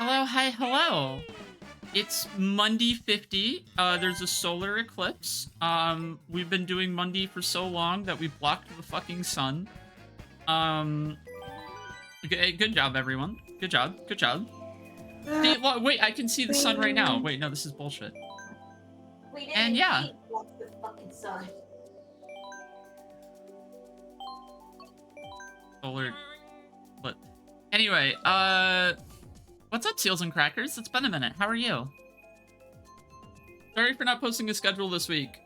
Hello, hi, hello. It's Monday 50. There's a solar eclipse. We've been doing Monday for so long that we blocked the fucking sun. Good job, everyone. Good job. Good job. Wait, I can see the sun right now. Wait, no, this is bullshit. We didn't And yeah. block the fucking sun. Solar. But anyway, what's up, Seals and Crackers? It's been a minute. How are you? Sorry for not posting a schedule this week.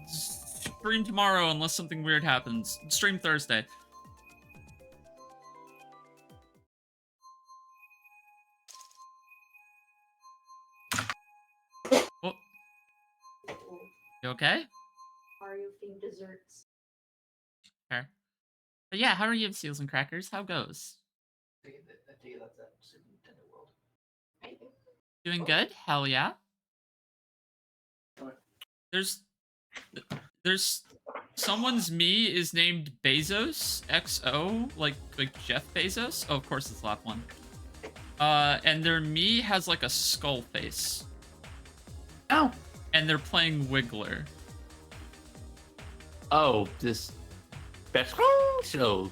Stream tomorrow unless something weird happens. Stream Thursday. Oh. You okay? Mario themed desserts. Fair. But yeah, how are you, Seals and Crackers? How goes? I take it that's that Super Nintendo World. Doing good? Hell yeah. There's someone's me is named Bezos XO, like Jeff Bezos. Oh, of course it's lap one. And their me has like a skull face. Oh. And they're playing Wiggler. Oh, this best show.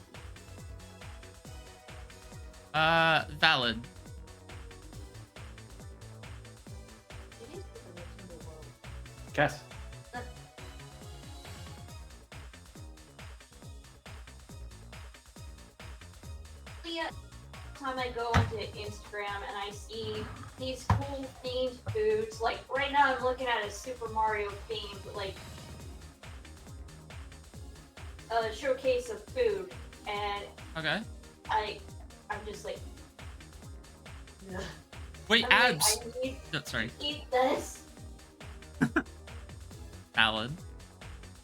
Valid. It is Super Nintendo World. Chess. Time I go onto Instagram and I see these cool themed foods, like right now I'm looking at a Super Mario themed like a showcase of food, and Okay. I'm just like, ugh. Wait, I'm like, abs. I need No, sorry. to eat this. Valid.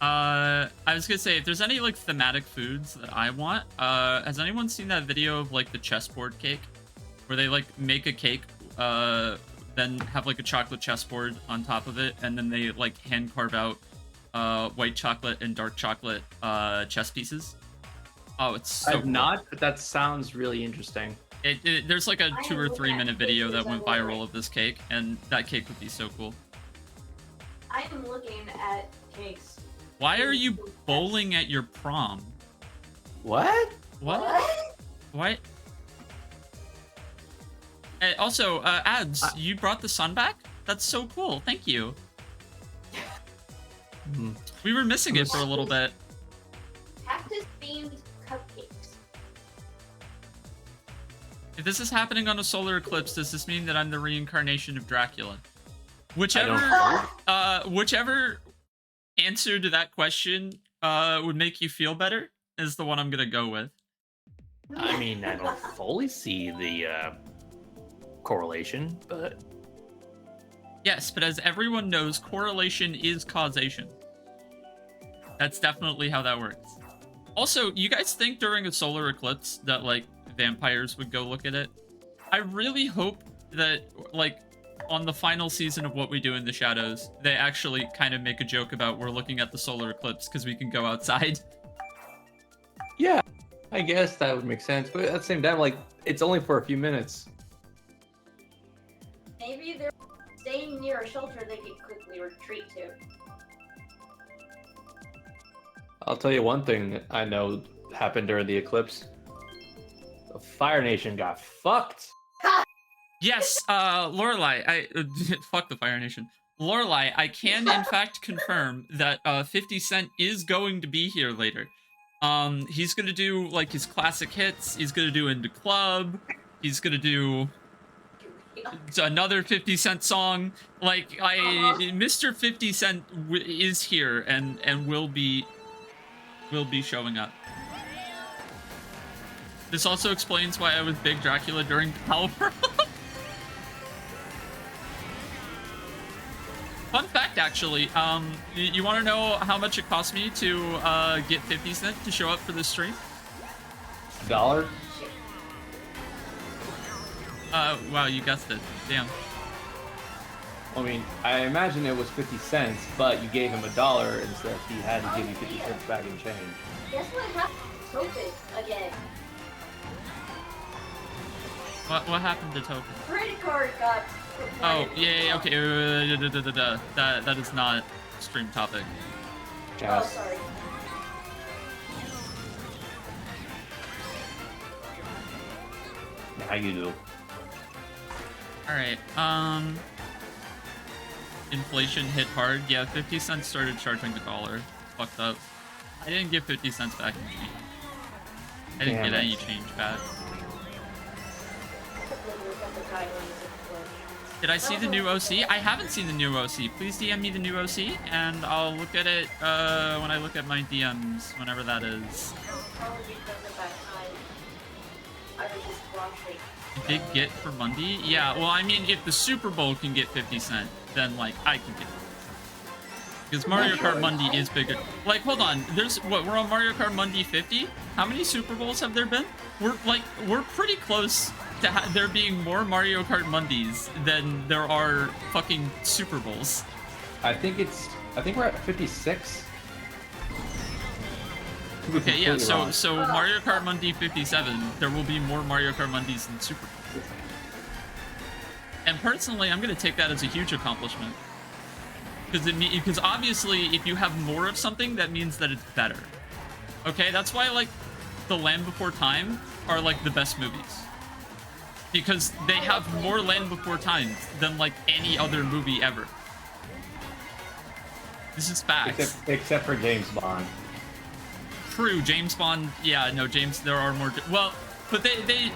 I was gonna say, if there's any like thematic foods that I want, has anyone seen that video of like the chessboard cake, where they like make a cake, then have like a chocolate chessboard on top of it, and then they like hand carve out white chocolate and dark chocolate chess pieces? Oh, it's so I've cool. not, but that sounds really interesting. There's like a I 2 or look 3 at minute video that pictures went online. viral of this cake, and that cake would be so cool. I am looking at cakes. Why are you bowling at your prom? What? What? What? Also, Ads, you brought the sun back? That's so cool. Thank you. We were missing it for a little bit. Cactus themed cupcakes. If this is happening on a solar eclipse, does this mean that I'm the reincarnation of Dracula? Whichever, whichever answer to that question would make you feel better is the one I'm gonna go with. I mean, I don't fully see the correlation, but Yes, but as everyone knows, correlation is causation. That's definitely how that works. Also, you guys think during a solar eclipse that, like, vampires would go look at it? I really hope that, like, on the final season of What We Do in the Shadows, they actually kind of make a joke about we're looking at the solar eclipse because we can go outside. yeah, I guess that would make sense. But at the same time, like, it's only for a few minutes. Maybe they're staying near a shelter they could quickly retreat to. I'll tell you one thing I know happened during the eclipse. The Fire Nation got fucked. Yes, Lorelai, fuck the Fire Nation. Lorelai, I can in fact confirm that 50 Cent is going to be here later. He's gonna do like his classic hits. He's gonna do Into Club. He's gonna do another 50 Cent song. Like Mr. 50 Cent is here and will be showing up. This also explains why I was Big Dracula during Power. Fun fact, actually, you want to know how much it cost me to get 50 Cent to show up for this stream? $1? Wow, you guessed it. Damn. I mean, I imagine it was 50 cents, but you gave him $1 instead. He had to give you 50 cents back in change. Guess what happened to Token again? What happened to Token? Credit card got. Oh, yeah, okay. That is not stream topic. Oh, Jazz. sorry. Now you do. Alright, inflation hit hard. Yeah, 50 cents started charging $1. Fucked up. I didn't get 50 cents back in change. I didn't Damn get it. any change back. Did I see the new OC? I haven't seen the new OC. Please DM me the new OC, and I'll look at it when I look at my DMs, whenever that is. Probably because of that time. I was just watching. Big get for Monday? Yeah, well, I mean, if the Super Bowl can get 50 Cent, then, like, I can get 50 Cent. Because Mario Kart Monday is bigger. Like, hold on, we're on Mario Kart Monday 50? How many Super Bowls have there been? We're pretty close to there being more Mario Kart Mondays than there are fucking Super Bowls. I think we're at 56. Okay, yeah, Completely so wrong. Mario Kart Monday 57, there will be more Mario Kart Mondays than Super Bowls. And personally, I'm gonna take that as a huge accomplishment. Because obviously, if you have more of something, that means that it's better. Okay, that's why, like, The Land Before Time are, like, the best movies. Because they have more Land Before Time than, like, any other movie ever. This is facts. Except for James Bond. True, James Bond, yeah, no, there are more, well, but they,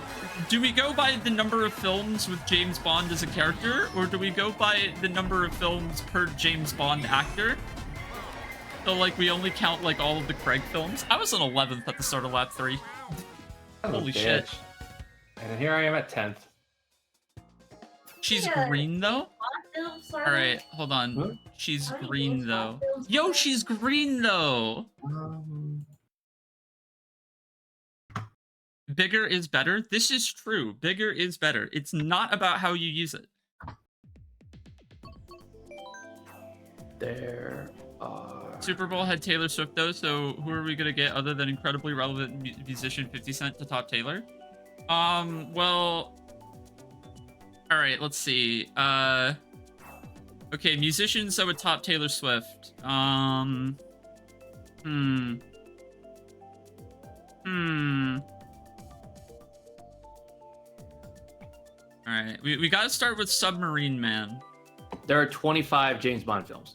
do we go by the number of films with James Bond as a character, or do we go by the number of films per James Bond actor? So, like, we only count, like, all of the Craig films? I was on 11th at the start of lap 3. Holy shit. Bitch. And here I am at 10th. She's Yeah. green, though? Alright, hold on. Huh? She's How do you green, use though. Bond films? Yo, she's green, though! Bigger is better. This is true. Bigger is better. It's not about how you use it. There are... Super Bowl had Taylor Swift, though, so who are we gonna get other than incredibly relevant musician 50 Cent to top Taylor? Well... Alright, let's see. Okay, musicians that would top Taylor Swift. Alright, we gotta start with Submarine Man. There are 25 James Bond films.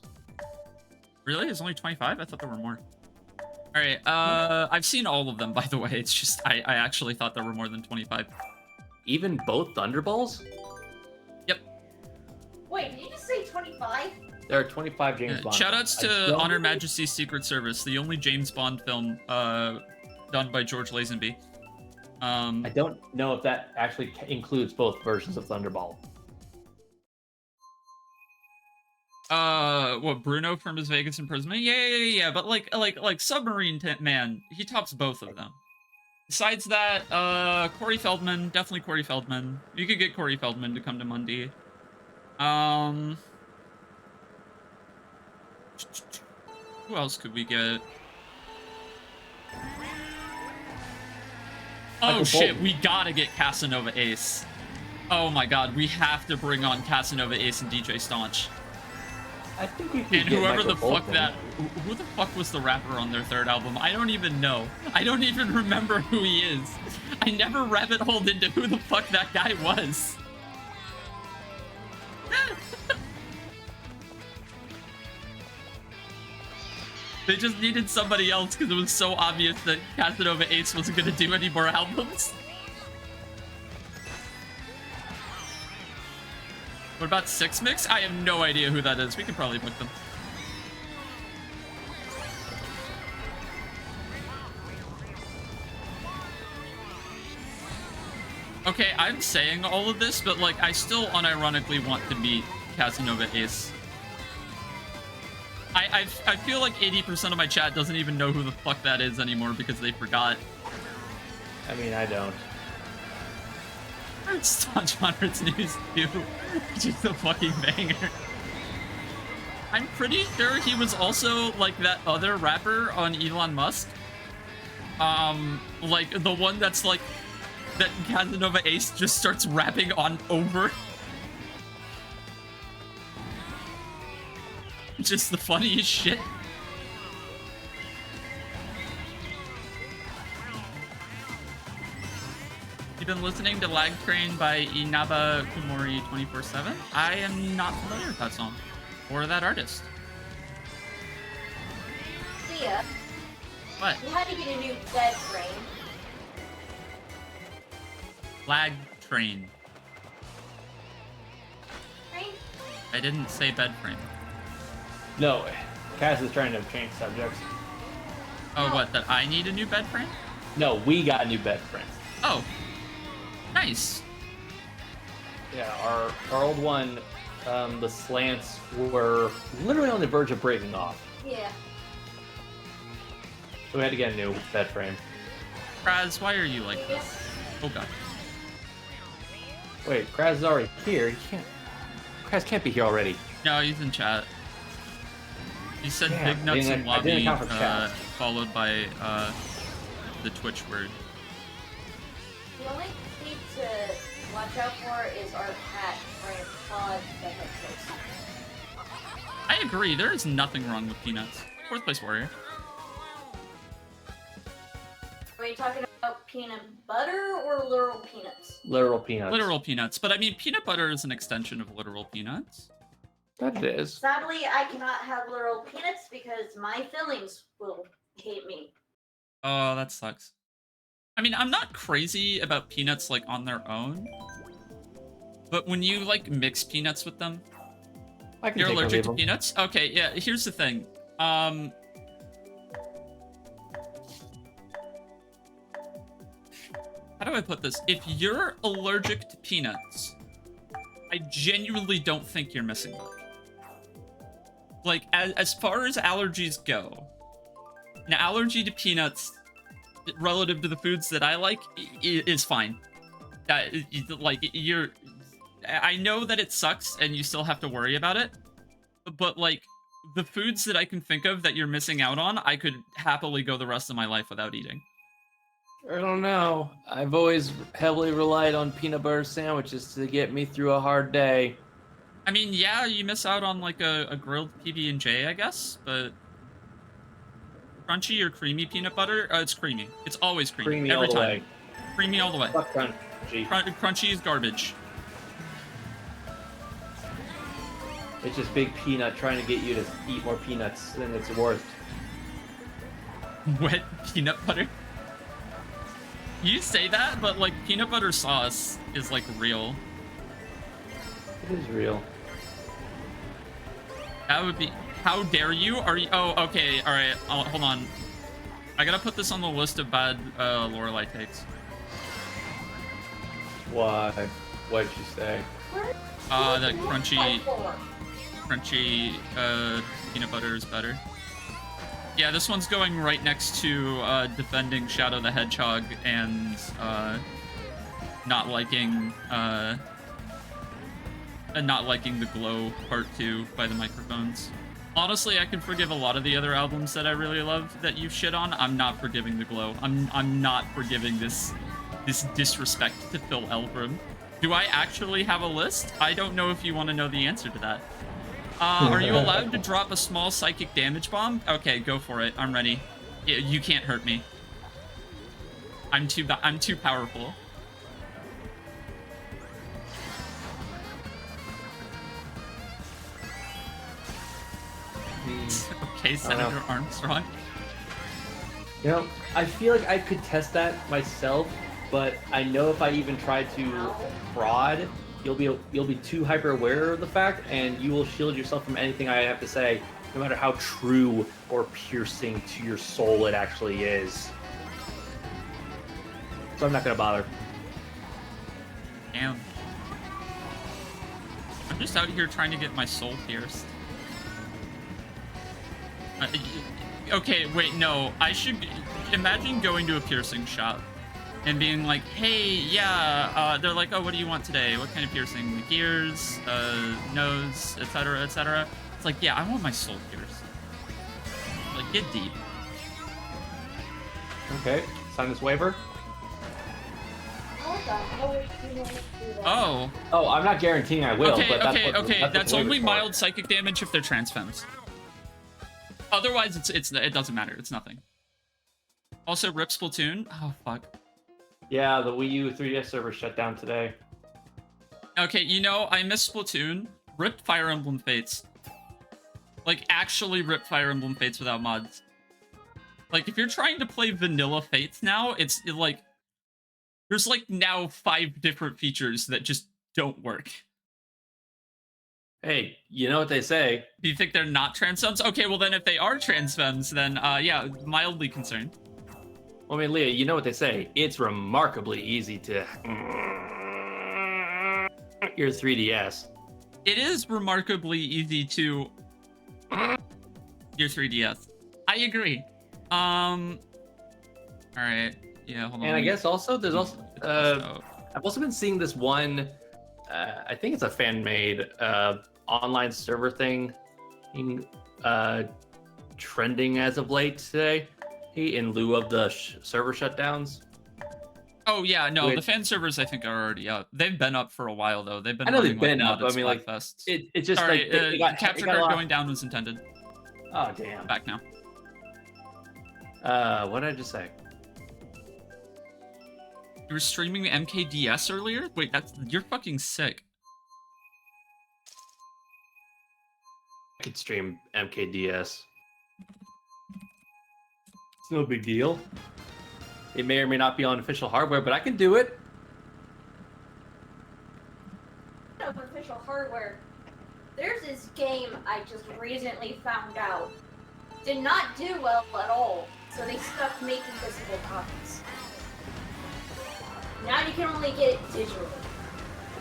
Really? There's only 25? I thought there were more. Alright, I've seen all of them, by the way. It's just, I actually thought there were more than 25. Even both Thunderballs? Yep. Wait, did you just say 25? There are 25 James Bond Shoutouts films. I to don't Honor think- Majesty's Secret Service, the only James Bond film done by George Lazenby. I don't know if that actually includes both versions of Thunderball. What, Bruno from his Vegas imprisonment? Yeah, but like Submarine Man, he tops both of them. Besides that, Corey Feldman, definitely Corey Feldman. You could get Corey Feldman to come to Monday. Who else could we get? Oh Michael shit, Bolton. we gotta get Casanova Ace. Oh my god, we have to bring on Casanova Ace and DJ Staunch. I think we could And get whoever Michael the fuck Bolton. who the fuck was the rapper on their third album? I don't even know. I don't even remember who he is. I never rabbit holed into who the fuck that guy was. They just needed somebody else because it was so obvious that Casanova Ace wasn't gonna do any more albums. What about Six Mix? I have no idea who that is. We could probably book them. Okay, I'm saying all of this, but like I still unironically want to meet Casanova Ace. I feel like 80% of my chat doesn't even know who the fuck that is anymore because they forgot. I mean, I don't. Staunch Hundreds News too, which is a fucking banger. I'm pretty sure he was also like that other rapper on Elon Musk. Like the one that's like that Casanova Ace just starts rapping on over. Just the funniest shit. You've been listening to Lag Train by Inaba Kumori 24/7? I am not familiar with that song or that artist. Thea, What? you had to get a new bed frame. Lag Train. Right? I didn't say bed frame. No, Cass is trying to change subjects. Oh, No. what? That I need a new bed frame? No, we got a new bed frame. Oh, nice. Yeah, our old one, the slants were literally on the verge of breaking off. Yeah. So we had to get a new bed frame. Kraz, why are you like this? Oh god. Wait, Kraz is already here. He can't. Kraz can't be here already. No, he's in chat. He said Damn, big nuts I in didn't lobby, account for chat. followed by the Twitch word. The only thing to watch out for is our cat, Brand Pod, that has toast. I agree, there is nothing wrong with peanuts. Fourth place warrior. Are you talking about peanut butter or literal peanuts? Literal peanuts. Literal peanuts, but I mean peanut butter is an extension of literal peanuts. That it is. Sadly, I cannot have literal peanuts because my fillings will hate me. Oh, that sucks. I mean, I'm not crazy about peanuts like on their own, but when you like mix peanuts with them, I can you're take or allergic leave to them. peanuts? Okay, yeah, here's the thing. How do I put this? If you're allergic to peanuts, I genuinely don't think you're missing much. Like, as far as allergies go, an allergy to peanuts relative to the foods that I like is fine. Like, I know that it sucks and you still have to worry about it, but like, the foods that I can think of that you're missing out on, I could happily go the rest of my life without eating. I don't know. I've always heavily relied on peanut butter sandwiches to get me through a hard day. I mean, yeah, you miss out on like a grilled PB&J, I guess, but crunchy or creamy peanut butter, it's creamy. It's always creamy, Creamy every all the time. way. Creamy all the way. Fuck crunchy. Crunchy is garbage. It's just big peanut trying to get you to eat more peanuts than it's worth. Wet peanut butter. You say that, but like peanut butter sauce is like real. It is real. That would be. How dare you? Are you? Oh, okay. All right. Hold on. I gotta put this on the list of bad Lorelei takes. Why? What did you say? That crunchy peanut butter is better. Yeah, this one's going right next to defending Shadow the Hedgehog and not liking the Glow Part 2 by the Microphones. Honestly, I can forgive a lot of the other albums that I really love that you shit on. I'm not forgiving the Glow. I'm not forgiving this disrespect to Phil Elbrum. Do I actually have a list? I don't know if you want to know the answer to that. Are you allowed to drop a small psychic damage bomb? Okay, go for it. I'm ready. You can't hurt me. I'm too powerful. Okay, Senator Armstrong. You know, I feel like I could test that myself, but I know if I even try to fraud, you'll be too hyper aware of the fact, and you will shield yourself from anything I have to say, no matter how true or piercing to your soul it actually is. So I'm not gonna bother. Damn. I'm just out here trying to get my soul pierced. Okay, wait, no. I should imagine going to a piercing shop and being like, hey, yeah, they're like, oh, what do you want today? What kind of piercing? Ears, nose, etc., etc. It's like, yeah, I want my soul pierced. Like, get deep. Okay, sign this waiver. What the hell would you want to do that? Oh. Oh, I'm not guaranteeing I will, Okay, but that's okay, what, okay. That's, what That's the only waiver's for. mild psychic damage if they're transfems. Otherwise, it doesn't matter. It's nothing. Also, rip Splatoon. Oh fuck. Yeah, the Wii U 3DS server shut down today. Okay, you know, I miss Splatoon. Rip Fire Emblem Fates. Like, actually rip Fire Emblem Fates without mods. Like, if you're trying to play vanilla Fates now, it's like... There's, like, now 5 different features that just don't work. Hey, you know what they say? Do you think they're not transfems? Okay, well then if they are transfems, then, yeah, mildly concerned. Well, I mean, Leah, you know what they say. It's remarkably easy to... your 3DS. It is remarkably easy to... your 3DS. I agree. Alright. Yeah, hold on. And I guess also, there's also... So, I've also been seeing this one... I think it's a fan-made online server thing trending as of late today in lieu of the server shutdowns. oh yeah, no, Wait. the fan servers I think are already up. They've been up for a while though. They've been I know running, they've been like, up. I mean, like, Splatfests. it's just Sorry, like... they got- capture they got a card lot- going down was intended. Oh, damn. Back now. What did I just say? You were streaming MKDS earlier? Wait, you're fucking sick. I could stream MKDS. It's no big deal. It may or may not be on official hardware, but I can do it. Of official hardware. There's this game I just recently found out. Did not do well at all, so they stopped making physical copies. Now you can only get it digitally.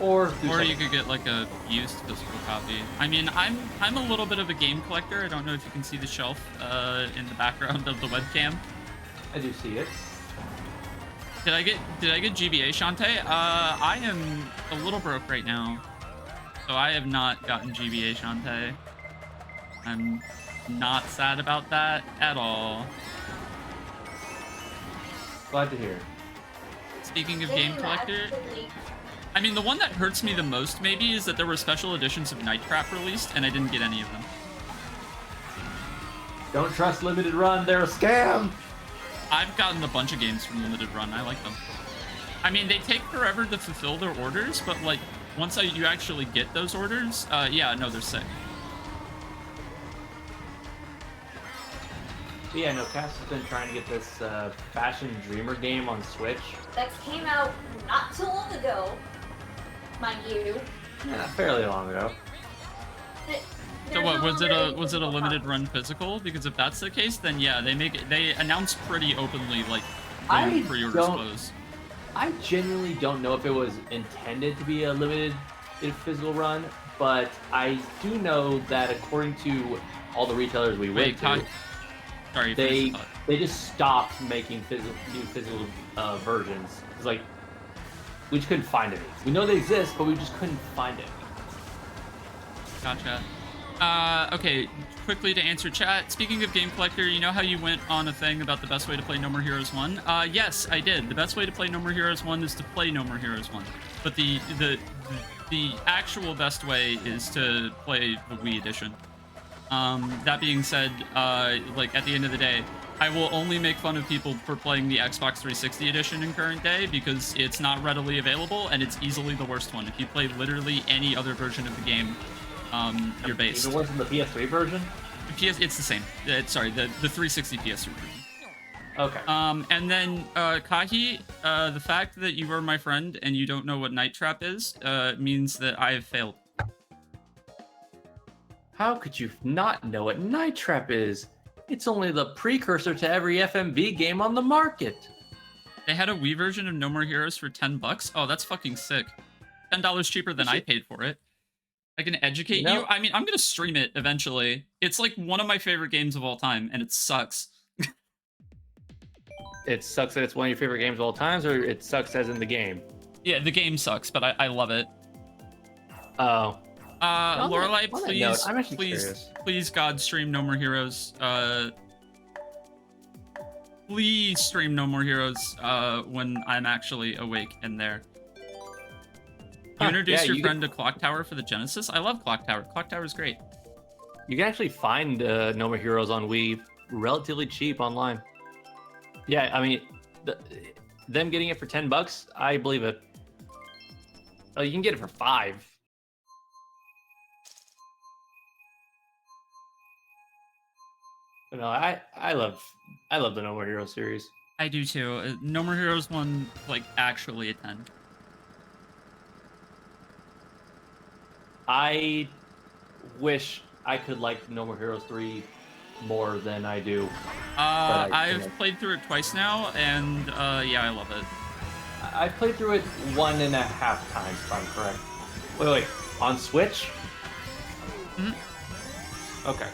Or You could get like a used physical copy. I mean, I'm a little bit of a game collector. I don't know if you can see the shelf in the background of the webcam. I do see it. Did I get GBA, Shantae? I am a little broke right now, so I have not gotten GBA, Shantae. I'm not sad about that at all. Glad to hear. Speaking of game collector, I mean, the one that hurts me the most maybe is that there were special editions of Night Trap released, and I didn't get any of them. Don't trust Limited Run, they're a scam! I've gotten a bunch of games from Limited Run. I like them. I mean, they take forever to fulfill their orders, but like once you actually get those orders, yeah, no, they're sick. But yeah, no, Cass has been trying to get this Fashion Dreamer game on Switch. That came out not too long ago, mind you. Yeah, fairly long ago. So what was it a limited run physical? Because if that's the case, then yeah, they announce pretty openly like when pre-orders close. I genuinely don't know if it was intended to be a limited physical run, but I do know that according to all the retailers we went to, sorry, they just stopped making new physical versions. It's like we just couldn't find any. We know they exist, but we just couldn't find any. Gotcha. Okay, quickly to answer chat. Speaking of Game Collector, you know how you went on a thing about the best way to play No More Heroes 1? Yes, I did. The best way to play No More Heroes 1 is to play No More Heroes 1. But the actual best way is to play the Wii edition. That being said, like at the end of the day, I will only make fun of people for playing the Xbox 360 edition in current day because it's not readily available and it's easily the worst one. If you play literally any other version of the game, you're based. Even worse than the PS3 version? It's the same. Sorry, the 360 PS3 version. Okay. And then, Kahi, the fact that you are my friend and you don't know what Night Trap is, means that I have failed. How could you not know what Night Trap is? It's only the precursor to every FMV game on the market. They had a Wii version of No More Heroes for $10. Oh, that's fucking sick. $10 cheaper than I paid for it. I can educate You know- you. I mean, I'm gonna stream it eventually. It's like one of my favorite games of all time, and it sucks. It sucks that it's one of your favorite games of all times, or it sucks as in the game? Yeah, the game sucks, but I love it. Oh. Lorelai, on that please, note, I'm actually please, curious. please, God, stream No More Heroes. Please stream No More Heroes when I'm actually awake and there. You introduced your friend to Clock Tower for the Genesis? I love Clock Tower. Clock Tower is great. You can actually find No More Heroes on Wii relatively cheap online. Yeah, I mean, them getting it for $10, I believe it. Oh, you can get it for $5. But no, I love the No More Heroes series. I do too. No More Heroes one, like, actually a 10. I wish I could like No More Heroes 3 more than I do. I've played through it twice now, and yeah, I love it. I played through it 1.5 times, if I'm correct. Wait, on Switch? Mm-hmm. Okay.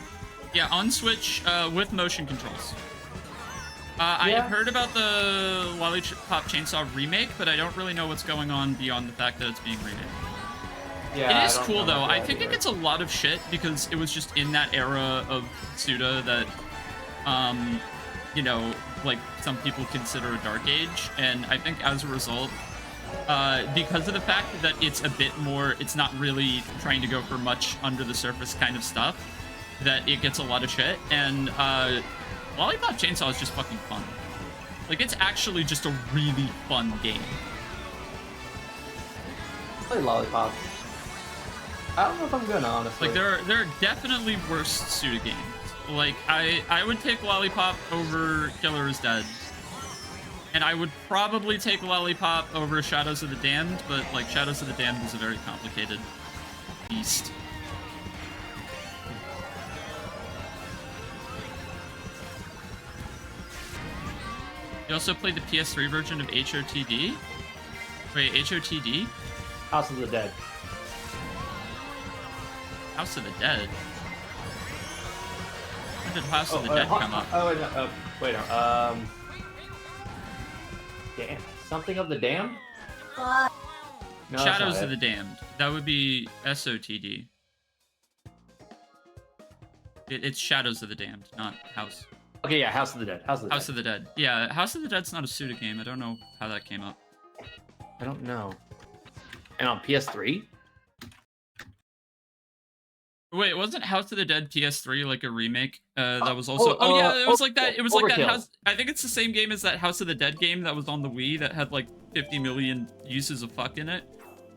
Yeah, on Switch with motion controls. I have heard about the Lollipop Chainsaw remake, but I don't really know what's going on beyond the fact that it's being remade. Yeah, it is cool though. I think it gets a lot of shit because it was just in that era of Suda that, you know, like some people consider a dark age, and I think as a result, because of the fact that it's a bit more, it's not really trying to go for much under the surface kind of stuff, that it gets a lot of shit. And Lollipop Chainsaw is just fucking fun. Like, it's actually just a really fun game. Play Lollipop. I don't know if I'm gonna, honestly. Like, there are definitely worse Suda games. Like, I would take Lollipop over Killer is Dead. And I would probably take Lollipop over Shadows of the Damned, but, like, Shadows of the Damned is a very complicated beast. You also played the PS3 version of HOTD? Wait, HOTD? House of the Dead. House of the Dead? When did House of the Dead come up? Oh, wait, no, damn. Something of the Damned? No, Shadows of the Damned. That would be SOTD. It's Shadows of the Damned, not House. Okay, yeah, House of the Dead. House of the Dead. Yeah, House of the Dead's not a Suda game. I don't know how that came up. I don't know. And on PS3? Wait, wasn't House of the Dead PS3 like a remake? That was also. Yeah, it was like that. It was like that House. I think it's the same game as that House of the Dead game that was on the Wii that had like 50 million uses of fuck in it.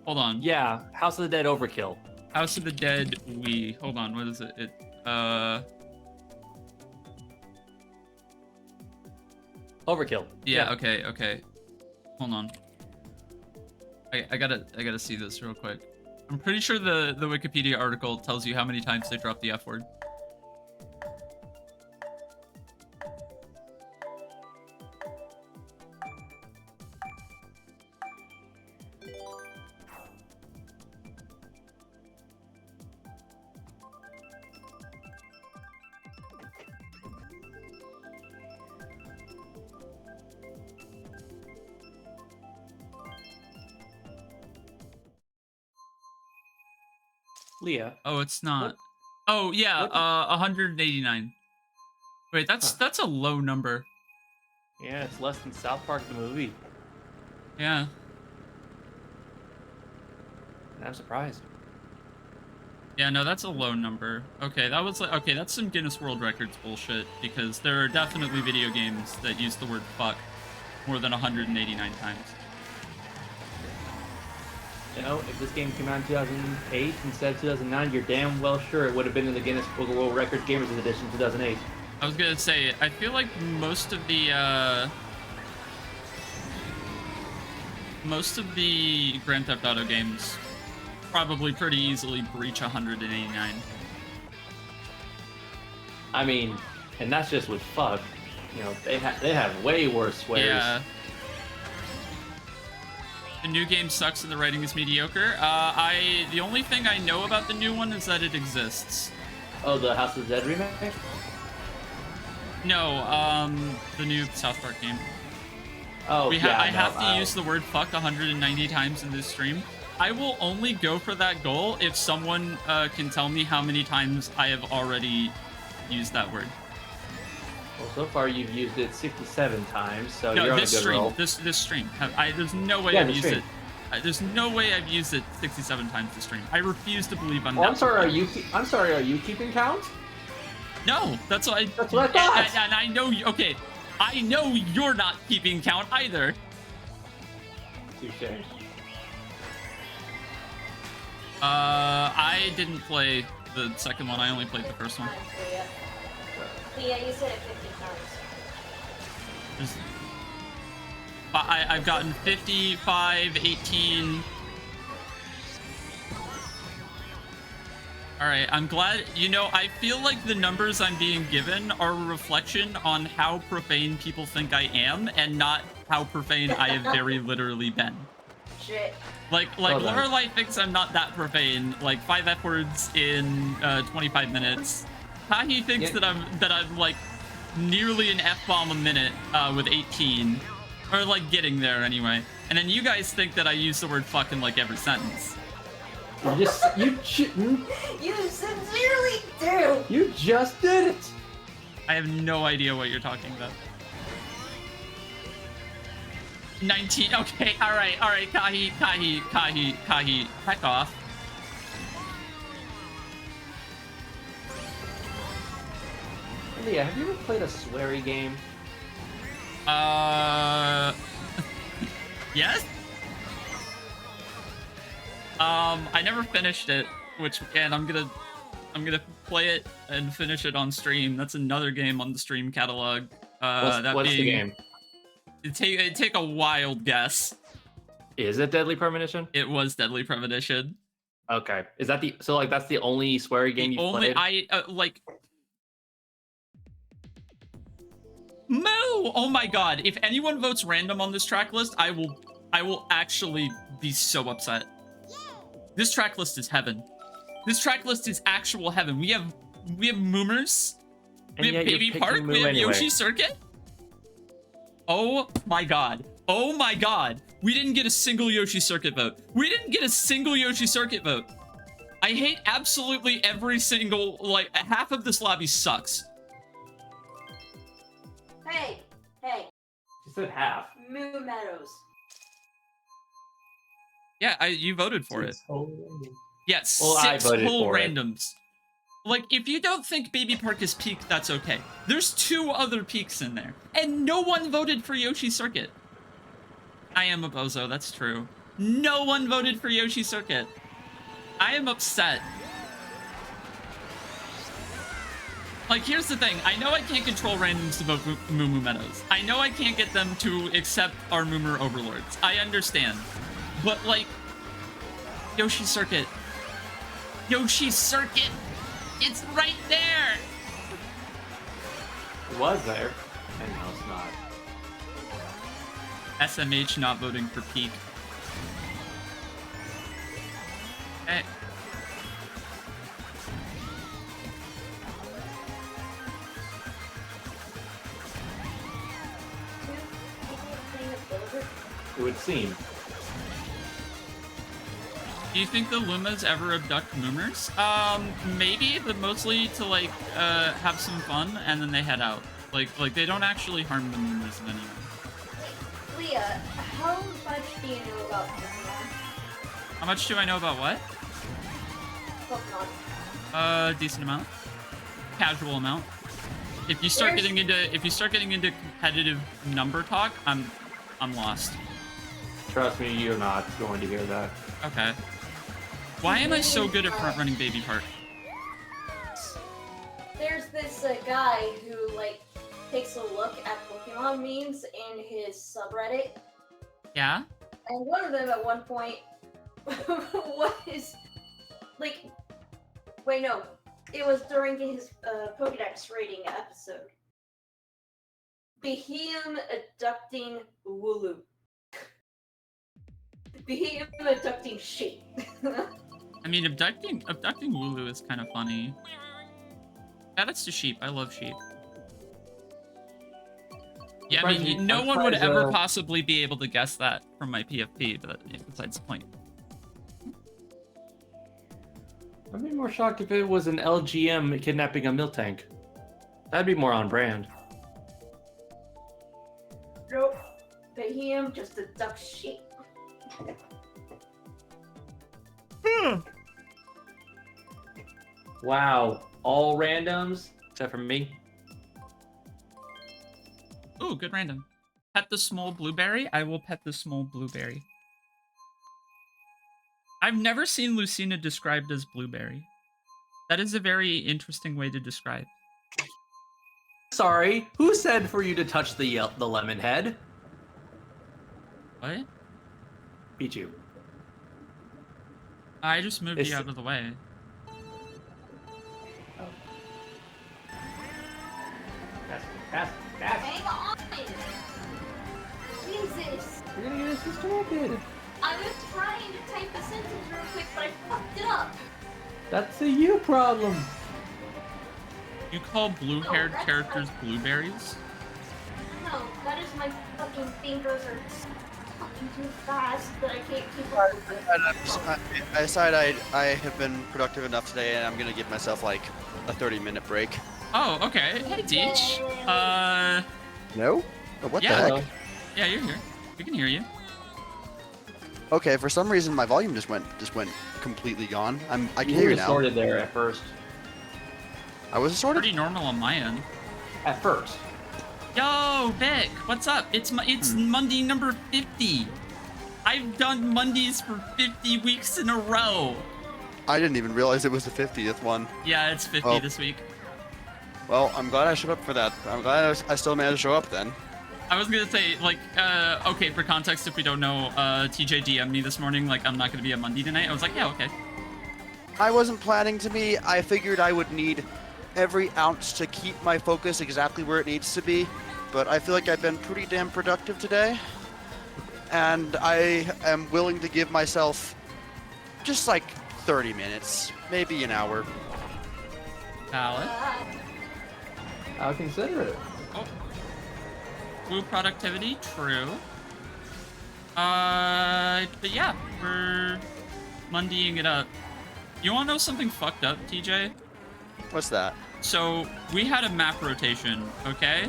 Hold on. Yeah, House of the Dead Overkill. House of the Dead Wii. Hold on. What is it? Overkill. Yeah. Okay. Hold on. I gotta see this real quick. I'm pretty sure the Wikipedia article tells you how many times they dropped the F word. Leah. Oh, it's not. What? Oh yeah, What? 189. Wait, that's a low number. Yeah, it's less than South Park the movie. Yeah. I'm surprised. Yeah, no, that's a low number. Okay, that was like, okay, that's some Guinness World Records bullshit, because there are definitely video games that use the word fuck more than 189 times. You know, if this game came out in 2008 instead of 2009, you're damn well sure it would have been in the Guinness Book of World Records Gamers Edition 2008. I was gonna say, I feel like most of the Grand Theft Auto games probably pretty easily breach 189. I mean, and that's just with fuck. You know, they have way worse swears. Yeah. The new game sucks and the writing is mediocre. The only thing I know about the new one is that it exists. Oh, the House of the Dead remake? No, the new South Park game. Oh, I yeah, have to use the word fuck 190 times in this stream. I will only go for that goal if someone can tell me how many times I have already used that word. Well, so far you've used it 67 times, so No, you're on a this good stream. roll. This stream. There's no way Yeah, I've this used stream. it. There's no way I've used it 67 times this stream. I refuse to believe I'm Oh, not. I'm sorry. I'm sorry. Are you keeping count? No, that's what I. That's what I thought. And I know. Okay, I know you're not keeping count either. Touche. I didn't play the second one. I only played the first one. Yeah, you said it 50 times. Just- I've gotten 55, 18. All right, I'm glad. You know, I feel like the numbers I'm being given are a reflection on how profane people think I am, and not how profane I have very literally been. Shit. Like Well done. Lorelai thinks I'm not that profane. Like 5 F words in 25 minutes. Tahi thinks Yeah. that I'm like nearly an F-bomb a minute with 18, or like getting there anyway. And then you guys think that I use the word fuck in like every sentence. You shouldn't. You sincerely do! You just did it. I have no idea what you're talking about. 19. Okay, all right, Kahi, heck off. Leah, have you ever played a sweary game? Yes? I never finished it, which, and I'm gonna play it and finish it on stream. That's another game on the stream catalog. What's the game? It'd take a wild guess. Is it Deadly Premonition? It was Deadly Premonition. Okay. Is that that's the only sweary game you've played? Moo! Oh my god, if anyone votes random on this track list, I will actually be so upset. This track list is heaven. This track list is actual heaven. We have Moomers. And We have yet you're Baby picking Park. Moo We have anyway. Yoshi Circuit. Oh my god. Oh my god. We didn't get a single Yoshi Circuit vote. We didn't get a single Yoshi Circuit vote. I hate absolutely every single, like, half of this lobby sucks. Hey, You said half. Moo Meadows. Yeah, you voted for it. Yeah, Well, I 6 voted whole for it. randoms. Like, if you don't think Baby Park is peak, that's okay. There's 2 other peaks in there. And no one voted for Yoshi Circuit. I am a bozo, that's true. No one voted for Yoshi Circuit. I am upset. Like, here's the thing. I know I can't control randoms to vote Moo Moo Meadows. I know I can't get them to accept our Moomer overlords. I understand. But, like, Yoshi Circuit. Yoshi Circuit! It's right there! It was there. And now it's not. SMH not voting for peak. Okay. It would seem. Do you think the Lumas ever abduct Moomers? Maybe, but mostly to, like, have some fun, and then they head out. Like they don't actually harm the Moomers in any way. Leah, how much do you know about Pokemon? How much do I know about what? Pokemon. Decent amount. Casual amount. If you start getting into competitive number talk, I'm lost. Trust me, you're not going to hear that. Okay. Why am I so good at front running Baby Park? There's this guy who, like, takes a look at Pokemon memes in his subreddit. Yeah? And one of them at one point was, like, wait, no. It was during his Pokedex rating episode. Him abducting Wooloo. Him abducting sheep. I mean, abducting Wooloo is kind of funny. Yeah, that's the sheep. I love sheep. Yeah, I mean, no one would ever possibly be able to guess that from my PFP, but besides the point. I'd be more shocked if it was an LGM kidnapping a milk tank. That'd be more on brand. Nope. Him just abducts sheep. Wow, all randoms except for me. Ooh, good random. Pet the small blueberry. I will pet the small blueberry. I've never seen Lucina described as blueberry. That is a very interesting way to describe. Sorry, who said for you to touch the lemon head? What? Pichu. I just moved you out of the way. Oh. Pass. Hang on! Jesus! You're gonna get us distracted. I was trying to type a sentence real quick, but I fucked it up. That's a you problem. You call blue-haired characters blueberries? No, that is my fucking fingers are fucking too fast that I can't keep up with it. I decided I have been productive enough today, and I'm gonna give myself like a 30-minute break. Oh, okay. Hey, Teach. No? Oh, what Yeah. the heck? Yeah, you're here. We can hear you. Okay, for some reason my volume just went completely gone. I can You hear were you now. sorted there at first. I was sorted. Pretty normal on my end. At first. Yo, Vic, what's up? It's Monday number 50. I've done Mondays for 50 weeks in a row. I didn't even realize it was the 50th one. Yeah, it's 50 Oh. this week. Well, I'm glad I showed up for that. I'm glad I still managed to show up then. I was gonna say, like, okay, for context, if we don't know, TJ DM'd me this morning, like, I'm not gonna be at Monday tonight. I was like, yeah, okay. I wasn't planning to be. I figured I would need every ounce to keep my focus exactly where it needs to be, but I feel like I've been pretty damn productive today, and I am willing to give myself just like 30 minutes, maybe an hour. Valid. I'll consider it. Oh. Blue productivity, true. But yeah, we're Mondaying it up. You wanna know something fucked up, TJ? What's that? So we had a map rotation, okay?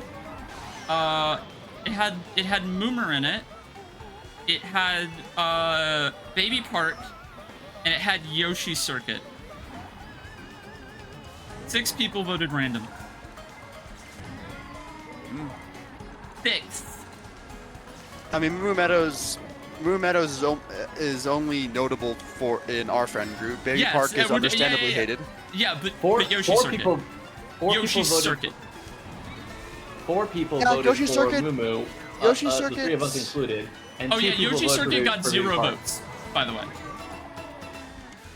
It had Moomer in it. It had Baby Park, and it had Yoshi Circuit. 6 people voted random. 6. I mean, Moo Meadows is only notable for in our friend group. Baby Yes, Park yeah, is yeah, understandably yeah. hated. Yeah, but Yoshi four Circuit. people Yoshi voted. Circuit. 4 people Yeah, voted Yoshi for Circuit- Moo. Yoshi The 3 of us Circuit's- included. And Oh 2 yeah, people Yoshi voted Circuit for got Baby 0 Park. votes, by the way.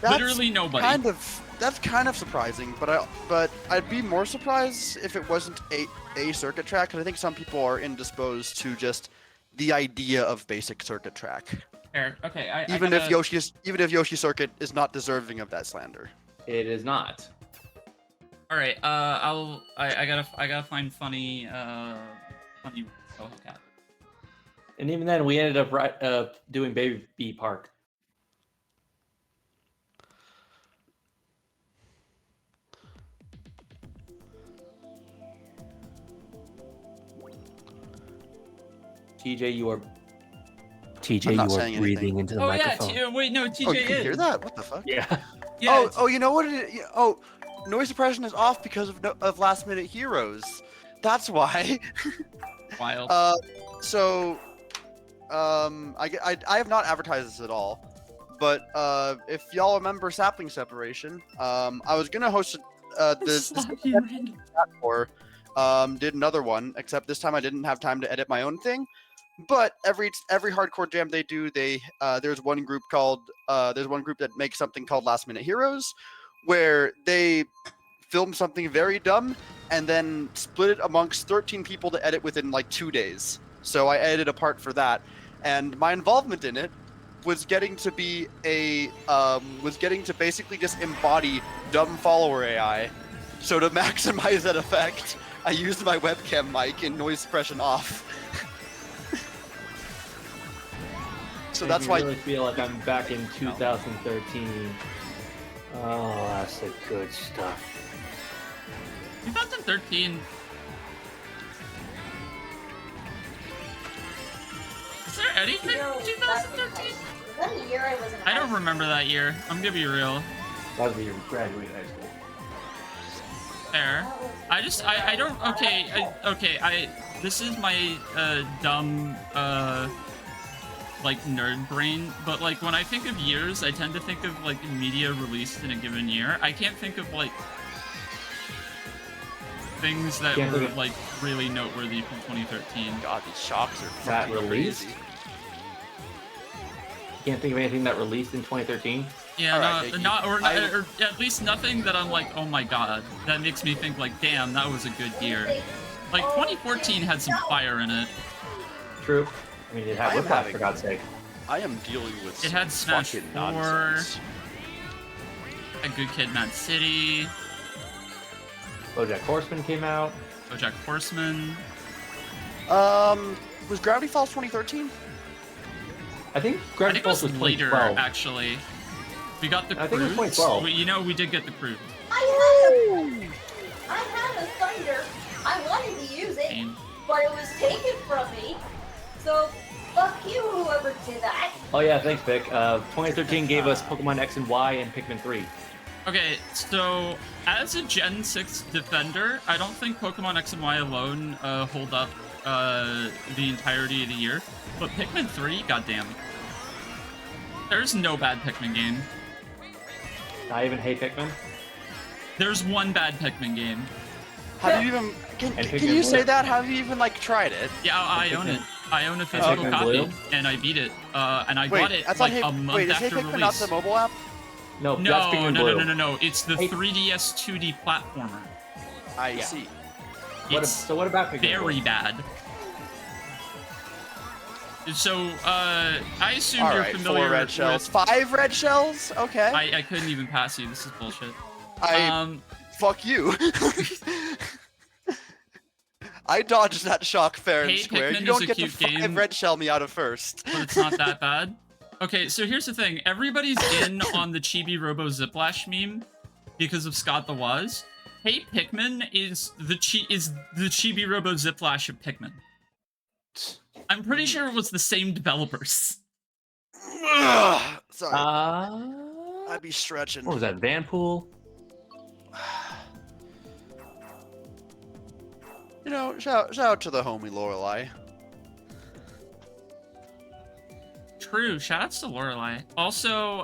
That's Literally nobody. That's kind of surprising, but I'd be more surprised if it wasn't a circuit track, because I think some people are indisposed to just the idea of basic circuit track. Fair. Okay, Even if Yoshi Circuit is not deserving of that slander. It is not. All right. I gotta find funny oh, cat. And even then, we ended up doing Baby Park. TJ, you are breathing into the Oh microphone. yeah. Wait, no. TJ Oh, you can is. hear that? What the fuck? Yeah. Yeah. Oh, you know what? Noise suppression is off because of last minute heroes. That's why. Wild. I have not advertised this at all, but if y'all remember Sapling Separation, I was gonna host or did another one, except this time I didn't have time to edit my own thing. But every hardcore jam they do, there's one group that makes something called Last Minute Heroes, where they film something very dumb and then split it amongst 13 people to edit within like 2 days. So I edited a part for that, and my involvement in it was getting to be a was getting to basically just embody dumb follower AI. So to maximize that effect, I used my webcam mic and noise suppression off. So Makes that's me why. really feel like I'm back in 2013. Oh, that's the good stuff. 2013. Is there anything You know, in 2013? was that a year I was in I don't high remember that year. I'm gonna be real. That was when you graduated high school. Fair. I don't. Okay. This is my dumb like nerd brain, but like when I think of years, I tend to think of like media released in a given year. I can't think of like things that Can't were think of- like really noteworthy from 2013. God, these shocks are That fucking released? crazy. Can't think of anything that released in 2013. Yeah, Alright, no, Iggy. not or, I- or at least nothing that I'm like, oh my god, that makes me think like, damn, that was a good year. Like 2014 had some fire in it. True. I mean, it had I am Whiplash, having- for God's sake. I am dealing with It had some Smash fucking 4. nonsense. A Good Kid, Mad City, BoJack Horseman came out. BoJack Horseman. Was Gravity Falls 2013? I think I Gravity think it was Falls was later, 2012. actually. We got the I think it was Cruise. 2012. We, you know, we did get the Cruise. I had a Thunder. I wanted to use it, Game. but it was taken from me. So, fuck you, whoever did that. Oh yeah, thanks, Vic. 2013 gave us Pokemon X and Y and Pikmin 3. Okay, so as a Gen 6 defender, I don't think Pokemon X and Y alone hold up the entirety of the year. But Pikmin 3, goddamn. There's no bad Pikmin game. I even hate Pikmin. There's one bad Pikmin game. Have you even? Can And you Pikmin say Blue. that? Have you even like tried it? Yeah, I own it. I own a Pikmin physical copy, Blue? and I beat it. And I Wait, bought it I thought like a month wait, is Hey after Pikmin release. not the mobile app? No, that's No, Pikmin no, Blue. no, no, no, no. It's the Hey- 3DS 2D platformer. I Yeah. see. It's So what about Pikmin very Blue? bad. So, I assume All you're right, familiar 4 red with... shells, 5 red shells. Okay. I couldn't even pass you. This is bullshit. I fuck you. I dodged that shock fair and Hey, square. Pikmin You don't is a get to cute 5 game. red shell me out of first. But it's not that bad. Okay, so here's the thing. Everybody's in on the Chibi Robo Ziplash meme because of Scott the Waz. Hey, Pikmin is the Chibi Robo Ziplash of Pikmin. I'm pretty sure it was the same developers. Ugh, sorry, I'd be What stretching. was that, Vanpool? You know, shout out to the homie Lorelai. True. Shoutouts to Lorelai. Also,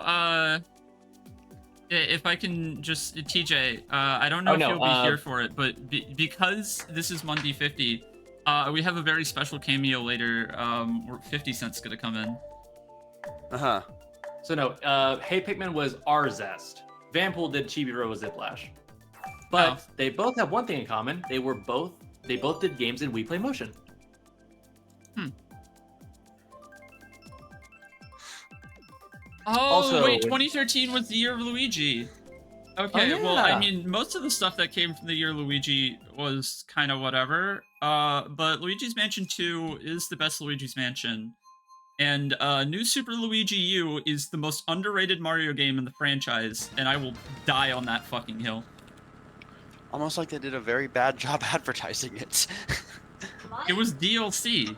if I can just TJ, I don't know Oh, if no, you'll be here for it, but because this is Monday 50, we have a very special cameo later. Where 50 Cent's gonna come in. Uh-huh. So no, Hey Pikmin was our Zest. Vanpool did Chibi Robo Ziplash. But Oh. they both have one thing in common. They both did games in We Play Motion. Oh, Also, wait, when- 2013 was the year of Luigi. Okay, Oh, well, I yeah. mean, most of the stuff that came from the year Luigi was kind of whatever. But Luigi's Mansion 2 is the best Luigi's Mansion. And New Super Luigi U is the most underrated Mario game in the franchise, and I will die on that fucking hill. Almost like they did a very bad job advertising it. It was DLC.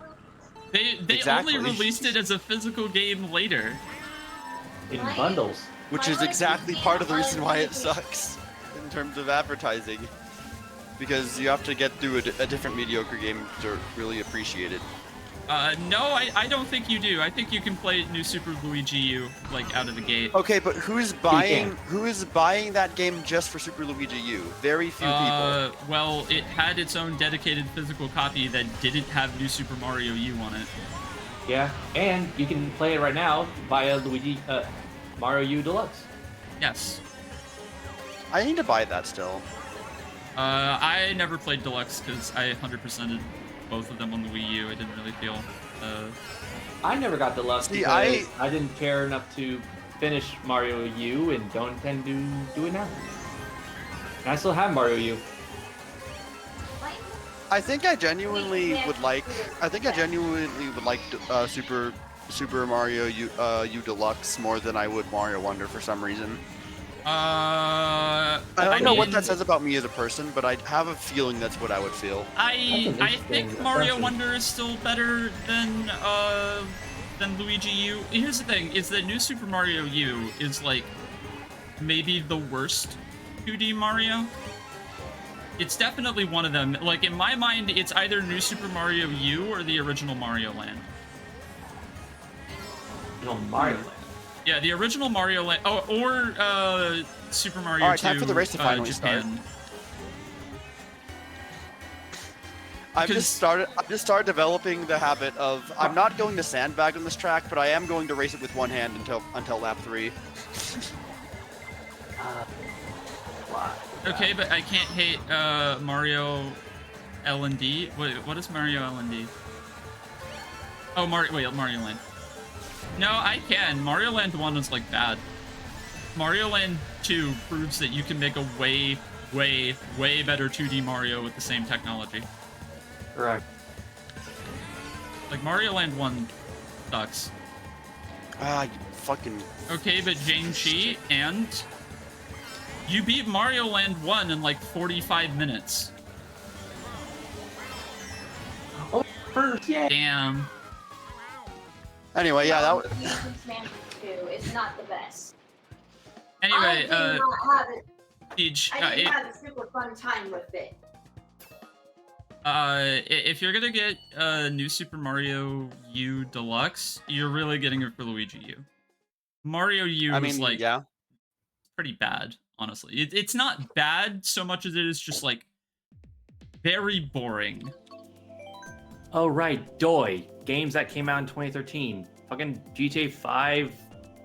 They Exactly. only released it as a physical game later. In Right. bundles. Which My is life exactly is part of the being reason why it unbelievable. sucks in terms of advertising. Because you have to get through a different mediocre game to really appreciate it. No, I don't think you do. I think you can play New Super Luigi U, like, out of the gate. Okay, but who's buying that game just for Super Luigi U? Very few people. Well, it had its own dedicated physical copy that didn't have New Super Mario U on it. Yeah, and you can play it right now via Mario U Deluxe. Yes. I need to buy that still. I never played Deluxe because I 100%ed both of them on the Wii U. I didn't really feel. I never got deluxe See, because I didn't care enough to finish Mario U and don't intend to do it now. And I still have Mario U. I think I genuinely would like. I think I genuinely would like Super Mario U Deluxe more than I would Mario Wonder for some reason. I don't know what that says about me as a person, but I have a feeling that's what I would feel. I think Mario Wonder is still better than Luigi U. Here's the thing: is that New Super Mario U is like maybe the worst 2D Mario. It's definitely one of them. Like in my mind, it's either New Super Mario U or the original Mario Land. Mario Land. Yeah, the original Mario Land, or Super Mario 2. All right, time for the race to finally Japan. start. I've just started developing the habit of I'm not going to sandbag on this track, but I am going to race it with one hand until lap 3. Okay, but I can't hate Mario L&D. What is Mario L&D? Oh, Mario Land. No, I can. Mario Land 1 was like bad. Mario Land 2 proves that you can make a way, way, way better 2D Mario with the same technology. Correct. Like Mario Land 1 sucks. Ah, you fucking. Okay, but Jane-Chi, and you beat Mario Land 1 in like 45 minutes. Oh, first, yeah. Damn. Anyway, yeah, that was. Luigi's Mansion 2 is not the best. Anyway, I did not have it. Siege, I didn't have a super fun time with it. if you're gonna get New Super Mario U Deluxe, you're really getting it for Luigi U. Mario U is like pretty bad, honestly. It's not bad so much as it is just like very boring. Oh right, Doi. Games that came out in 2013. Fucking GTA 5,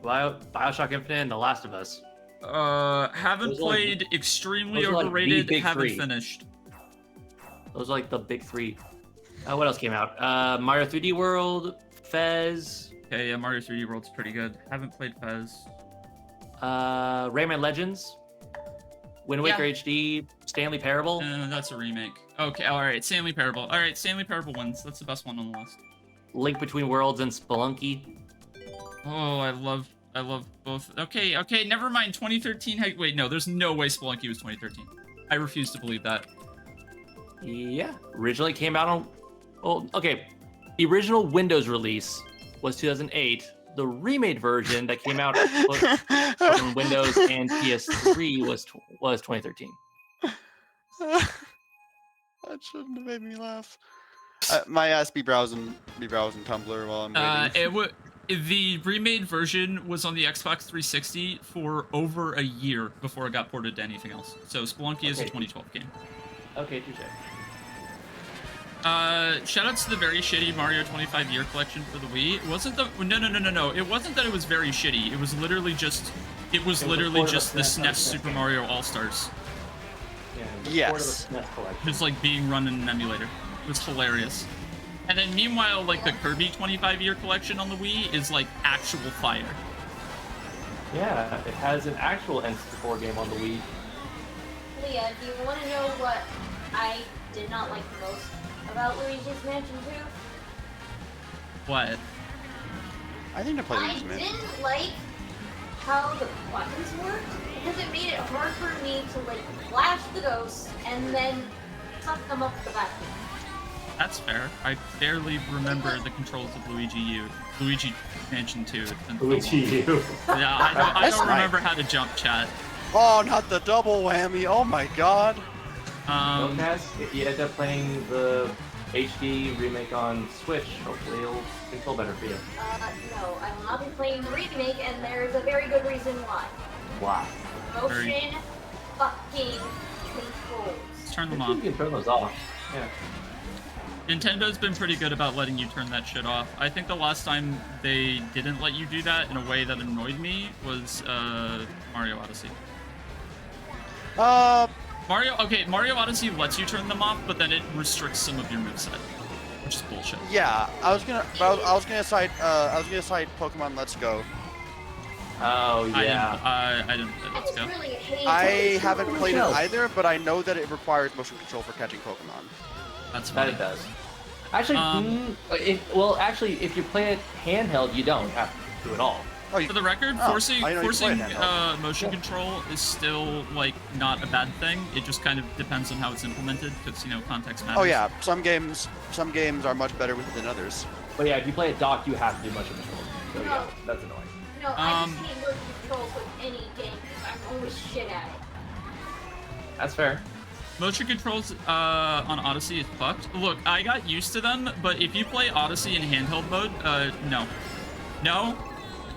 Bioshock Infinite, and The Last of Us. Haven't played, extremely overrated, like haven't three. finished. Those are like the big 3. What else came out? Mario 3D World, Fez. Okay, yeah, Mario 3D World's pretty good. Haven't played Fez. Rayman Legends, Wind Waker HD, Stanley Parable. That's a remake. Okay, alright, Stanley Parable. Alright, Stanley Parable wins. That's the best one on the list. Link Between Worlds and Spelunky. Oh, I love both. Okay, never mind. 2013. Wait, no, there's no way Spelunky was 2013. I refuse to believe that. Yeah, originally came out on. Oh, okay. The original Windows release was 2008. The remade version that came out on Windows and PS3 was 2013. That shouldn't have made me laugh. My ass be browsing Tumblr while I'm waiting. The remade version was on the Xbox 360 for over a year before it got ported to anything else. So Spelunky is a 2012 game. Okay, touche. Shoutouts to the very shitty Mario 25 Year Collection for the Wii. It wasn't the no. It wasn't that it was very shitty. It was literally just the SNES Super Mario All Stars. Yeah, yes. Just like being run in an emulator. It was hilarious. And then meanwhile, like the Kirby 25 Year Collection on the Wii is like actual fire. Yeah, it has an actual N64 game on the Wii. Leah, do you want to know what I did not like the most about Luigi's Mansion 2? What? I think to play I Luigi's Mansion. didn't like how the buttons worked because it made it hard for me to like flash the ghosts and then suck them up the back. That's fair. I barely remember the controls of Luigi Mansion 2. It's been so Luigi long. U. Yeah, I That's don't right. remember how to jump, chat. Oh, not the double whammy! Oh my god! If you end up playing the HD remake on Switch, hopefully it'll control better for you. No, I will not be playing the remake, and there's a very good reason why. Wow. Motion fucking controls. Let's turn them You off. can turn those off. Yeah. Nintendo's been pretty good about letting you turn that shit off. I think the last time they didn't let you do that in a way that annoyed me was Mario Odyssey. Uh, Mario Odyssey lets you turn them off, but then it restricts some of your moveset. which is bullshit. Yeah, I was gonna cite Pokemon Let's Go. Oh yeah. I didn't play I Let's just Go. really hate I it. haven't played it Shells. either, but I know that it requires motion control for catching Pokemon. That's That fine. it does. Actually, actually, if you play it handheld, you don't have to do it all. Oh, you, For the record, Oh, forcing I know you play forcing it handheld. motion control is still like not a bad thing. It just kind of depends on how it's implemented, because context matters. oh yeah, some games are much better with it than others. But yeah, if you play it docked, you have to do motion control. So yeah, that's annoying. No, I just hate motion controls with any game because I'm always shit at it. That's fair. Motion controls on Odyssey is fucked. Look, I got used to them, but if you play Odyssey in handheld mode, no.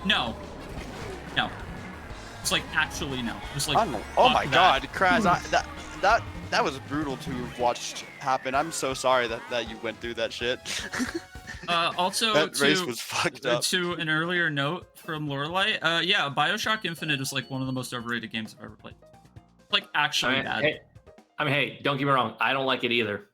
No. It's like actually no. Just like Oh my fuck god, that. Kraz, that was brutal to have watched happen. I'm so sorry that you went through that shit. Also, that race was fucked up. to an earlier note from Lorelei, yeah, BioShock Infinite is like one of the most overrated games I've ever played. Like actually bad. Hey, don't get me wrong. I don't like it either.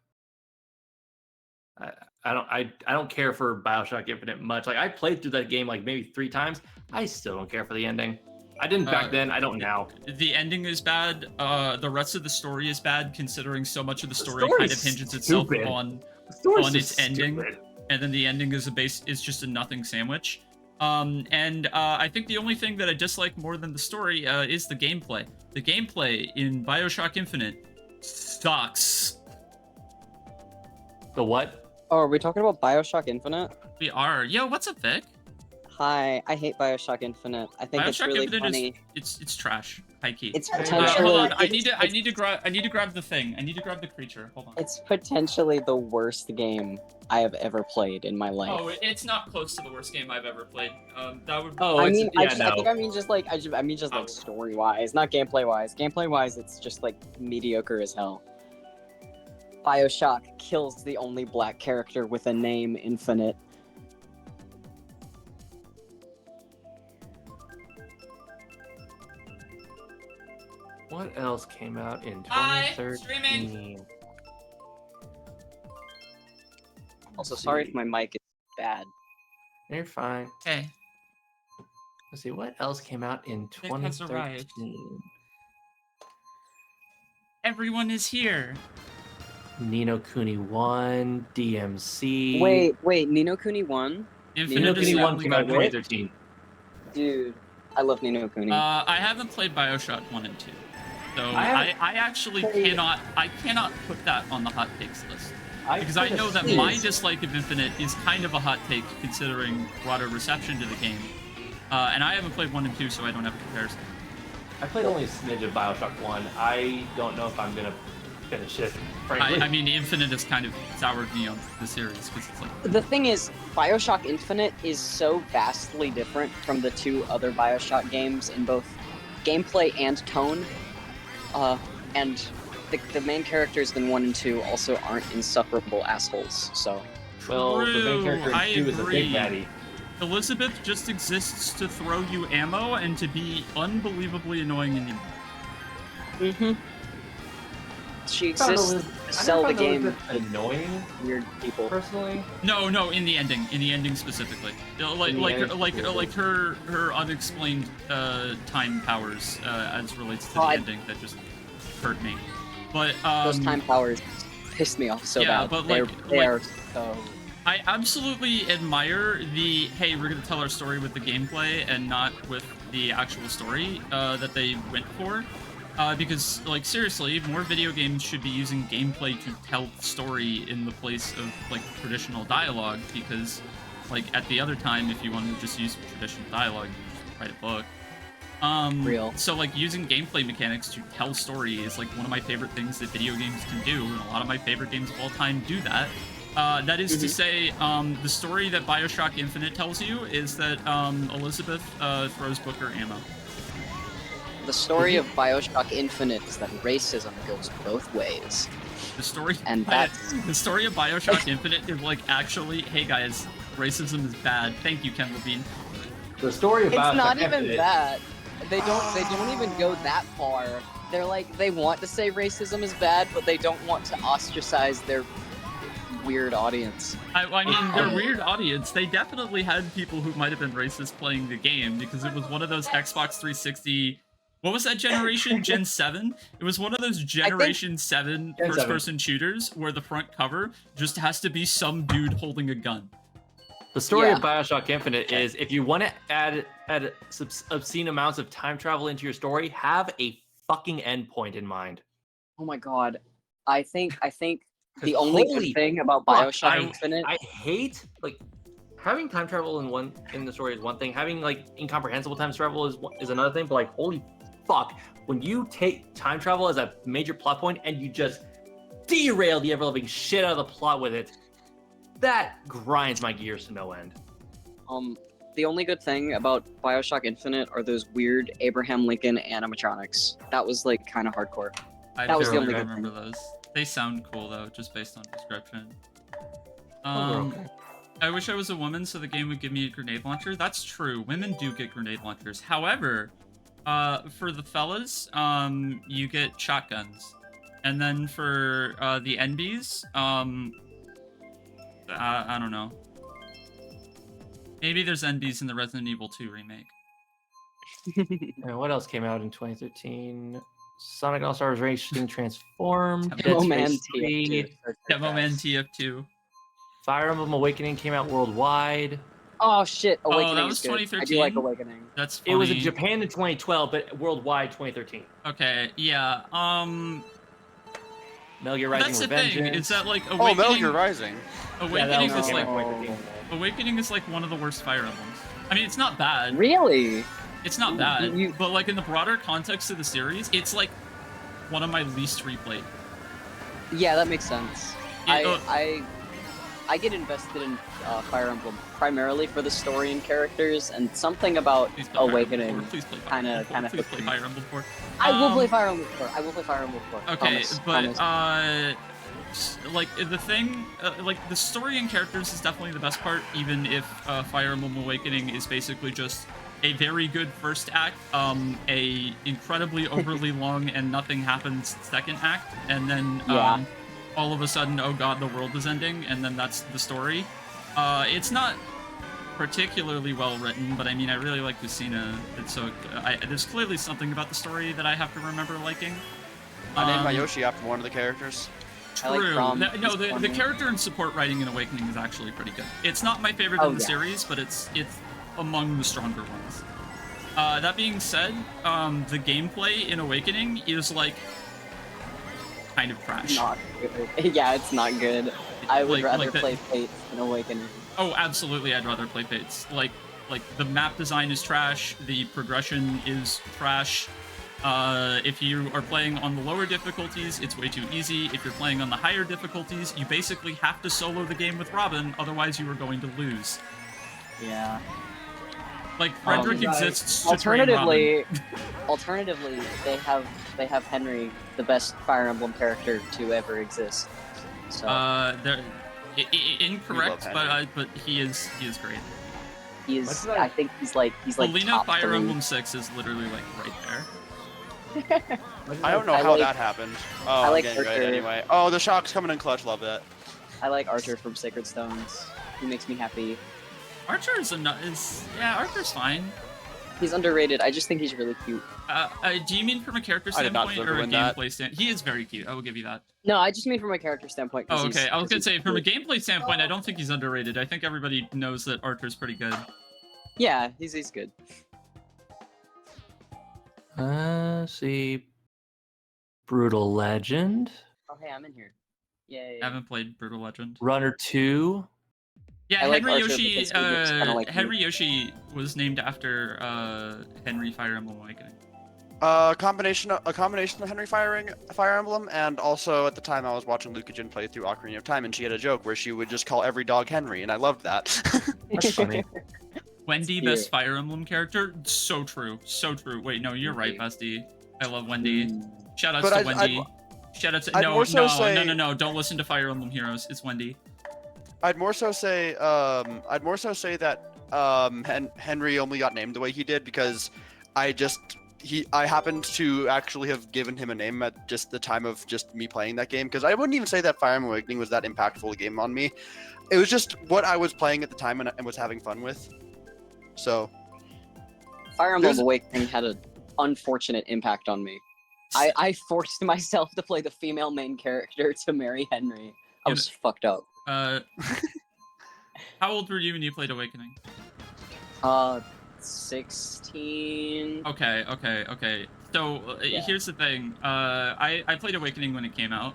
I don't care for BioShock Infinite much. Like I played through that game like maybe 3 times. I still don't care for the ending. I didn't back then. I don't now. The ending is bad. The rest of the story is bad, considering so much of the story story's kind of hinges itself stupid. on Story's its just ending, stupid. and then the ending is just a nothing sandwich. I think the only thing that I dislike more than the story is the gameplay. The gameplay in BioShock Infinite sucks. The what? Oh, are we talking about BioShock Infinite? We are. Yo, what's up, Vic? Hi, I hate BioShock Infinite. I think it's BioShock really Infinite funny. it's trash. High key. It's Hold potentially. on. I need it's- to grab the thing. I need to grab the creature. Hold on. It's potentially the worst game I have ever played in my life. Oh, it's not close to the worst game I've ever played. That would. Oh, I it's, mean, yeah, I think I mean just like Oh. like story wise, not gameplay wise. Gameplay wise, it's just like mediocre as hell. BioShock kills the only black character with a name, Infinite. What else came out in Hi, 2013? streaming. Also, sorry if my mic is bad. You're fine. Hey. Let's see, what else came out in Vic has arrived. 2013? Everyone is here. Nino Kuni 1, DMC. Wait, Nino Kuni 1? Infinite Nino is Kuni the 1 only came out in one. 2013. Dude, I love Nino Kuni. I haven't played BioShock 1 and 2. So I I actually Hey. cannot put that on the hot takes list. Because I played know a that few. my dislike of Infinite is kind of a hot take considering broader reception to the game. And I haven't played 1 and 2, so I don't have a comparison. I played only a smidge of BioShock 1. I don't know if I'm gonna finish it, frankly. I mean, Infinite has kind of soured me on the series because it's like, The thing is, BioShock Infinite is so vastly different from the 2 other BioShock games in both gameplay and tone. And the main characters in 1 and 2 also aren't insufferable assholes, so... well, the main True, character in I 2 is a agree. big daddy. Elizabeth just exists to throw you ammo and to be unbelievably annoying in the Mm-hmm. She Found exists Elizabeth- to sell I the never found game Elizabeth annoying, weird people. personally. No, in the ending specifically. Like In the ending like her unexplained time powers as relates to the I- ending that just hurt me. But Those time powers pissed me off so yeah, bad. but They're, like- they are so... I absolutely admire the hey, we're gonna tell our story with the gameplay and not with the actual story that they went for. Because, like, seriously, more video games should be using gameplay to tell the story in the place of, like, traditional dialogue, because, like, at the other time, if you want to just use traditional dialogue, you just write a book. Real. So, like, using gameplay mechanics to tell story is, like, one of my favorite things that video games can do, and a lot of my favorite games of all time do that. That is to say, the story that BioShock Infinite tells you is that Elizabeth throws Booker ammo. The story of BioShock Infinite is that racism goes both ways. The story, And that's- the story of BioShock Infinite is like actually, hey guys, racism is bad. Thank you, Ken Levine. The story of It's BioShock not even Infinite- that. They don't even go that far. They're like, they want to say racism is bad, but they don't want to ostracize their weird audience. I mean, they're weird audience. They definitely had people who might have been racist playing the game because it was one of those Xbox 360. What was that generation? Gen 7? It was one of those Generation 7 Gen 7. first-person shooters where the front cover just has to be some dude holding a gun. The story Yeah. of Bioshock Infinite is if you want to add obscene amounts of time travel into your story, have a fucking endpoint in mind. Oh my god. I think the 'Cause only holy good thing about fuck, Bioshock Infinite. I hate like having time travel in the story is one thing. Having like incomprehensible time travel is another thing. But like holy fuck, when you take time travel as a major plot point and you just derail the ever living shit out of the plot with it, that grinds my gears to no end. The only good thing about Bioshock Infinite are those weird Abraham Lincoln animatronics. That was like kind of hardcore. I That was the barely only good remember those. They sound cool though, just based on description. Okay. I wish I was a woman so the game would give me a grenade launcher. That's true. Women do get grenade launchers. However, for the fellas, you get shotguns. And then for the NBs, I don't know. Maybe there's NBs in the Resident Evil 2 remake. And what else came out in 2013? Sonic All-Stars Racing Transformed. Demo Dead Man Space 3, Demo Man TF2. Fire Emblem Awakening came out worldwide. Oh shit! Awakening that was is good. I do 2013? like Awakening. That's funny. It was in Japan in 2012, but worldwide 2013. Okay, yeah. Metal Gear Rising That's the Revengeance. thing. Is that like Oh, Awakening? Metal Gear Rising. Awakening that was is came out like in 2013. Awakening is like one of the worst Fire Emblems. I mean, it's not bad. Really? It's not bad. You- But like in the broader context of the series, it's like one of my least replayed. Yeah, that makes sense. It- I get invested in Fire Emblem primarily for the story and characters, and something about Please play Fire Emblem Awakening 4. Please play Fire kinda- Emblem 4. kinda Please hooked play me. Fire Emblem 4. I will play Fire Emblem 4. I will play Fire Emblem 4. Okay, Promise, but promise. like the thing, like the story and characters is definitely the best part. Even if Fire Emblem Awakening is basically just a very good first act, a incredibly overly long and nothing happens second act, and then Yeah. all of a sudden, oh god, the world is ending, and then that's the story. It's not particularly well written, but I mean, I really like Lucina. So there's clearly something about the story that I have to remember liking. I named my Yoshi after one of the characters. I like True. Chrom. No, He's the funny. character and support writing in Awakening is actually pretty good. It's not my favorite in the yeah. series, but it's among the stronger ones. That being said, the gameplay in Awakening is like kind of trash. Not good. Yeah, it's not good. I would Like- rather like that- play Fate than Awakening. Oh, absolutely, I'd rather play Fates. Like the map design is trash, the progression is trash. If you are playing on the lower difficulties, it's way too easy. If you're playing on the higher difficulties, you basically have to solo the game with Robin, otherwise you are going to lose. Yeah. Like Frederick Right. exists to train Robin. Alternatively, they have Henry, the best Fire Emblem character to ever exist. So Incorrect, Henry. but he is great. he's I think he's like Alina top Fire 3. Emblem 6 is literally like right there. I don't know I how like- that happened. Oh, I I'm like getting right Archer. anyway. Oh, the shock's coming in clutch. Love that. I like Archer from Sacred Stones. He makes me happy. Archer Archer's fine. He's underrated. I just think he's really cute. Do you mean from a character I did not standpoint deserve or to a win that. gameplay standpoint? He is very cute. I will give you that. No, I just mean from a character standpoint. 'cause Oh, he's- okay. I was 'cause gonna he's say from a cute. gameplay standpoint, I don't think he's underrated. I think everybody knows that Archer's pretty good. Yeah, he's good. See. Brutal Legend. Oh hey, I'm in here. Yay. I haven't played Brutal Legend. Runner 2. Yeah, I like Henry Archer Yoshi. because he looks kinda like me. Henry Yoshi was named after Henry Fire Emblem Awakening. A combination of Henry Fire Emblem, and also at the time I was watching Luka Jin play through Ocarina of Time, and she had a joke where she would just call every dog Henry, and I loved that. That's funny. Wendy, cute. best Fire Emblem character. So true. So true. Wait, no, you're right, Bestie. I love Wendy. Shout outs But to Wendy. Shout out to I'd no, more so no, say- no, no, no. Don't listen to Fire Emblem Heroes. It's Wendy. I'd more so say that Henry only got named the way he did because I just I happened to actually have given him a name at just the time of just me playing that game, because I wouldn't even say that Fire Emblem Awakening was that impactful a game on me. It was just what I was playing at the time and was having fun with. So Fire Emblem Awakening had an unfortunate impact on me. I forced myself to play the female main character to marry Henry. I was fucked up. How old were you when you played Awakening? 16. Okay. So here's the thing. I played Awakening when it came out,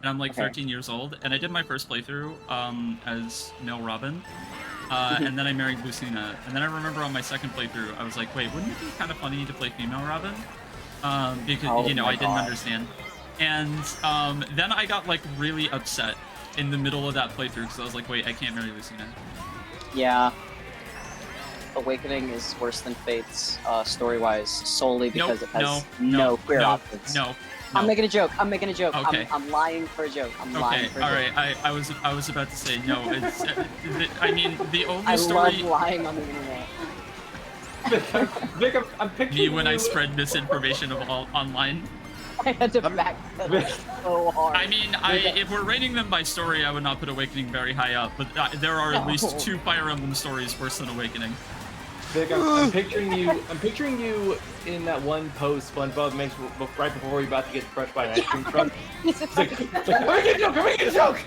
and I'm like 13 years old, and I did my first playthrough as male Robin, and then I married Lucina, and then I remember on my second playthrough I was like, wait, wouldn't it be kind of funny to play female Robin? Because I didn't understand, and then I got like really upset in the middle of that playthrough because I was like, wait, I can't marry Lucina. Yeah. Awakening is worse than Fate's story-wise solely because it has no queer options. No. I'm making a joke. Okay. I'm lying for a joke. Lying for a joke. Alright. I was about to say no. It's. I mean, the only I story. love lying on the internet. Vic, I'm picturing Me when I spread misinformation online. I had to backpedal so hard. I mean, if we're rating them by story, I would not put Awakening very high up, but there are at least 2 Fire Emblem stories worse than Awakening. Vic, I'm picturing you in that one post SpongeBob makes right before you're about to get crushed by an ice cream truck. It's like, I'm making a joke!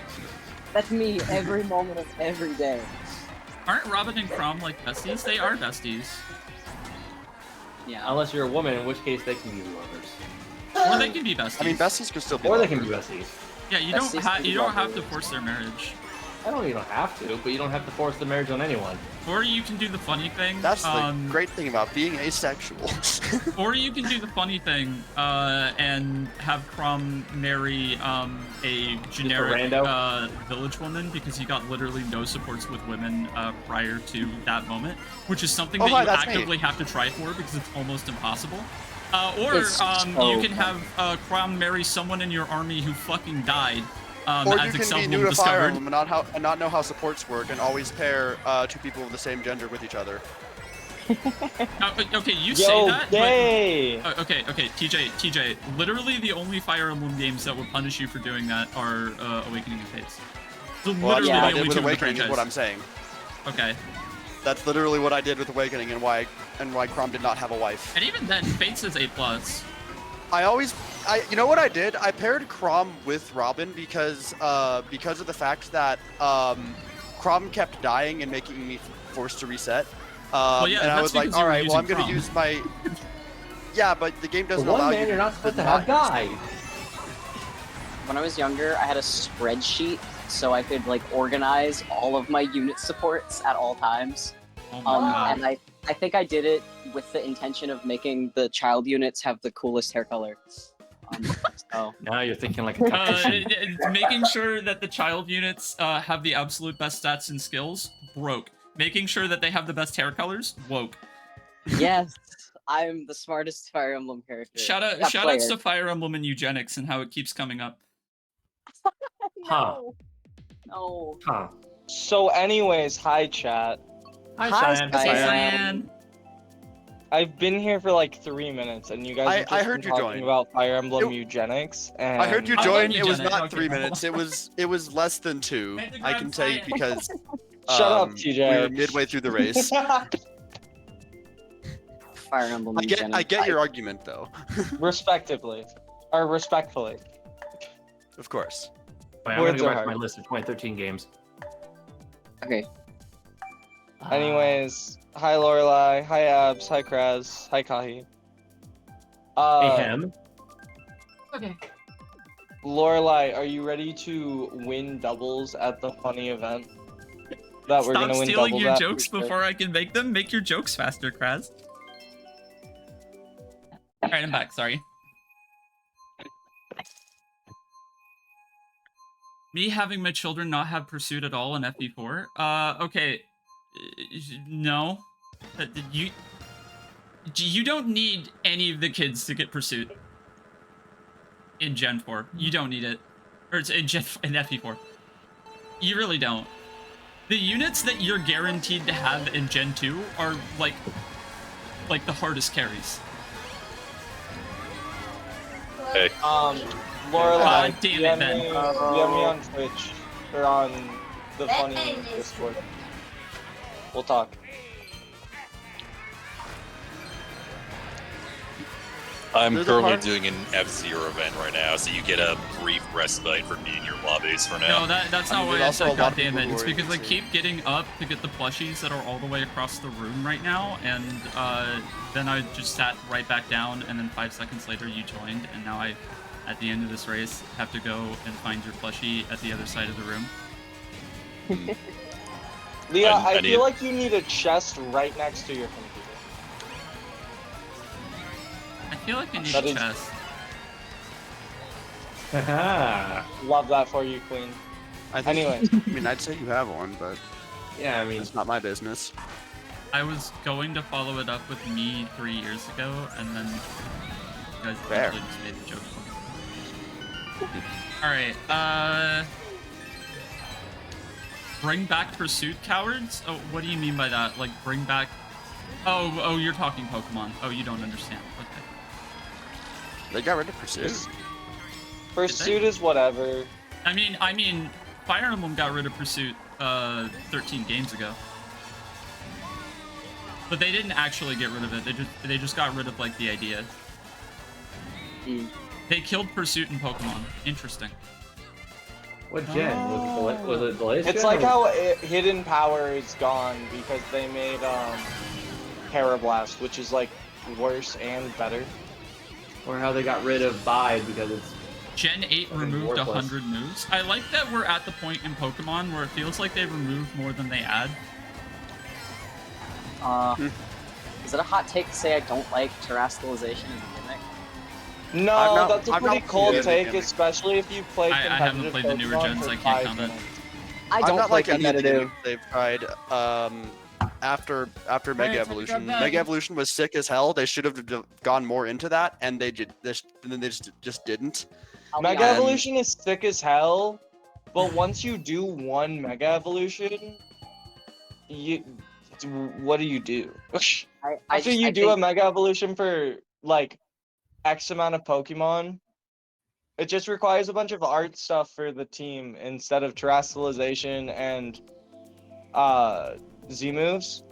That's me every moment of every day. Aren't Robin and Chrom like besties? They are besties. Yeah. Unless you're a woman, in which case they can be lovers. Or they can be besties. I mean, besties could still be. Or they lovers. can be besties. Yeah, you don't have to force their marriage. You don't have to, but you don't have to force the marriage on anyone. Or you can do the funny thing. That's the great thing about being asexual. Or you can do the funny thing and have Chrom marry a generic village woman because he got literally no supports with women prior to that moment, which is something that you actively have to try for because it's almost impossible. Or you can have Chrom marry someone in your army who fucking died. Or you as can be new to Fire Emblem and not know how supports work and always pair 2 people of the same gender with each other. Okay, you say that, but... Okay, TJ, literally the only Fire Emblem games that will punish you for doing that are Awakening and Fates. So Well, literally that's what I the did only with 2 in the Awakening is franchise. what I'm saying. Okay. That's literally what I did with Awakening and why Chrom did not have a wife. And even then, Fates is A+. You know what I did? I paired Chrom with Robin because of the fact that Chrom kept dying and making me forced to reset. And I was like, all right, well, I'm going to use my... Yeah, but the game doesn't allow you... You're not supposed to have died. When I was younger, I had a spreadsheet so I could like organize all of my unit supports at all times. Oh my God. And I think I did it with the intention of making the child units have the coolest hair color. So. Now you're thinking like a making sure that the child units have the absolute best stats and skills, broke. Making sure that they have the best hair colors, woke. Yes, I'm the smartest Fire Emblem character. Shout outs to Fire Emblem and eugenics and how it keeps coming up. No. No. Huh. So anyways, hi chat. Hi, Cyan. Cyan. I've been here for like 3 minutes, and you guys I have heard just you been join. talking about Fire Emblem eugenics. And I heard you I join. love It was eugenics. not 3 Okay. minutes. It was less than 2. I can tell you because Shut up, TJ. we were midway through the race. Fire Emblem eugenics. I get your argument though. Respectively. Or respectfully. Of course. Wait, I'm gonna Words go are back to my hard. list of 2013 games. Okay. Anyways, hi Lorelai, hi Abs, hi Kraz, hi Kahi. Hey, Hem. Okay. Lorelai, are you ready to win doubles at the funny event? That we're Stop gonna win stealing doubles your at? jokes before I can make them. Make your jokes faster, Kraz. Alright, I'm back, sorry. Me having my children not have pursuit at all in FP4? Okay. No. You don't need any of the kids to get pursuit. In Gen 4. You don't need it. Or it's in FP4. You really don't. The units that you're guaranteed to have in Gen 2 are like the hardest carries. Hey. Lorelai, God damn it, DM Ben. me on Twitch or on the Ben funny is- Discord. We'll talk. I'm There's a currently part- doing an F-Zero event right now, so you get a brief respite from me in your lobbies for now. No, that's I not mean, why there's I also a said lot God of damn people it. who It's are because I into- keep getting up to get the plushies that are all the way across the room right now, and then I just sat right back down, and then 5 seconds later you joined, and now I, at the end of this race, have to go and find your plushie at the other side of the room. Leah, I I need- feel like you need a chest right next to your computer. I feel like I need That a is- chest. Haha. Love that for you, Queen. I think, Anyway, I mean, I'd say you have one, but Yeah, I mean, it's not my business. I was going to follow it up with me 3 years ago, and then you guys Fair. eventually just made the joke. Alright, bring back pursuit cowards? Oh, what do you mean by that? Like, bring back... Oh, you're talking Pokemon. Oh, you don't understand. Okay. They got rid of Pursuit. Pursuit is whatever. I mean, Fire Emblem got rid of Pursuit 13 games ago. But they didn't actually get rid of it. They just got rid of like the idea. They killed Pursuit in Pokemon. Interesting. what gen? Was it the latest It's gen, like or- how Hidden Power is gone because they made Parablast, which is like worse and better. Or how they got rid of Bide because it's... Gen 8 Fucking removed worthless. 100 moves. I like that we're at the point in Pokemon where it feels like they removed more than they add. Is it a hot take to say I don't like terrestrialization in the gimmick? No, I'm not- that's a I'm pretty not cold feeling the take, gimmick. especially if you play I haven't competitive played the newer Pokemon gens, for I can't 5 count it. minutes. I I'm don't not play like any of the competitive. gimmicks they've tried after Mega time to grab Evolution. that. Mega Evolution was sick as hell. They should have gone more into that, and they just didn't. I'll be Mega honest. Evolution is sick as hell, but once you do one Mega Evolution, what do you do? After you do a Mega Evolution for like X amount of Pokemon, it just requires a bunch of art stuff for the team instead of terrestrialization and Z moves,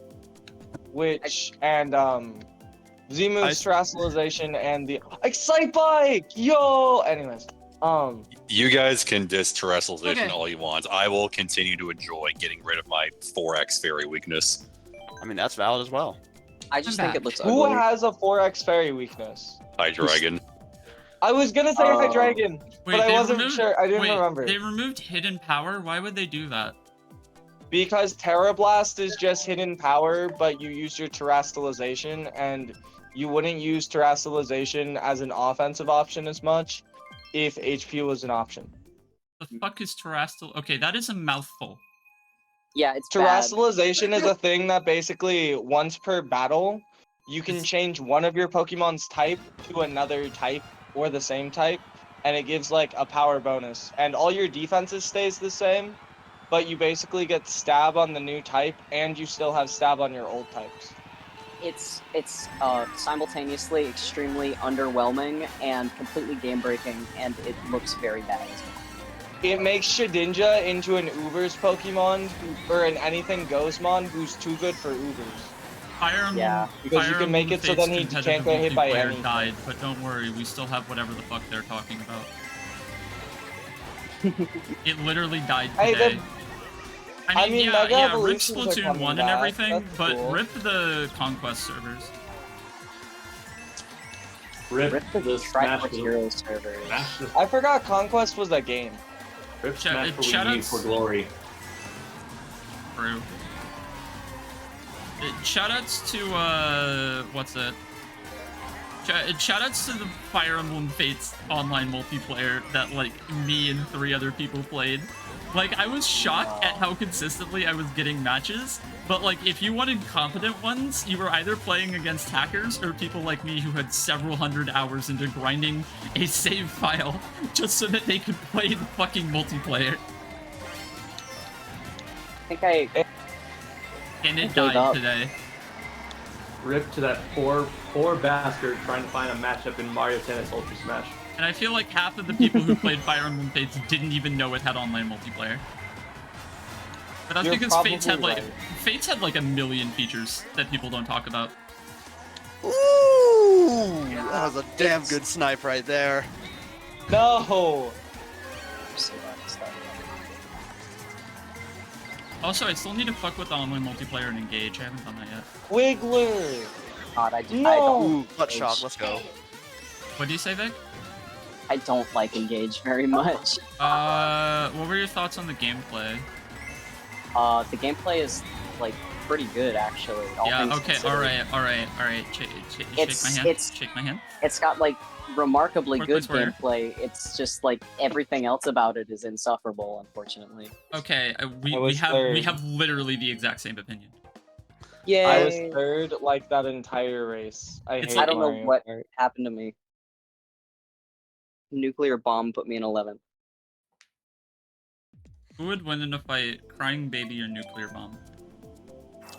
Z moves, terrestrialization, and the Excite Bike. Yo. Anyways, You guys can diss terrestrialization Okay. all you want. I will continue to enjoy getting rid of my 4x fairy weakness. I mean, that's valid as well. I just I'm think back. it looks who ugly. has a 4x fairy weakness? Hydreigon. I was gonna say Hydreigon, but I they wasn't removed- sure. I didn't wait, remember. They removed Hidden Power? Why would they do that? Because Terrablast is just hidden power, but you use your terrestrialization, and you wouldn't use terrestrialization as an offensive option as much if HP was an option. The fuck is Terrestrial? Okay, that is a mouthful. Yeah, it's bad. Terrestrialization is a thing that basically once per battle, you can change one of your Pokemon's type to another type or the same type, and it gives like a power bonus. And all your defenses stays the same, but you basically get stab on the new type, and you still have stab on your old types. It's simultaneously extremely underwhelming and completely game breaking, and it looks very bad. It makes Shedinja into an Ubers Pokemon, or an anything Gozmon who's too good for Ubers. Fire Emblem, Yeah, because you Fire can make Emblem it so Fates then he competitive can't get hit by multiplayer anything. died, but don't worry, we still have whatever the fuck they're talking about. It literally died Hey, today. I mean, yeah, Mega rip Evolutions are Splatoon coming 1 and back. everything, That's but cool. rip the Conquest servers. Rip the the Smash Triforce Hero servers. Smash the I forgot Conquest was a game. Rip Shout- Smash for shout Wii U outs- for glory. True. Shoutouts to, what's it? Shoutouts to the Fire Emblem Fates online multiplayer that, like, me and 3 other people played. Like, I was shocked at how consistently I was getting matches, but, like, if you wanted competent ones, you were either playing against hackers or people like me who had several hundred hours into grinding a save file just so that they could play the fucking multiplayer. I think I And it gave died up. today. Rip to that poor bastard trying to find a matchup in Mario Tennis Ultra Smash. And I feel like half of the people who played Fire Emblem Fates didn't even know it had online multiplayer. But that's You're because Fates had probably like Fates had like a million features that people don't talk about. Ooh, that was a damn good snipe right there. No. Also, I still need to fuck with the online multiplayer and engage. I haven't done that yet. Wiggler. God, I No. don't. Ooh, butt shock. Let's go. What do you say, Vic? I don't like Engage very much. What were your thoughts on the gameplay? The gameplay is like pretty good actually. all Yeah, things okay, considered. alright. Shake It's- my hand. it's- Shake my hand. It's got like remarkably Fourth good place warrior. gameplay. It's just like everything else about it is insufferable, unfortunately. Okay, we I was have third. literally the exact same opinion. Yay! I was third like that entire race. I It's hate like- I don't know Mario what Kart. happened to me. Nuclear bomb put me in 11th. Who would win in a fight, Crying Baby or Nuclear Bomb?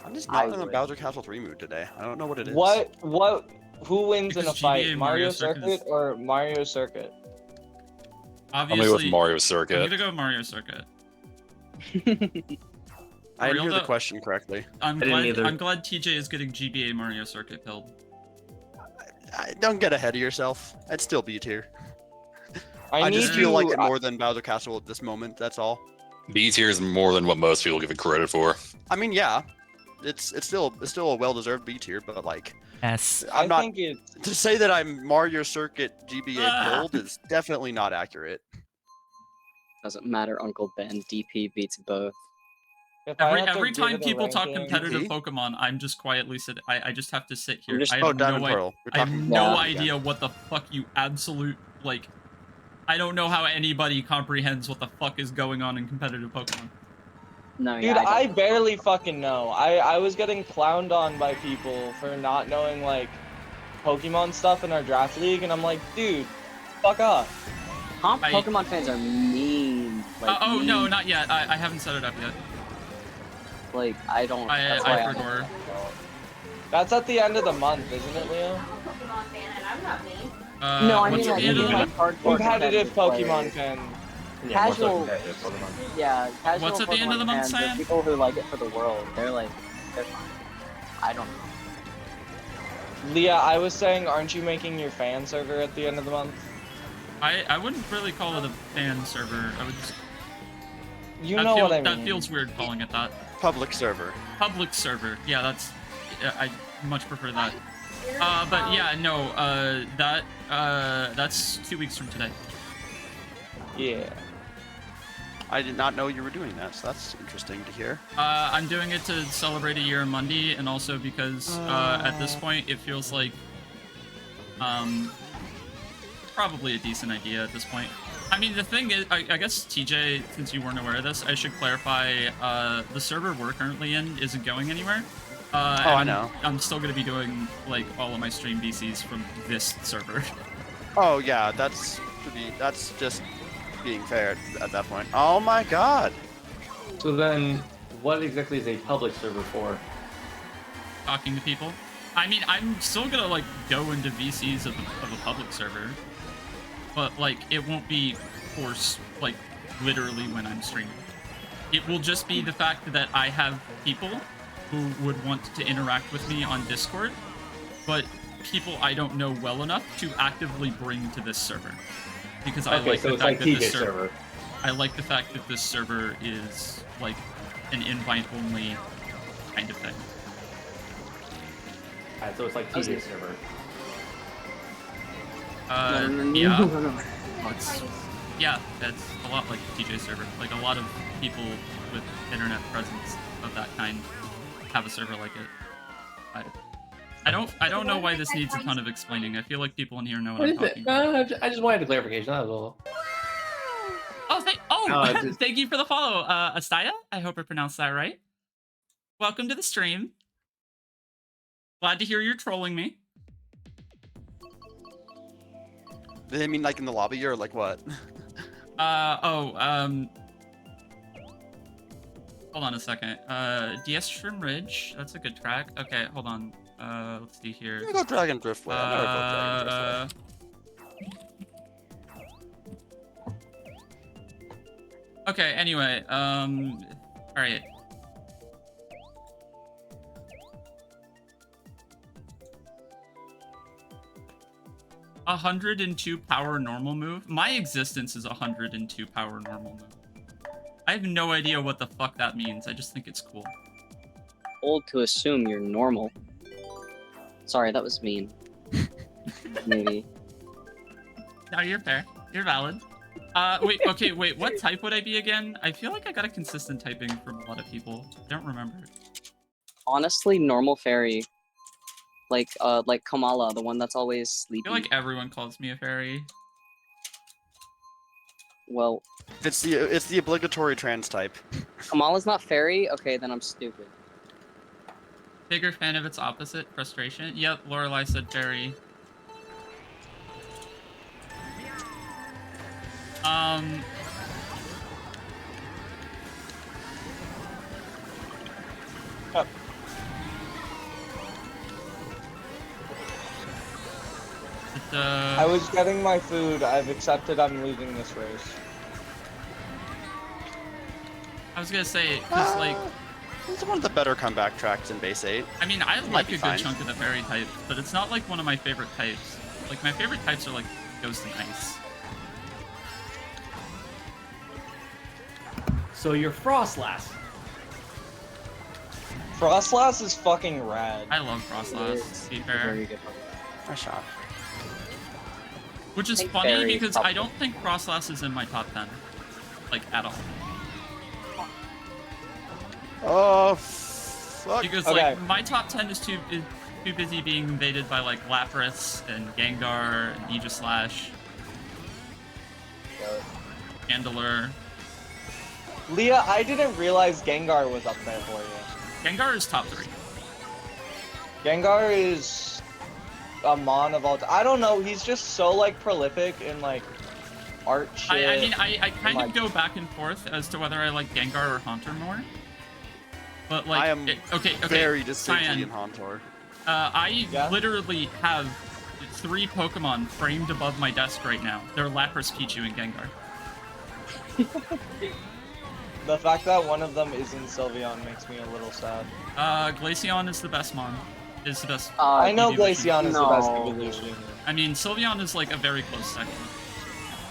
I'm just I not in a would. Bowser Castle 3 mood today. I don't know what it is. What? Who wins in a Because fight? GBA Mario Mario Circuit Circuit is- or Mario Circuit? I'm gonna go Obviously, with Mario I'm Circuit. gonna go Mario Circuit. I didn't hear the Real- question correctly. I'm didn't glad. either. I'm glad TJ is getting GBA Mario Circuit build. Don't get ahead of yourself. I'd still be tier. I I need just feel you. like it more than Bowser Castle at this moment. That's all. B tier is more than what most people give it credit for. I mean, yeah, it's still a well-deserved B tier, but like, Yes. I I'm not think it's. to say that I'm Mario Circuit GBA Ah. build is definitely not accurate. Doesn't matter, Uncle Ben. DP beats both. If I had to Every give time it a people talk ranking- competitive DP? Pokemon, I'm just quietly sit. I just have to sit here. just- I Oh, have Diamond no, Pearl. We're I have talking no Yeah. idea what the fuck you absolute like. I don't know how anybody comprehends what the fuck is going on in competitive Pokemon. No, Dude, yeah, I don't. barely fucking know. I was getting clowned on by people for not knowing like Pokemon stuff in our draft league, and I'm like, dude, fuck off. Pokemon fans are mean. Like, Oh no, mean. not yet. I haven't set it up yet. Like, I don't. that's I why forgot. That's at the end of the month, isn't it, Leo? I'm a Pokemon fan and I'm not mean. No, I what's mean at like, the end of the month? hardcore Competitive players. Pokemon fan. Yeah, more so Casual- competitive Pokemon. Yeah, casual What's at the end of the Pokemon month, fans are Sam? people who like it for the world. They're like, they're fine. I don't know. Leah, I was saying, aren't you making your fan server at the end of the month? I wouldn't really call it a fan server. I would just. You that know feel- what I mean. That feels weird calling it that. Public server. Public server. Yeah, that's. I much prefer that. But yeah, no. That's 2 weeks from today. Yeah. I did not know you were doing that, so that's interesting to hear. I'm doing it to celebrate a year on Monday, and also because at this point it feels like probably a decent idea at this point. I mean, the thing is, I guess TJ, since you weren't aware of this, I should clarify the server we're currently in isn't going anywhere. I know. I'm still gonna be doing like all of my stream VCs from this server. Oh yeah, that's just being fair at that point. Oh my god. So then, what exactly is a public server for? Talking to people. I mean, I'm still gonna like go into VCs of a public server, but like it won't be forced like literally when I'm streaming. It will just be the fact that I have people who would want to interact with me on Discord, but people I don't know well enough to actively bring to this server. Because I Okay, like so the it's fact like that TJ this server. I like the fact that this server is like an invite-only kind of thing. Alright, so it's like TJ server. Yeah. Yeah, it's a lot like TJ server. Like a lot of people with internet presence of that kind have a server like it. I don't know why this needs a ton of explaining. I feel like people in here know what What I'm is it? talking about. No, I just wanted a clarification. That was all. Just- Thank you for the follow, Astaya. I hope I pronounced that right. Welcome to the stream. Glad to hear you're trolling me. Do they mean like in the lobby or like what? Hold on a second. DS Trim Ridge. That's a good track. Okay, hold on. Let's see here. I'm gonna go Dragon Driftway. I'm gonna go Dragon Driftway. Okay, anyway, alright. A 102 power normal move? My existence is 102 power normal move. I have no idea what the fuck that means. I just think it's cool. Old to assume you're normal. Sorry, that was mean. Maybe. No, you're fair. You're valid. Wait, okay, wait, what type would I be again? I feel like I got a consistent typing from a lot of people. I don't remember. Honestly, normal fairy. Like Kamala, the one that's always I sleepy. feel like everyone calls me a fairy. Well, It's the obligatory trans type. Kamala's not fairy? Okay, then I'm stupid. Bigger fan of its opposite, frustration. Yep, Lorelai said fairy. I was getting my food. I've accepted I'm losing this race. I was gonna say, cause like, It's one of the better comeback tracks in base 8. I mean, I might like be a good fine. chunk of the fairy types, but it's not like one of my favorite types. Like, my favorite types are like ghost and ice. So you're Frostlass. Frostlass is fucking rad. I love Frostlass, to be fair. Very good. Nice shot. Which is think funny fairy is because probably- I don't think Frostlass is in my top 10. Like, at all. Oh, fuck. Because, Okay. like, my top 10 is too busy being invaded by, like, Lapras and Gengar and Aegislash. Chandelure. Leah, I didn't realize Gengar was up there for you. Gengar is top 3. Gengar is a mon of all time. I don't know, he's just so like prolific in like art shit. I mean, I kind like- of go back and forth as to whether I like Gengar or Haunter more. But like, I am okay, very distinctly Cyan, in Hauntor. I Yeah? literally have 3 Pokemon framed above my desk right now. They're Lapras, Pichu, and Gengar. The fact that one of them isn't Sylveon makes me a little sad. Glaceon is the best mon. Is the best. I know evolution. Glaceon is the best no. evolution. I mean, Sylveon is like a very close second.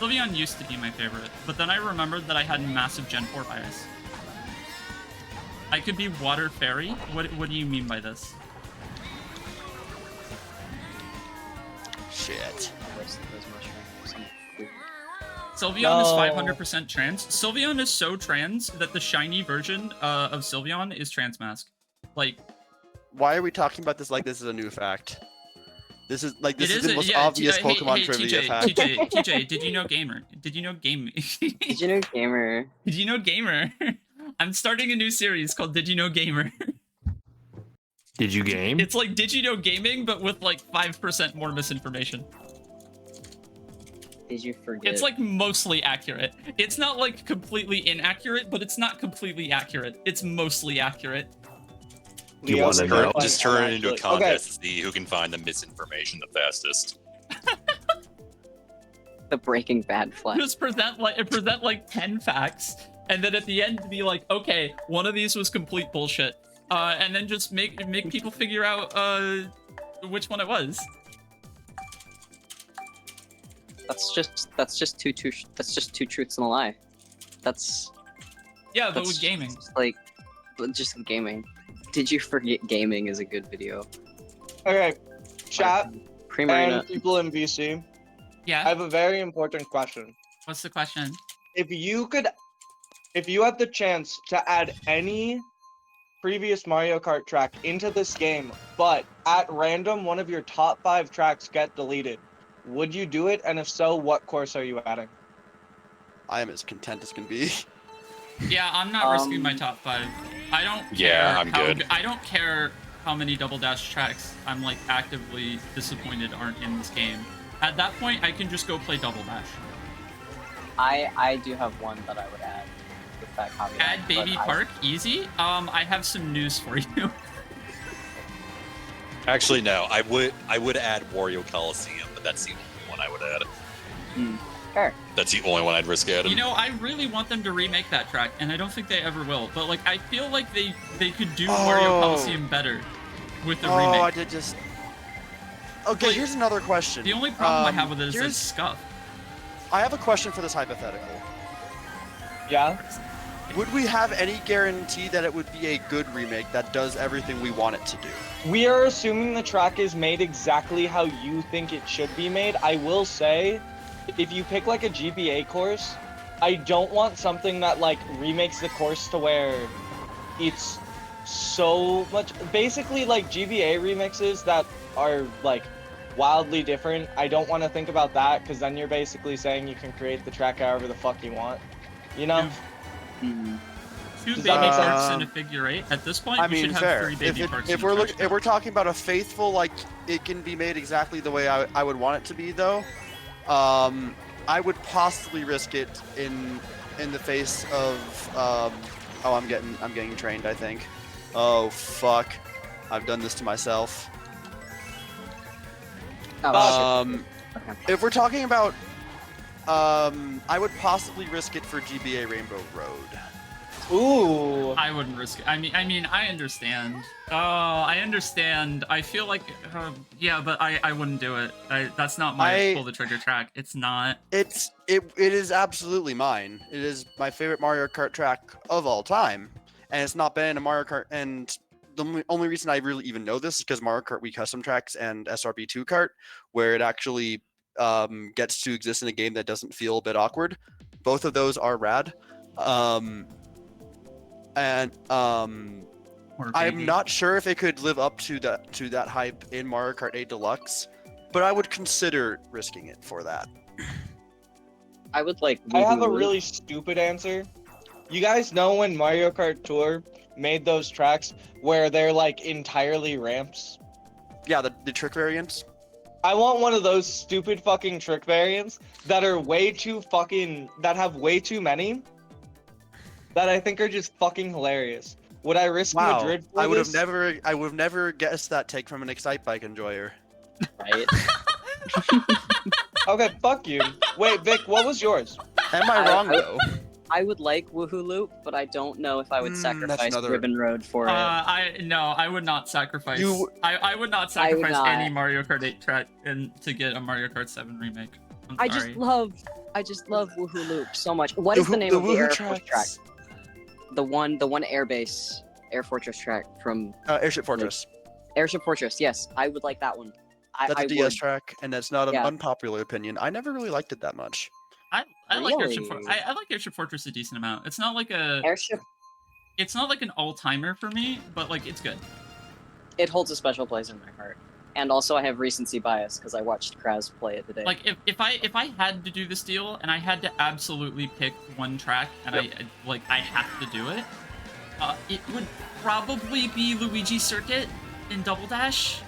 Sylveon used to be my favorite, but then I remembered that I had massive Gen 4 bias. I could be Water Fairy? What do you mean by this? Shit. Those mushrooms. Sylveon is No. 500% trans. Sylveon is so trans that the shiny version of Sylveon is Transmask. Like, Why are we talking about this like this is a new fact? This is like this it is the most yeah, obvious hey, Pokemon hey, trivia TJ, fact. TJ, did you know Gamer? Did you know Game? Did you know Gamer? Did you know Gamer? I'm starting a new series called Did You Know Gamer? Did you game? It's like Did You Know Gaming, but with like 5% more misinformation. Did you forget? It's like mostly accurate. It's not like completely inaccurate, but it's not completely accurate. It's mostly accurate. Do you Leo's wanna very know? fun, Just turn it into a actually. Okay, contest to see who can find the misinformation the fastest. the Breaking Bad flag. Just present like 10 facts, and then at the end be like, okay, one of these was complete bullshit. And then just make people figure out which one it was. That's just two truths and a lie. That's Yeah, but that's with gaming. just like just gaming. Did you forget gaming is a good video? okay, chat Primarina. and people in VC. I Yeah. have a very important question. What's the question? If you had the chance to add any previous Mario Kart track into this game, but at random one of your top 5 tracks get deleted, would you do it? And if so, what course are you adding? I am as content as can be. Yeah, I'm not risking my top 5. I don't care Yeah, I'm how good. I don't care how many Double Dash tracks I'm like actively disappointed aren't in this game. At that point, I can just go play Double Dash. I do have one that I would add with that caveat. Add but Baby Park, easy. I have some news for you. Actually, no. I would add Wario Coliseum, but that's the only one I would add. Fair. That's the only one I'd risk at him. You know, I really want them to remake that track, and I don't think they ever will. But like, I feel like they could do Mario Coliseum better with the remake. Oh, I did just. Okay, Like, here's another question. The only problem I have with it is here's- it's scuff. I have a question for this hypothetical. Yeah. Would we have any guarantee that it would be a good remake that does everything we want it to do? We are assuming the track is made exactly how you think it should be made. I will say, if you pick like a GBA course, I don't want something that like remakes the course to where it's so much. Basically, like GBA remixes that are like wildly different. I don't want to think about that because then you're basically saying you can create the track however the fuck you want. You know? Two Does baby that make parks sense? and a figure eight. At this point, I we mean, should have fair. 3 baby parks. If we're talking about a faithful, like it can be made exactly the way I would want it to be, though, I would possibly risk it in the face of oh, I'm getting trained, I think. Oh fuck, I've done this to myself. Oh, okay. If we're talking about I would possibly risk it for GBA Rainbow Road. Ooh. I wouldn't risk it. I mean, I understand. I understand. I feel like, yeah, but I wouldn't do it. That's not my pull the trigger track. It's not. It is absolutely mine. It is my favorite Mario Kart track of all time, and it's not been in a Mario Kart. And the only reason I really even know this is because Mario Kart Wii Custom Tracks and SRB2 Kart, where it actually gets to exist in a game that doesn't feel a bit awkward. Both of those are rad. I'm not sure if it could live up to that hype in Mario Kart 8 Deluxe, but I would consider risking it for that. I would like. I have a really stupid answer. You guys know when Mario Kart Tour made those tracks where they're like entirely ramps? Yeah, the trick variants. I want one of those stupid fucking trick variants that are that have way too many that I think are just fucking hilarious. Would I risk Madrid for I would this? have never guessed that take from an Excite Bike enjoyer. Right. Okay, fuck you. Wait, Vic, what was yours? Am I wrong though? I would like Woohoo Loop, but I don't know if I would sacrifice another- Ribbon Road for it. I would not sacrifice. I would not sacrifice any Mario Kart 8 track to get a Mario Kart 7 remake. I'm sorry. I just love Woohoo Loop so much. What is the name of the Air Force track? The one airbase Air Fortress track from Airship Fortress. Airship Fortress, yes. I would like that one. That's I a DS would. track, and that's not an unpopular opinion. I never really liked it that much. I like Airship Really? Fortress. I like Airship Fortress a decent amount. It's not like a Airship. It's not like an all-timer for me, but like it's good. It holds a special place in my heart. And also I have recency bias because I watched Kraz play it today. Like if I had to do this deal and I had to absolutely pick one track and I have to do it, it would probably be Luigi Circuit in Double Dash.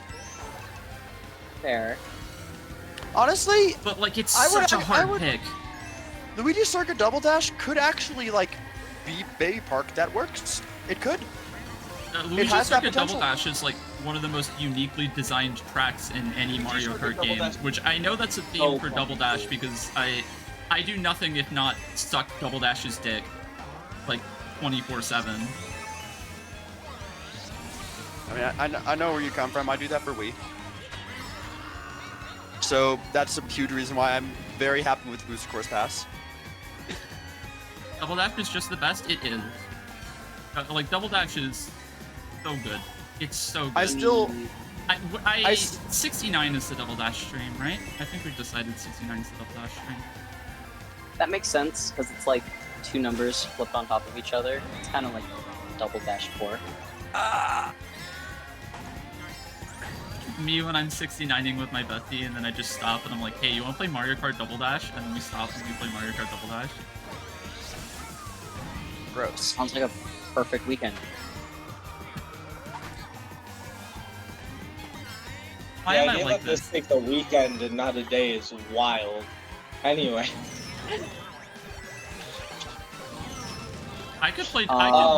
Fair. Honestly, but like it's such a hard pick. Luigi Circuit Double Dash could actually like be Baby Park that works. It could. Luigi Circuit Double Dash is like one of the most uniquely designed tracks in any Mario Kart game, which I know that's a theme for Double Dash because I do nothing if not suck Double Dash's dick, like 24/7. I mean, I know where you come from. I do that for Wii. So that's a huge reason why I'm very happy with Booster Course Pass. Double Dash is just the best. It is. Like Double Dash is so good. It's so good. I 69 is the Double Dash stream, right? I think we've decided 69 is the Double Dash stream. That makes sense because it's like two numbers flipped on top of each other. It's kind of like Double Dash 4. Me when I'm 69ing with my bestie and then I just stop and I'm like, hey, you want to play Mario Kart Double Dash? And then we stop and we play Mario Kart Double Dash. Gross. Sounds like a perfect weekend. Why the am I idea like that this takes a weekend and not a day is wild. Anyway. I could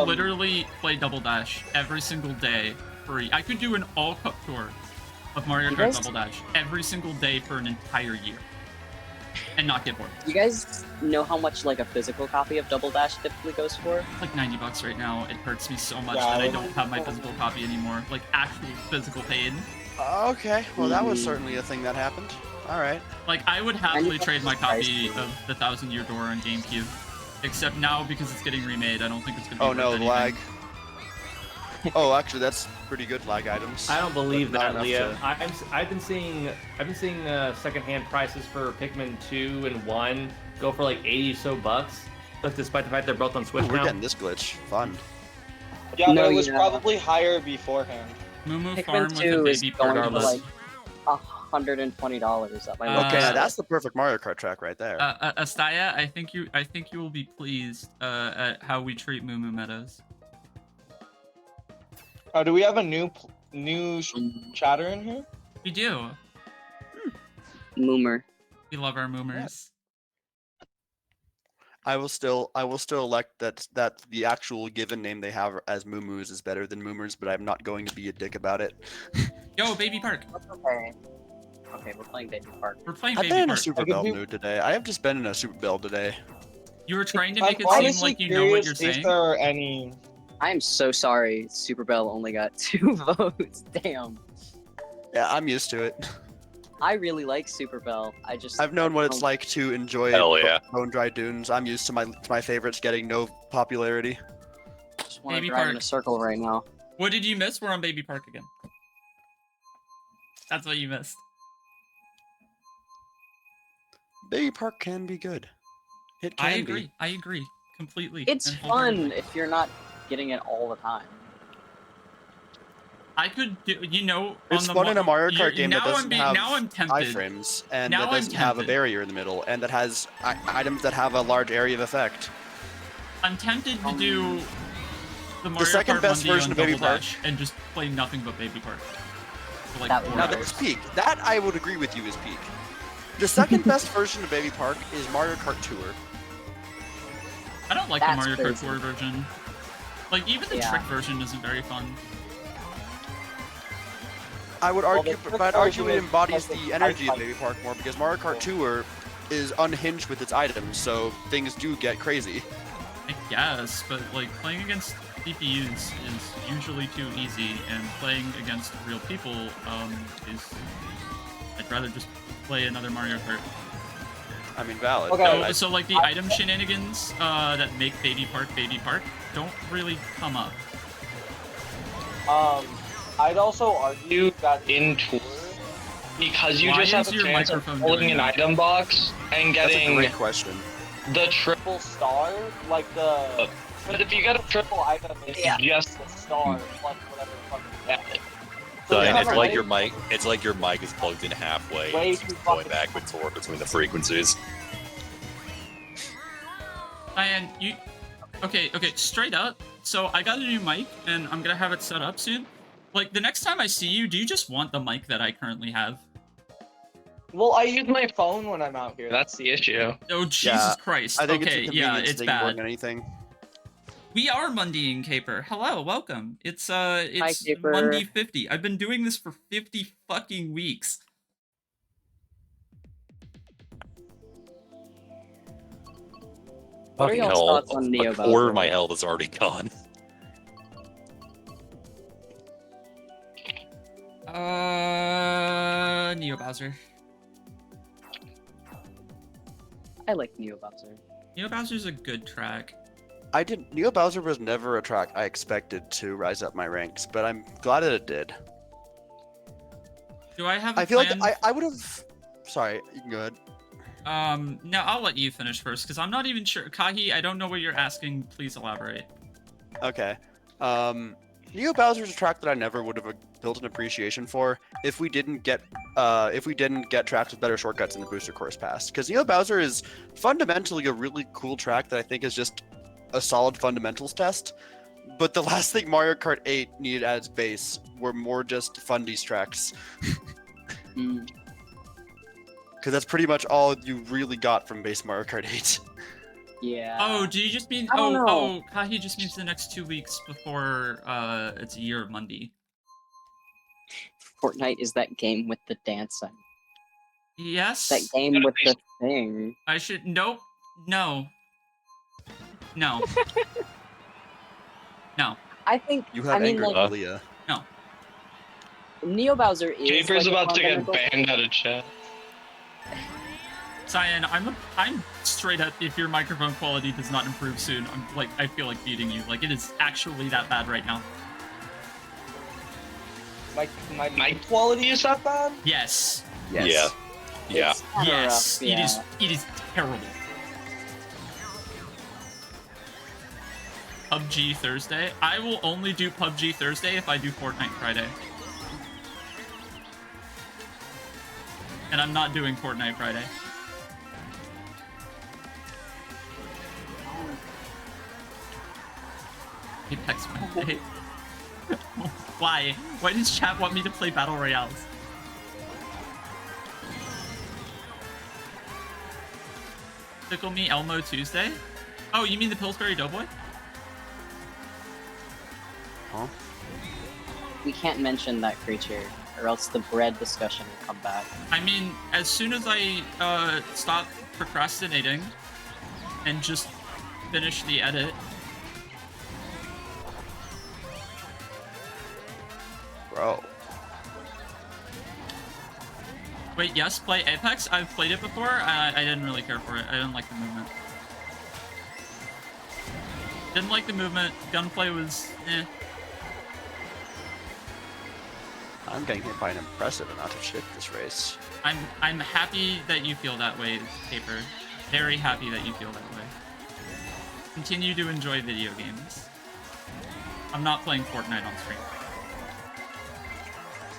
literally play Double Dash every single day free. I could do an all-cup tour of Mario Kart Double Dash every single day for an entire year. and not get bored. You guys know how much like a physical copy of Double Dash typically goes for? It's like $90 right now. It hurts me so much Yeah, that I I don't have my physical copy anymore. Like actual physical pain. Okay, well that was certainly a thing that happened. All right. Like I would happily trade my copy Christ. of the 1000-Year Door on GameCube, except now because it's getting remade, I don't think it's gonna be. Oh worth no, anything. lag. Oh, actually, that's pretty good lag items. I don't believe but not that, enough Leah. to- I've been seeing secondhand prices for Pikmin 2 and 1 go for like 80 so bucks. Like despite the fact they're both on Switch Ooh, we're now. getting this glitch. Fun. Yeah, No, but it was yeah. probably higher beforehand. Moo Moo Pikmin Farm with 2 a is baby going park for regardless. is- like $120 at my Uh, Okay, now local that's the perfect Mario Kart track right there. Astaya, I think you will be pleased at how we treat Moo Moo Meadows. Oh, do we have a new chatter in here? We do. Moomer. We love our Moomers. I will still elect that the actual given name they have as Moo Moos is better than Moomers, but I'm not going to be a dick about it. Yo, Baby Park. That's okay. Okay, we're playing Baby Park. We're playing I've Baby been in a Park. Super I could Bell do- mood today. I have just been in a Super Bell today. You were trying to I'm make it seem honestly like you know what you're curious saying. if there are any. I am so sorry Super Bell only got 2 votes. Damn. Yeah, I'm used to it. I really like Super Bell. I've known what it's like to enjoy Hell yeah. Bone Dry Dunes. I'm used to my favorites getting no popularity. I just want to Baby drive in Park. a circle right now. What did you miss? We're on Baby Park again. That's what you missed. Baby Park can be good. It can I be. agree. I agree completely. It's and fun wholeheartedly. if you're not getting it all the time. I could do, on It's the fun in a Mario you're- Kart game that now doesn't have now I'm tempted. iframes and Now that I'm doesn't have a tempted. barrier in the middle and that has items that have a large area of effect. I'm tempted to do the Mario second Kart best Monday version on of Baby Double Park. Dash and just play nothing but Baby Park. For like That 4 would Now Right. hours. that's peak. That I would agree with you is peak. The second best version of Baby Park is Mario Kart Tour. I don't like That's the Mario Kart crazy. Tour version. Like even the Yeah. trick version isn't very fun. I would Well, argue, the but I'd argue it version is embodies like the a energy of fight. Baby Park more because Mario Kart Tour is unhinged with its items, so things do get crazy. I guess, but like playing against CPUs is usually too easy, and playing against real people is. I'd rather just play another Mario Kart. I mean, valid. Okay. but So, I- so like the item shenanigans that make Baby Park don't really come up. I'd also argue that in Tour, Because you Why just have is a your chance of microphone pulling doing an that? item box and that's a getting great question. the triple. triple star, like the But if you get a triple item is Yeah. just the star, plus whatever fucking. So Yeah, it's right. like your mic. It's like your mic is plugged in halfway. Way It's too going fucking- back and forth between the frequencies. And you, okay, straight up. So I got a new mic, and I'm gonna have it set up soon. Like the next time I see you, do you just want the mic that I currently have? Well, I use my phone when I'm out here. That's the issue. Oh Jesus Yeah, Christ! I think Okay, it's a yeah, convenience it's thing more bad. than anything. We are Monday and Caper. Hello, welcome. It's Caper. Monday 50. I've been doing this for 50 fucking weeks. What are Fucking y'all's hell! thoughts on Neo A quarter Bowser? of my health is already gone. Neo Bowser. I like Neo Bowser. Neo Bowser's a good track. Neo Bowser was never a track I expected to rise up my ranks, but I'm glad that it did. Do I have a I feel plan? like I would have. Sorry, you can go ahead. No, I'll let you finish first, because I'm not even sure. Kahi, I don't know what you're asking. Please elaborate. Okay. Neo Bowser's a track that I never would have built an appreciation for if we didn't get tracks with better shortcuts in the Booster Course Pass. Because Neo Bowser is fundamentally a really cool track that I think is just a solid fundamentals test. But the last thing Mario Kart 8 needed as base were more just fundies tracks. Mm. Because that's pretty much all you really got from base Mario Kart 8. Yeah. Oh, do you just mean? I don't know. Kahi just means the next 2 weeks before it's a year of Monday. Fortnite is that game with the dancing. Yes. That game with the thing. I should. Nope. No. No. No. I think. You have I mean, anger, like, Leah. No. Neo Bowser is. Caper's like, a about to get fundamental- banned out of chat. Cyan, I'm straight up. If your microphone quality does not improve soon, I feel like beating you. Like, it is actually that bad right now. My mic quality is that bad? Yes. Yeah. Yeah. It's kinda Yes. rough, yeah. It is terrible. PUBG Thursday. I will only do PUBG Thursday if I do Fortnite Friday. And I'm not doing Fortnite Friday. Apex Monday. Why? Why does chat want me to play Battle Royales? Tickle Me Elmo Tuesday? Oh, you mean the Pillsbury Doughboy? Huh? We can't mention that creature, or else the bread discussion will come back. I mean, as soon as I stop procrastinating and just finish the edit. Bro. Wait, yes, play Apex? I've played it before. I didn't really care for it. I didn't like the movement. Didn't like the movement. Gunplay was eh. I'm getting hit by an impressive amount of shit this race. I'm happy that you feel that way, Paper. Very happy that you feel that way. Continue to enjoy video games. I'm not playing Fortnite on stream.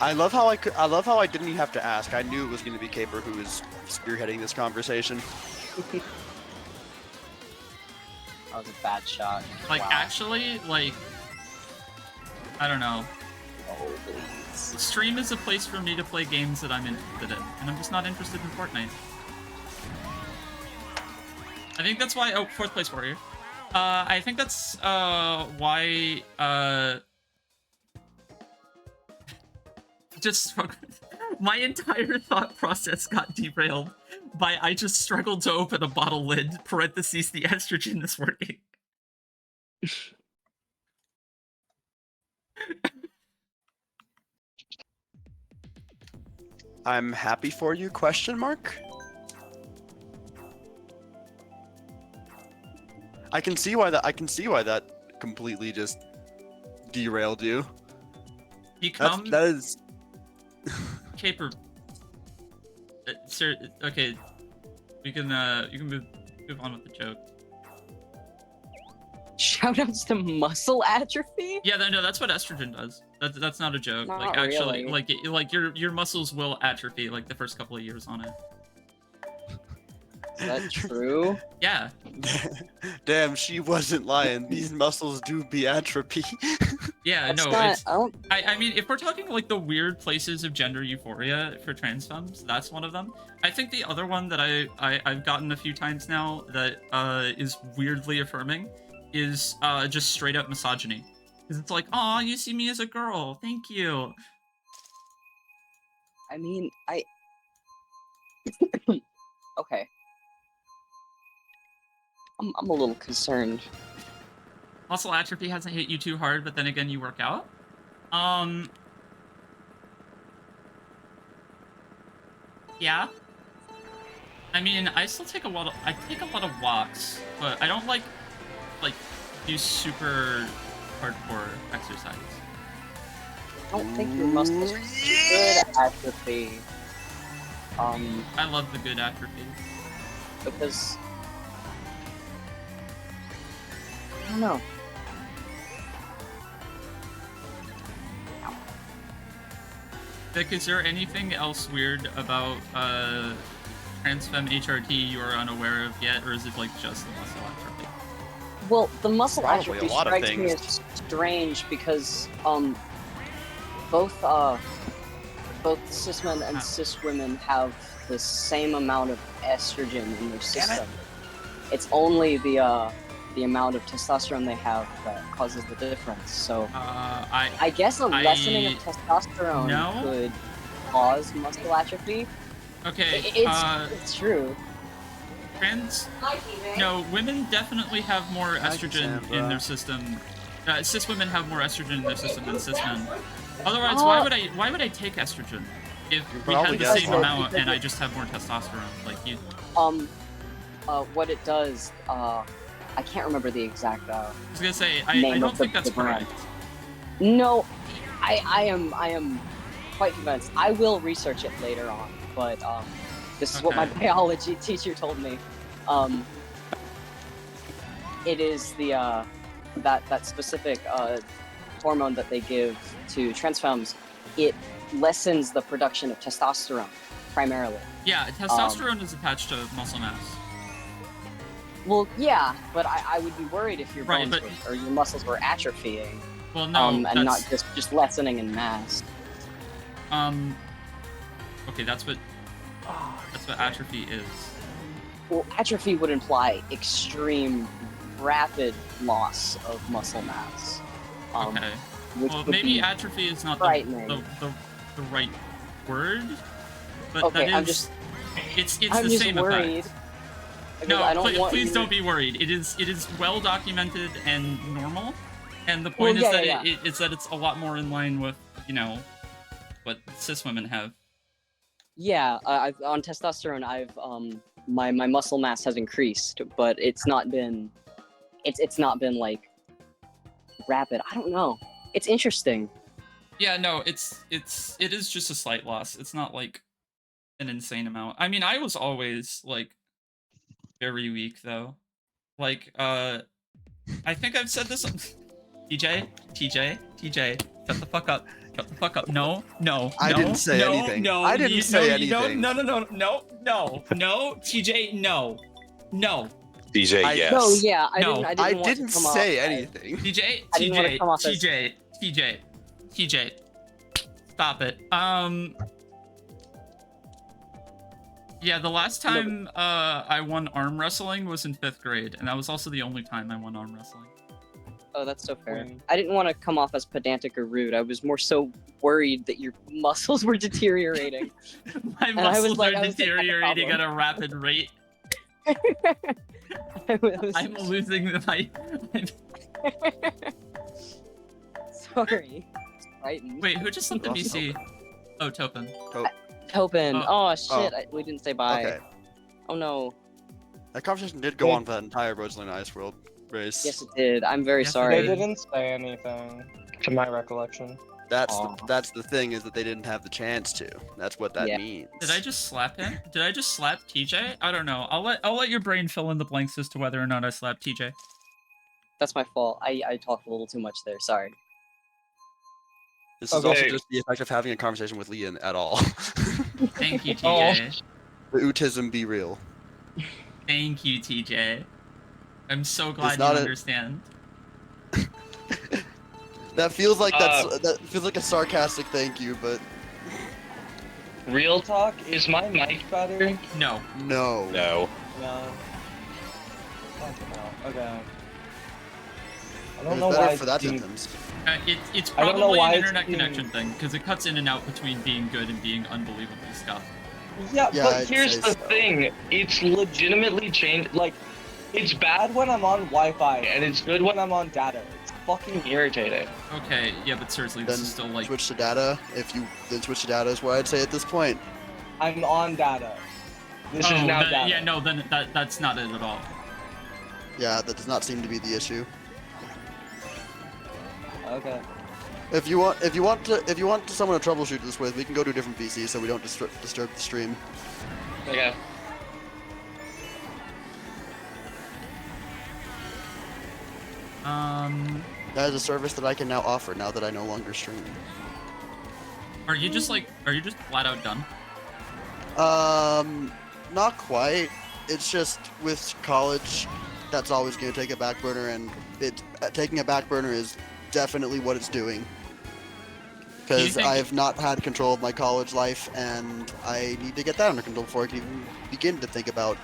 I love how I didn't even have to ask. I knew it was going to be Caper who was spearheading this conversation. That was a bad shot. Like, Wow. actually, like, I don't know. Oh, please. Stream is a place for me to play games that I'm interested in, and I'm just not interested in Fortnite. I think that's why. Oh, 4th place warrior. I think that's why. Just my entire thought process got derailed by I just struggled to open a bottle lid. Parentheses, the estrogen is working. I'm happy for you, question mark? I can see why that completely just derailed you. Become That is Caper. Sir, okay. You can move on with the joke. Shoutouts to muscle atrophy? Yeah, no, that's what estrogen does. That's not a joke. Not like actually, really. like your muscles will atrophy like the first couple of years on it. Is that true? Yeah. damn, she wasn't lying. These muscles do be atrophy. Yeah, That's no, not, it's. I don't, I mean, if we're talking like the weird places of gender euphoria for trans femmes, that's one of them. I think the other one that I've gotten a few times now that is weirdly affirming is just straight up misogyny. Because it's like, oh, you see me as a girl, thank you. I mean, okay. I'm a little concerned. Muscle atrophy hasn't hit you too hard, but then again, you work out. Yeah. I mean, I still take a lot of walks, but I don't like do super hardcore exercise. I don't think your muscles are good atrophy. I love the good atrophy. Because I don't know. Vic, is there anything else weird about Transfem HRT you are unaware of yet, or is it like just the muscle atrophy? Well, the muscle Probably atrophy a lot of strikes me things. as strange because both cis men and cis women have the same amount of estrogen in their system. It's only the amount of testosterone they have that causes the difference. So I guess a lessening of testosterone could cause muscle atrophy, Okay. It's true. Trans. My TV. No, women definitely have more Hi, estrogen in Cassandra. their system. Cis women have more estrogen in their system than cis men. Otherwise, Oh. why would I take estrogen if we probably had the guess same why. amount and I just have more testosterone? Like you. What it does, I can't remember the exact, I was gonna say I name don't of think the that's brand. correct. No, I am quite convinced. I will research it later on, but this is what my Okay. biology teacher told me. It is the that specific hormone that they give to trans femmes. It lessens the production of testosterone primarily. Yeah, testosterone is attached to muscle mass. Well, yeah, but I would be worried if your Right, bones but- or your muscles were atrophying, Well, no, and that's not just lessening in mass. Okay, that's what atrophy is. Well, atrophy would imply extreme, rapid loss of muscle mass. Okay. Which Well, would maybe be atrophy is not frightening. the right word, but Okay, that I'm is just- it's I'm the just same worried. effect. Because No, I don't want please you- don't be worried. It is well documented and normal, and the Well, point yeah, is that yeah, it's that it's a lot more in line with what cis women have. Yeah, on testosterone, I've my muscle mass has increased, but it's not been like rapid. I don't know. It's interesting. Yeah, no, it is just a slight loss. It's not like an insane amount. I mean, I was always like very weak though. Like I think I've said this. TJ, shut the fuck up. Shut the fuck up. No. I didn't say anything. No, I didn't say anything. No, TJ, no. DJ, I- yes. No, yeah, I No, didn't. I want to didn't come off say as- anything. I didn't wanna come off as- TJ. Stop it. Yeah, the last time I won arm wrestling was in 5th grade, and that was also the only time I won arm wrestling. Oh, that's so fair. Mm. I didn't want to come off as pedantic or rude. I was more so worried that your muscles were deteriorating. My And I was muscles like- are I was like, "I have a deteriorating at problem." a rapid rate. I'm losing my. Sorry. Frightened. Wait, who just sent the Lost BC? Oh, Topin. Topin. Oh. Oh, shit. We didn't say bye. Okay. Oh no. That conversation did go on for that entire Rosaline Ice World race. Yes, it did. I'm very Yes, it sorry. They didn't say anything, to my recollection. That's Aw. that's the thing, is that they didn't have the chance to. That's what that Yeah. means. Did I just slap him? Did I just slap TJ? I don't know. I'll let your brain fill in the blanks as to whether or not I slapped TJ. That's my fault. I talked a little too much there. Sorry. This is also Okay. just the effect of having a conversation with Leon at all. Thank you, Oh. TJ. The autism be real. Thank you, TJ. I'm so glad you not a- understand. That feels like that feels like a sarcastic thank you, but Real talk, is my mic better? No. no. No. No. Fucking hell. Okay. I It don't was know better why for that it's being- sentence. It's I don't know probably why an it's internet being- connection thing, because it cuts in and out between being good and being unbelievably scuffed. Yeah, Yeah, but I'd here's say the so. thing. It's legitimately changed. Like, it's bad when I'm on Wi-Fi, and it's good when I'm on data. It's fucking irritating. Okay, yeah, but seriously, this Then is still like... switch to data. If you then switch to data is what I'd say at this point. I'm on data. This is now then, data. yeah, no, then that's not it at all. Yeah, that does not seem to be the issue. Okay. If you want someone to troubleshoot this with, we can go to a different PC so we don't disturb the stream. Okay. That is a service that I can now offer now that I no longer stream. Are you just flat out done? Not quite. It's just with college, that's always going to take a back burner, and taking a back burner is definitely what it's doing. Because think- I've not had control of my college life, and I need to get that under control before I can even begin to think about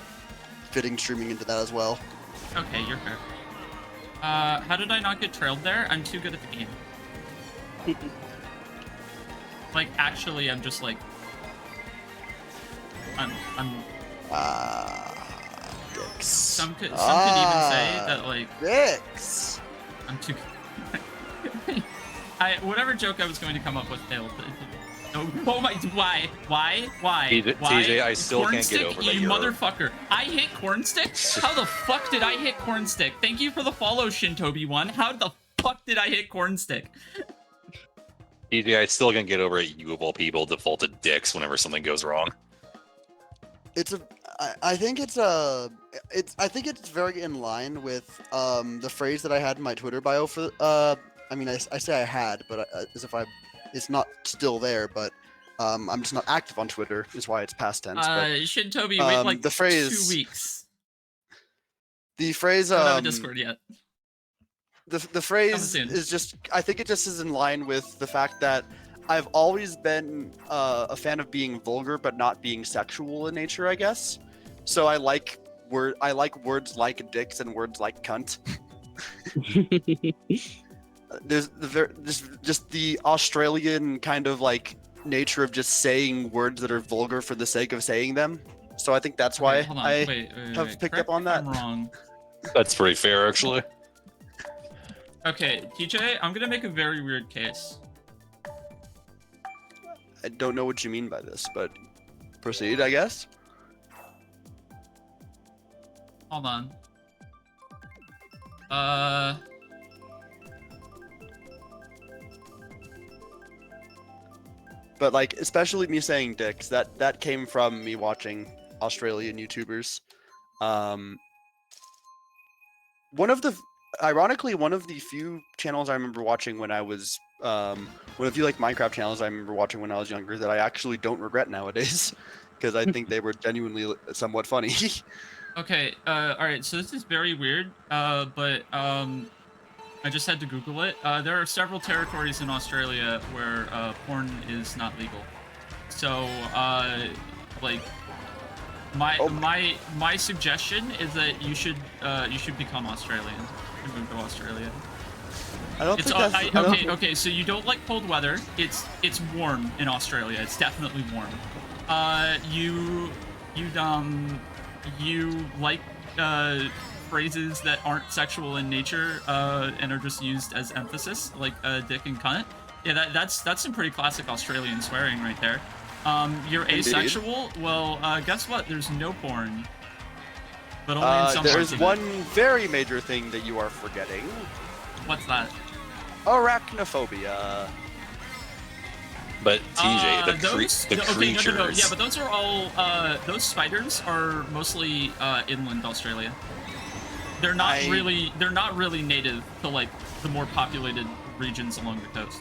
fitting streaming into that as well. Okay, you're fair. How did I not get trailed there? I'm too good at the game. Like, actually, I'm just like... I'm Dicks. some could even say that like Dicks. I'm too. Whatever joke I was going to come up with failed. Oh my! Why? TJ, I still corn can't stick, get over that you you're- motherfucker! I hit corn stick. How the fuck did I hit corn stick? Thank you for the follow, Shintobi1. How the fuck did I hit corn stick? TJ, I still can't get over it. You of all people default to dicks whenever something goes wrong. I think it's very in line with the phrase that I had in my Twitter bio for I mean I say I had, but as if it's not still there, but I'm just not active on Twitter is why it's past tense. But Shintobi, wait like the phrase 2 weeks. The phrase I don't have a Discord yet. The phrase is just I think it just is in line with the fact that I've always been a fan of being vulgar but not being sexual in nature, I guess. So I like words like dicks and words like cunt. There's just the Australian kind of like nature of just saying words that are vulgar for the sake of saying them. So I think that's why I have picked up on that. I'm wrong. That's pretty fair, actually. Okay, TJ, I'm gonna make a very weird case. I don't know what you mean by this, but proceed, I guess. Hold on. But like, especially me saying dicks, that came from me watching Australian YouTubers. Ironically, one of the few channels I remember watching when I was one of the few like Minecraft channels I remember watching when I was younger that I actually don't regret nowadays, because I think they were genuinely somewhat funny. Okay, alright, so this is very weird, but I just had to Google it. There are several territories in Australia where porn is not legal. So, like, my suggestion is that you should become Australian and move to Australia. I don't think that's... Okay, so you don't like cold weather. It's warm in Australia. It's definitely warm. You like phrases that aren't sexual in nature and are just used as emphasis, like dick and cunt. Yeah, that's some pretty classic Australian swearing right there. You're asexual. Well, guess what? There's no porn. But only in some there's parts of one it. very major thing that you are forgetting. What's that? Arachnophobia. But TJ, the creatures. No. Yeah, but those are all those spiders are mostly inland Australia. They're not really native to like the more populated regions along the coast.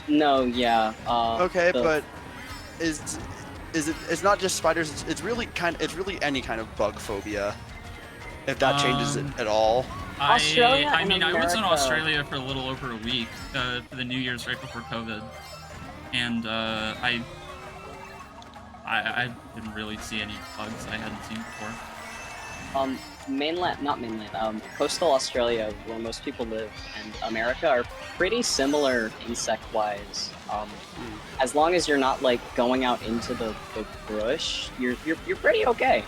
No, yeah. Okay, but it's not just spiders. It's really any kind of bug phobia. If that changes it at all. Australia I mean, I was in America. Australia for a little over a week for the New Year's right before COVID, and I didn't really see any bugs I hadn't seen before. Coastal Australia, where most people live, and America are pretty similar insect-wise. As long as you're not like going out into the bush, you're pretty okay.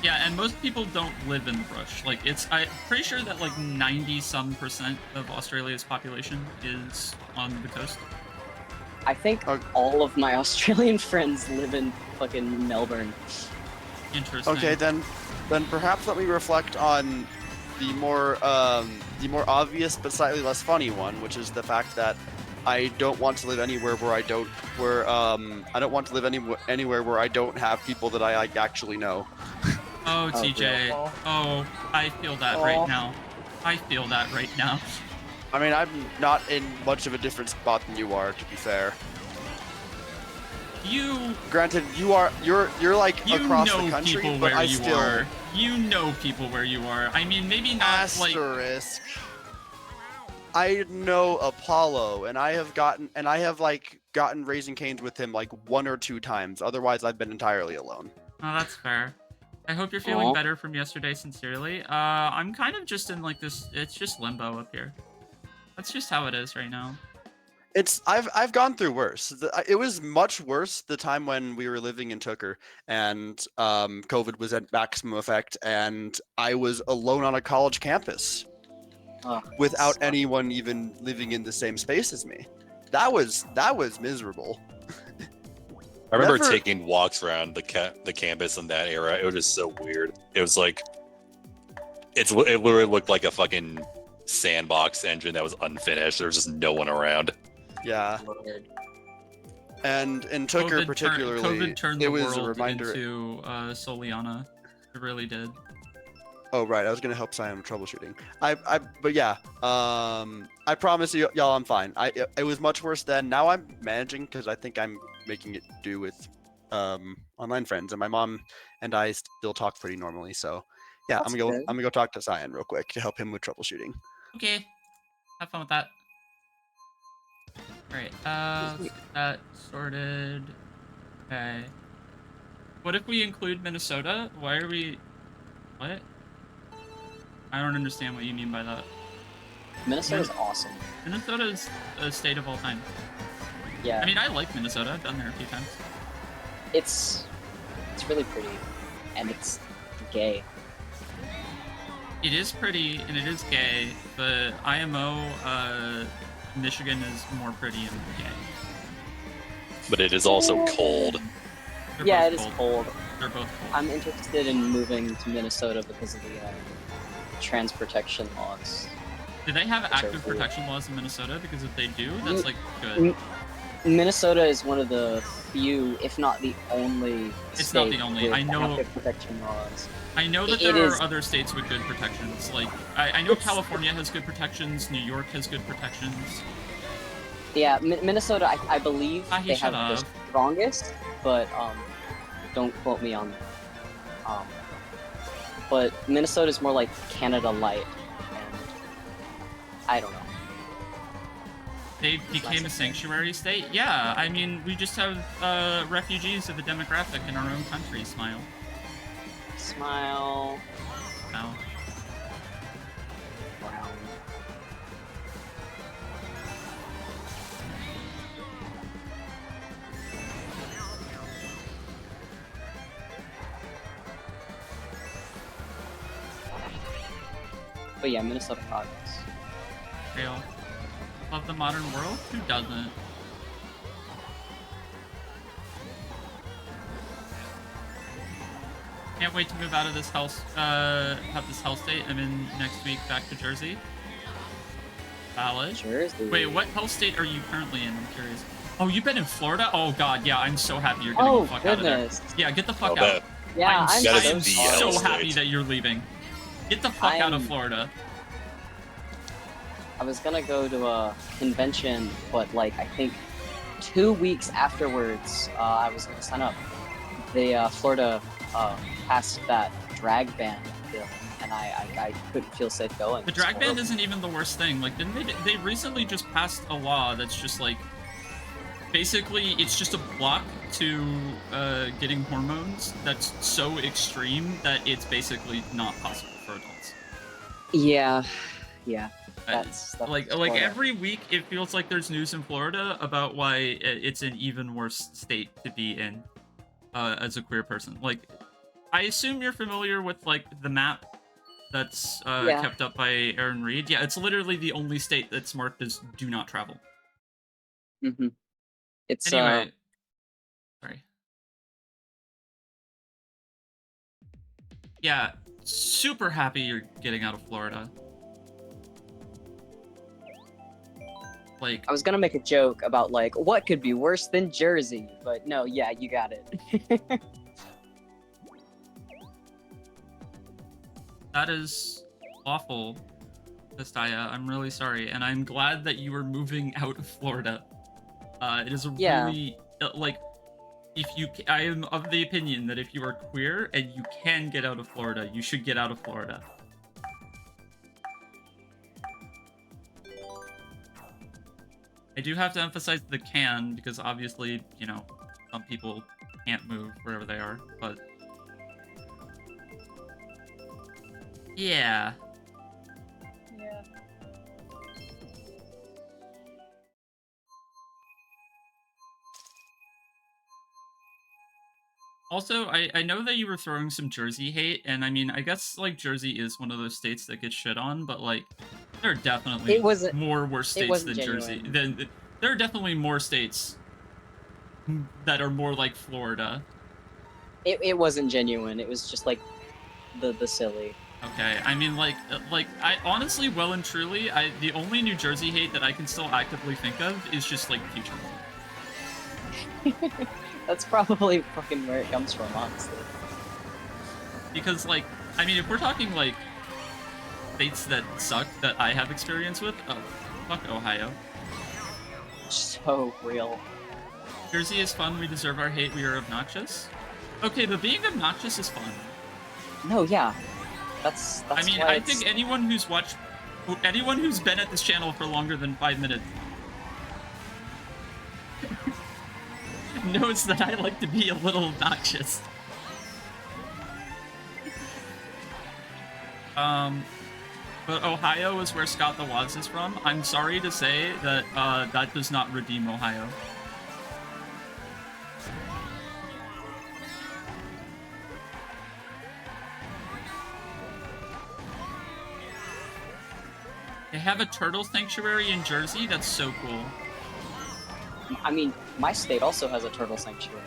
Yeah, and most people don't live in the bush. Like I'm pretty sure that like 90% of Australia's population is on the coast. I think all of my Australian friends live in fucking Melbourne. Interesting. Okay, then perhaps let me reflect on the more obvious but slightly less funny one, which is the fact that I don't want to live anywhere where I don't want to live anywhere where I don't have people that I actually know. Oh, TJ. Oh, I feel that right now. I feel that right now. I mean, I'm not in much of a different spot than you are, to be fair. Granted, you're like across the country, people but where I you still... are. You know people where you are. I mean, maybe not Asterisk. I know Apollo, and I have gotten Raising Cane's with him like 1 or 2 times. Otherwise, I've been entirely alone. Oh, that's fair. I hope you're feeling better from yesterday, sincerely. I'm kind of just in like this, it's just limbo up here. That's just how it is right now. I've gone through worse. It was much worse the time when we were living in Tooker and COVID was at maximum effect, and I was alone on a college campus without sucks. anyone even living in the same space as me. That was miserable. I remember Never- taking walks around the campus in that era. It was just so weird. It was like it literally looked like a fucking sandbox engine that was unfinished. There was just no one around. Yeah. And in Tooker particularly, COVID turned it the was a world reminder. into Soliana. It really did. Oh right, I was gonna help Cyan with troubleshooting. But yeah, I promise you, y'all, I'm fine. It was much worse then. Now I'm managing because I think I'm making it do with online friends, and my mom and I still talk pretty normally. So yeah, That's I'm good. gonna go talk to Cyan real quick to help him with troubleshooting. Okay. Have fun with that. Alright, let's get that sorted. Okay. What if we include Minnesota? Why are we... What? I don't understand what you mean by that. Minnesota's awesome. Minnesota is a state of all time. Yeah. I mean, I like Minnesota. I've been there a few times. It's really pretty, and it's gay. It is pretty, and it is gay, but IMO, Michigan is more pretty and gay. But it is also cold. They're Yeah, both it is cold. They're both cold. I'm interested in moving to Minnesota because of the trans protection laws. Do they have are active cool. protection laws in Minnesota? Because if they do, that's like good. Minnesota is one of the few, if not the only, It's not the state only. with I know. active protection laws. I know that It there is- are other states with good protections. Like I know California has good protections. New York has good protections. Yeah, Minnesota, I believe Ahi, they shut have the up. strongest, but don't quote me on. But Minnesota's more like Canada light, and I don't know. They became a sanctuary state. Yeah, I mean we just have refugees of a demographic in our own country. Smile. Smile. Wow. Wow. But yeah, Minnesota progress. Real. Love the modern world? Who doesn't? Can't wait to move out of this house, have this hell state. I'm in next week back to Jersey. Valid. Jersey. Wait, what hell state are you currently in? I'm curious. Oh, you've been in Florida? Oh god, yeah, I'm so happy you're getting the fuck out of goodness. there. Yeah, get the fuck I'll out. bet. Yeah, I'm That is so the hell happy state. that you're leaving. Get the fuck out of Florida. I was gonna go to a convention, but like I think 2 weeks afterwards, I was gonna sign up. The Florida passed that drag ban bill, and I couldn't feel safe going. The It's drag ban horrible. isn't even the worst thing. Like, didn't they recently just passed a law that's just like, basically, it's just a block to getting hormones that's so extreme that it's basically not possible for adults. Yeah, yeah. Uh, That's like Florida. every week, it feels like there's news in Florida about why it's an even worse state to be in as a queer person. Like, I assume you're familiar with like the map that's Yeah. kept up by Aaron Reed. Yeah, it's literally the only state that's marked as "do not travel." Mm-hmm. It's Anyway, sorry. Yeah, super happy you're getting out of Florida. Like, I was gonna make a joke about like what could be worse than Jersey, but no, yeah, you got it. that is awful, Vestaya. I'm really sorry, and I'm glad that you are moving out of Florida. It is a Yeah. really like, I am of the opinion that if you are queer and you can get out of Florida, you should get out of Florida. I do have to emphasize the can, because obviously, you know, some people can't move wherever they are, but... Yeah. Yeah. Also, I know that you were throwing some Jersey hate, and I mean, I guess like Jersey is one of those states that gets shit on, but like there are definitely It wasn't. more worse It states wasn't than Jersey. genuine. There are definitely more states that are more like Florida. It wasn't genuine. It was just like the silly. Okay, I mean, like I honestly, well and truly, the only New Jersey hate that I can still actively think of is just like future. That's probably fucking where it comes from, honestly. Because like, I mean, if we're talking like states that suck that I have experience with, oh, fuck Ohio. So real. Jersey is fun. We deserve our hate. We are obnoxious. Okay, but being obnoxious is fun. No, yeah. That's I mean, why I think anyone who's been at this channel for longer than 5 minutes knows that I like to be a little obnoxious. But Ohio is where Scott the Woz is from. I'm sorry to say that that does not redeem Ohio. They have a turtle sanctuary in Jersey? That's so cool. I mean, my state also has a turtle sanctuary.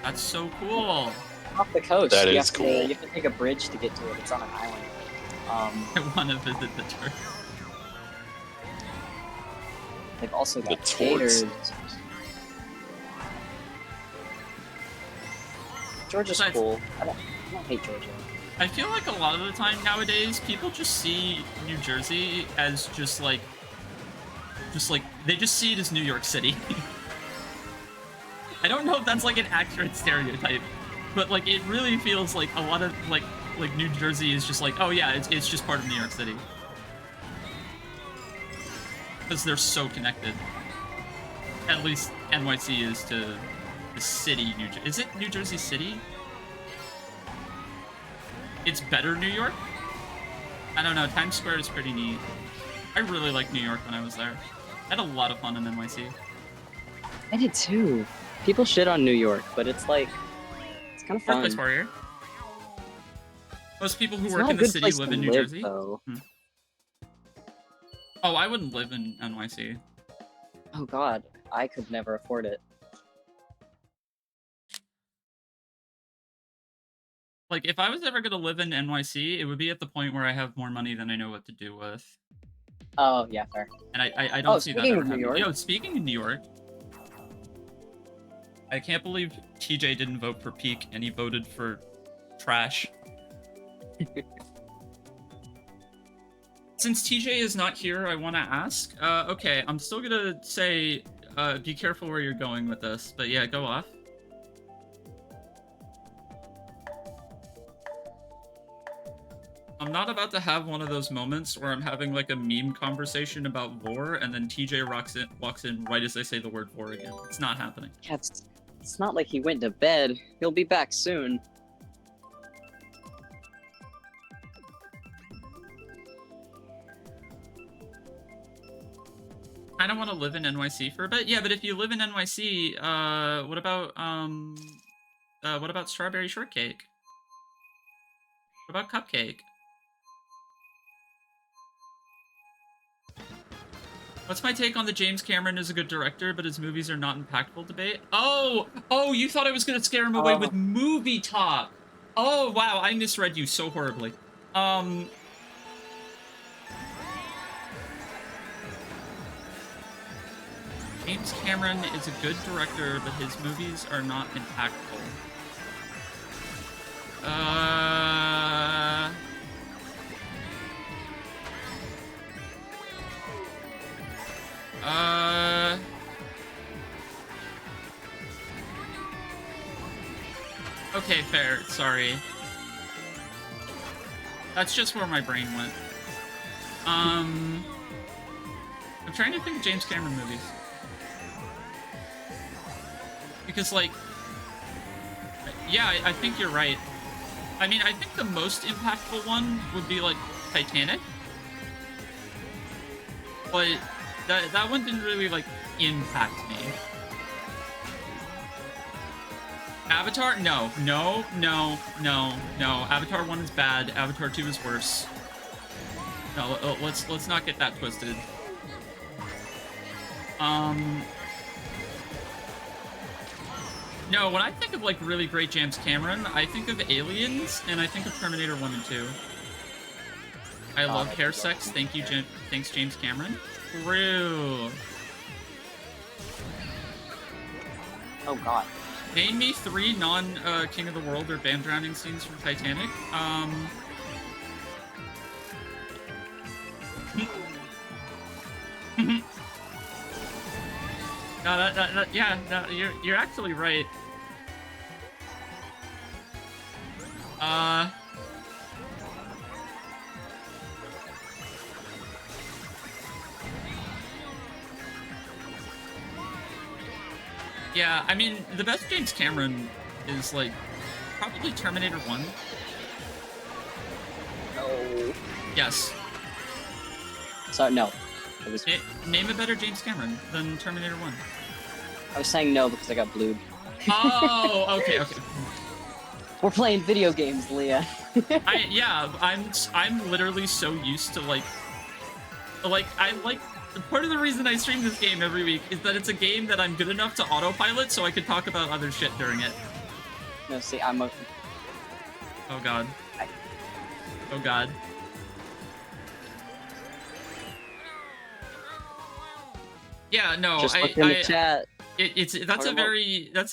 That's so cool. Off the coast. That you is have cool. To, you have to take a bridge to get to it. It's on an island. I want to visit the turtle. They've also got The torts. gators. Georgia's Besides- cool. I don't hate Georgia. I feel like a lot of the time nowadays, people just see New Jersey as just like they just see it as New York City. I don't know if that's like an accurate stereotype, but like it really feels like a lot of like New Jersey is just like, oh yeah, it's just part of New York City. Because they're so connected. At least NYC is to the city New Jersey. Is it New Jersey City? It's better New York? I don't know, Times Square is pretty neat. I really liked New York when I was there. I had a lot of fun in NYC. I did too. People shit on New York, but it's like, it's kind of fun. Birthplace Warrior. Most people who It's work not a in the good city place live to in New live, Jersey. though. Oh, I wouldn't live in NYC. Oh god, I could never afford it. Like, if I was ever gonna live in NYC, it would be at the point where I have more money than I know what to do with. Oh, yeah, fair. And I don't see that speaking ever of New happening. York. Yo, speaking of New York, I can't believe TJ didn't vote for Peak and he voted for trash. Since TJ is not here, I want to ask. Okay, I'm still gonna say, be careful where you're going with this, but yeah, go off. I'm not about to have one of those moments where I'm having like a meme conversation about vor, and then TJ walks in right as I say the word vor again. It's not happening. Yeah, it's not like he went to bed. He'll be back soon. I don't want to live in NYC for a bit. Yeah, but if you live in NYC, what about strawberry shortcake? What about cupcake? What's my take on the James Cameron is a good director, but his movies are not impactful debate? Oh, you thought I was gonna scare him away with movie talk. Oh, wow, I misread you so horribly. James Cameron is a good director, but his movies are not impactful. Okay, fair. Sorry. That's just where my brain went. I'm trying to think of James Cameron movies. Because, like, yeah, I think you're right. I mean, I think the most impactful one would be, like, Titanic. But that one didn't really, like, impact me. Avatar? No. No, no, no, no. Avatar 1 is bad. Avatar 2 is worse. No, let's not get that twisted. No, when I think of like really great James Cameron, I think of Aliens and I think of Terminator 1 and 2. I love hair sex. Thank you, thanks James Cameron. True. Oh god. Name me 3 non-King of the World or band drowning scenes from Titanic. No, yeah, no, you're actually right. Yeah, I mean, the best James Cameron is, like, probably Terminator 1. No. Yes. So, no. It was... Name a better James Cameron than Terminator 1. I was saying no because I got blued. Oh, okay. We're playing video games, Leah. I'm literally so used to, like, part of the reason I stream this game every week is that it's a game that I'm good enough to autopilot so I could talk about other shit during it. No, see, I'm a... Oh god. Oh god. Yeah, no, Just look in the chat. That's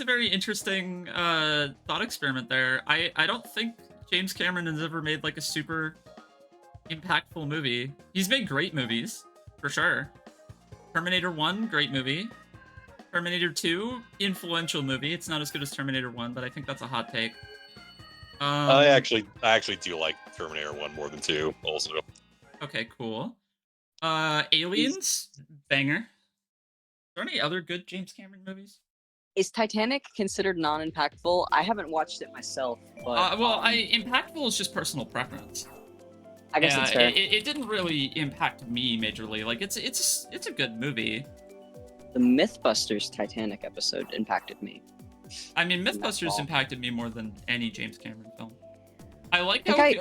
a very interesting thought experiment there. I don't think James Cameron has ever made like a super impactful movie. He's made great movies, for sure. Terminator 1, great movie. Terminator 2, influential movie. It's not as good as Terminator 1, but I think that's a hot take. I actually do like Terminator 1 more than 2, also. Okay, cool. Aliens, banger. Are there any other good James Cameron movies? Is Titanic considered non-impactful? I haven't watched it myself, but... impactful is just personal preference. I guess it's fair. It didn't really impact me majorly. Like, it's a good movie. The Mythbusters Titanic episode impacted me. I mean, Mythbusters impacted me more than any James Cameron film. I like how I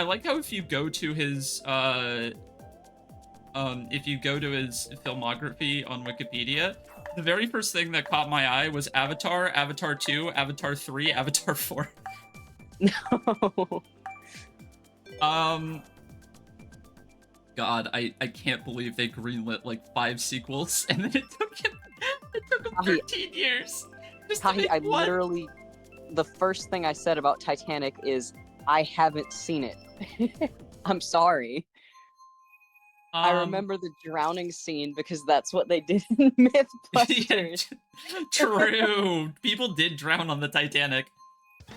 like how if you go to his filmography on Wikipedia, the very first thing that caught my eye was Avatar, Avatar 2, Avatar 3, Avatar 4. No. God, I can't believe they greenlit like 5 sequels, and then it took him 13 years. I literally, the first thing I said about Titanic is, I haven't seen it. I'm sorry. I remember the drowning scene because that's what they did in Mythbusters. True. People did drown on the Titanic.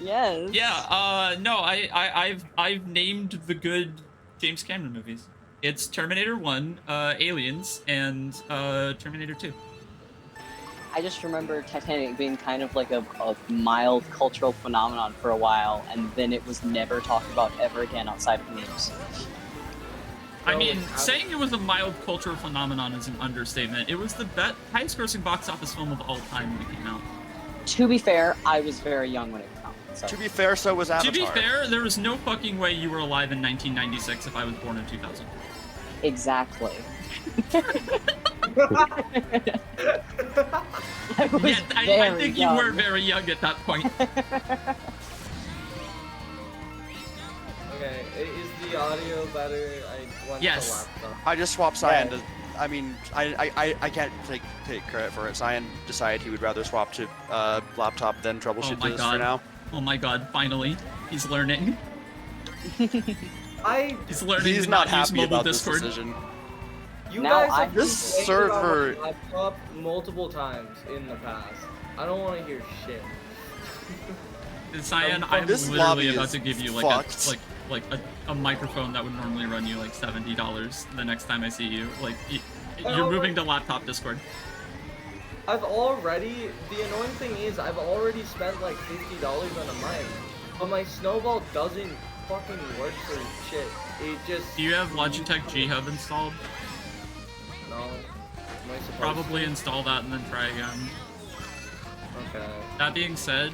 Yes. Yeah, no, I've named the good James Cameron movies. It's Terminator 1, Aliens, and Terminator 2. I just remember Titanic being kind of like a mild cultural phenomenon for a while, and then it was never talked about ever again outside of memes. I mean, saying it was a mild cultural phenomenon is an understatement. It was the highest grossing box office film of all time when it came out. To be fair, I was very young when it came out. So. To be fair, so was Avatar. To be fair, there was no fucking way you were alive in 1996 if I was born in 2000. Exactly. I think you were very young at that point. Okay, is the audio better? I want yes. the laptop. I just swapped Cyan to... I mean, I can't take credit for it. Cyan decided he would rather swap to laptop than troubleshoot this for now. Oh my god, finally. He's learning. He's learning He's to not use happy mobile about Discord. this decision. You guys have this server... on my laptop multiple times in the past. I don't want to hear shit. Cyan, I'm this literally about to give you like fucked. a microphone that would normally run you like $70 the next time I see you. Like, you're moving to laptop Discord. The annoying thing is, I've already spent like $50 on a mic, but my snowball doesn't fucking work for shit. It just... Do you have Logitech G Hub installed? No. Probably install that and then try again. Okay. That being said,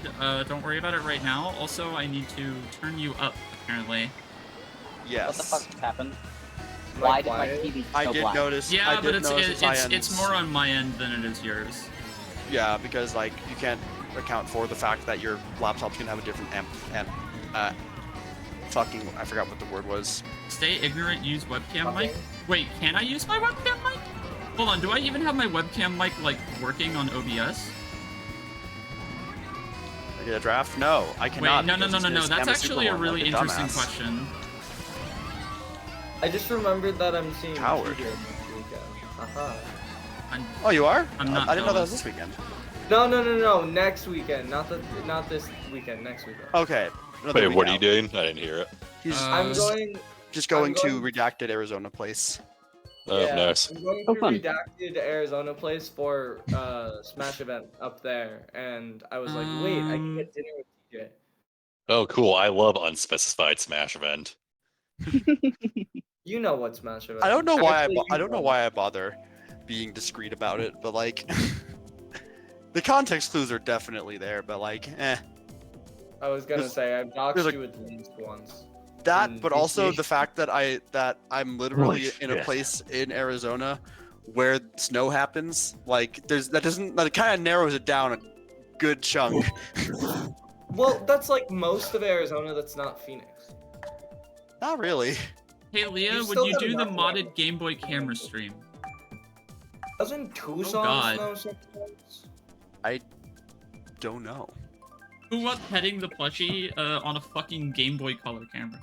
don't worry about it right now. Also, I need to turn you up, apparently. Yes. What the fuck just happened? Am Why did my quiet? TV I go did black? notice. Yeah, I but did it's notice it's Cyan's- more on my end than it is yours. Yeah, because like you can't account for the fact that your laptop's gonna have a different fucking I forgot what the word was. Stay ignorant, use webcam mic. Okay. Wait, can I use my webcam mic? Hold on, do I even have my webcam mic like working on OBS? I get a draft? No, I cannot. Wait, no. because it's gonna That's scam actually a Superhorn really like a interesting dumbass. question. I just remembered that I'm seeing Coward. TJ next weekend. Haha. Oh, you are? I'm not I didn't know that was jealous. this weekend. No. Next weekend, not this weekend. Next weekend. Okay. another Wait, week what are you out. doing? I didn't hear it. He's I'm going. just going I'm to going- redacted Arizona place. Oh, Yeah, nice. I'm going Oh, to fun. redacted Arizona place for Smash event up there, and I was like, wait, I can get dinner with TJ. Oh, cool. I love unspecified Smash event. You know what Smash event? I don't know why Actually, I you don't know know. why I bother being discreet about it, but like the context clues are definitely there, but like I was gonna There's- say I've there's doxed a- you at least once. that, Mm, but you also see? the fact that I'm literally Holy in a shit. place in Arizona where snow happens. Like that kind of narrows it down a good chunk. Well, that's like most of Arizona. That's not Phoenix. Not really. Hey Leah, You've would still you got do the enough modded water. Game Boy camera stream? Doesn't Tucson God. snow sometimes? Don't know. Who was petting the plushie on a fucking Game Boy Color camera?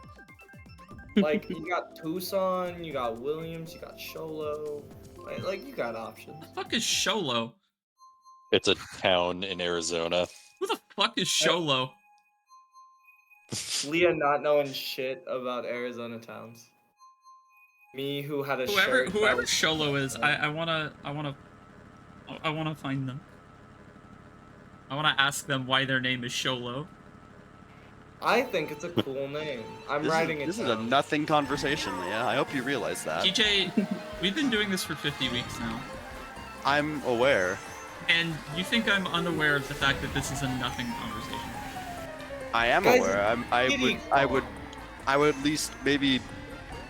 Like you got Tucson, you got Williams, you got Sholo. Like you got options. The fuck is Sholo? It's a town in Arizona. Who the fuck is Sholo? Leah not knowing shit about Arizona towns. Me who had a shirt. that Whoever was- Sholo is, I wanna find them. I wanna ask them why their name is Sholo. I think it's a cool name. I'm writing it This is down. a nothing conversation, Leah. I hope you realize that. TJ, we've been doing this for 50 weeks now, I'm aware. and you think I'm unaware of the fact that this is a nothing conversation? I am Guys, aware. I would at least maybe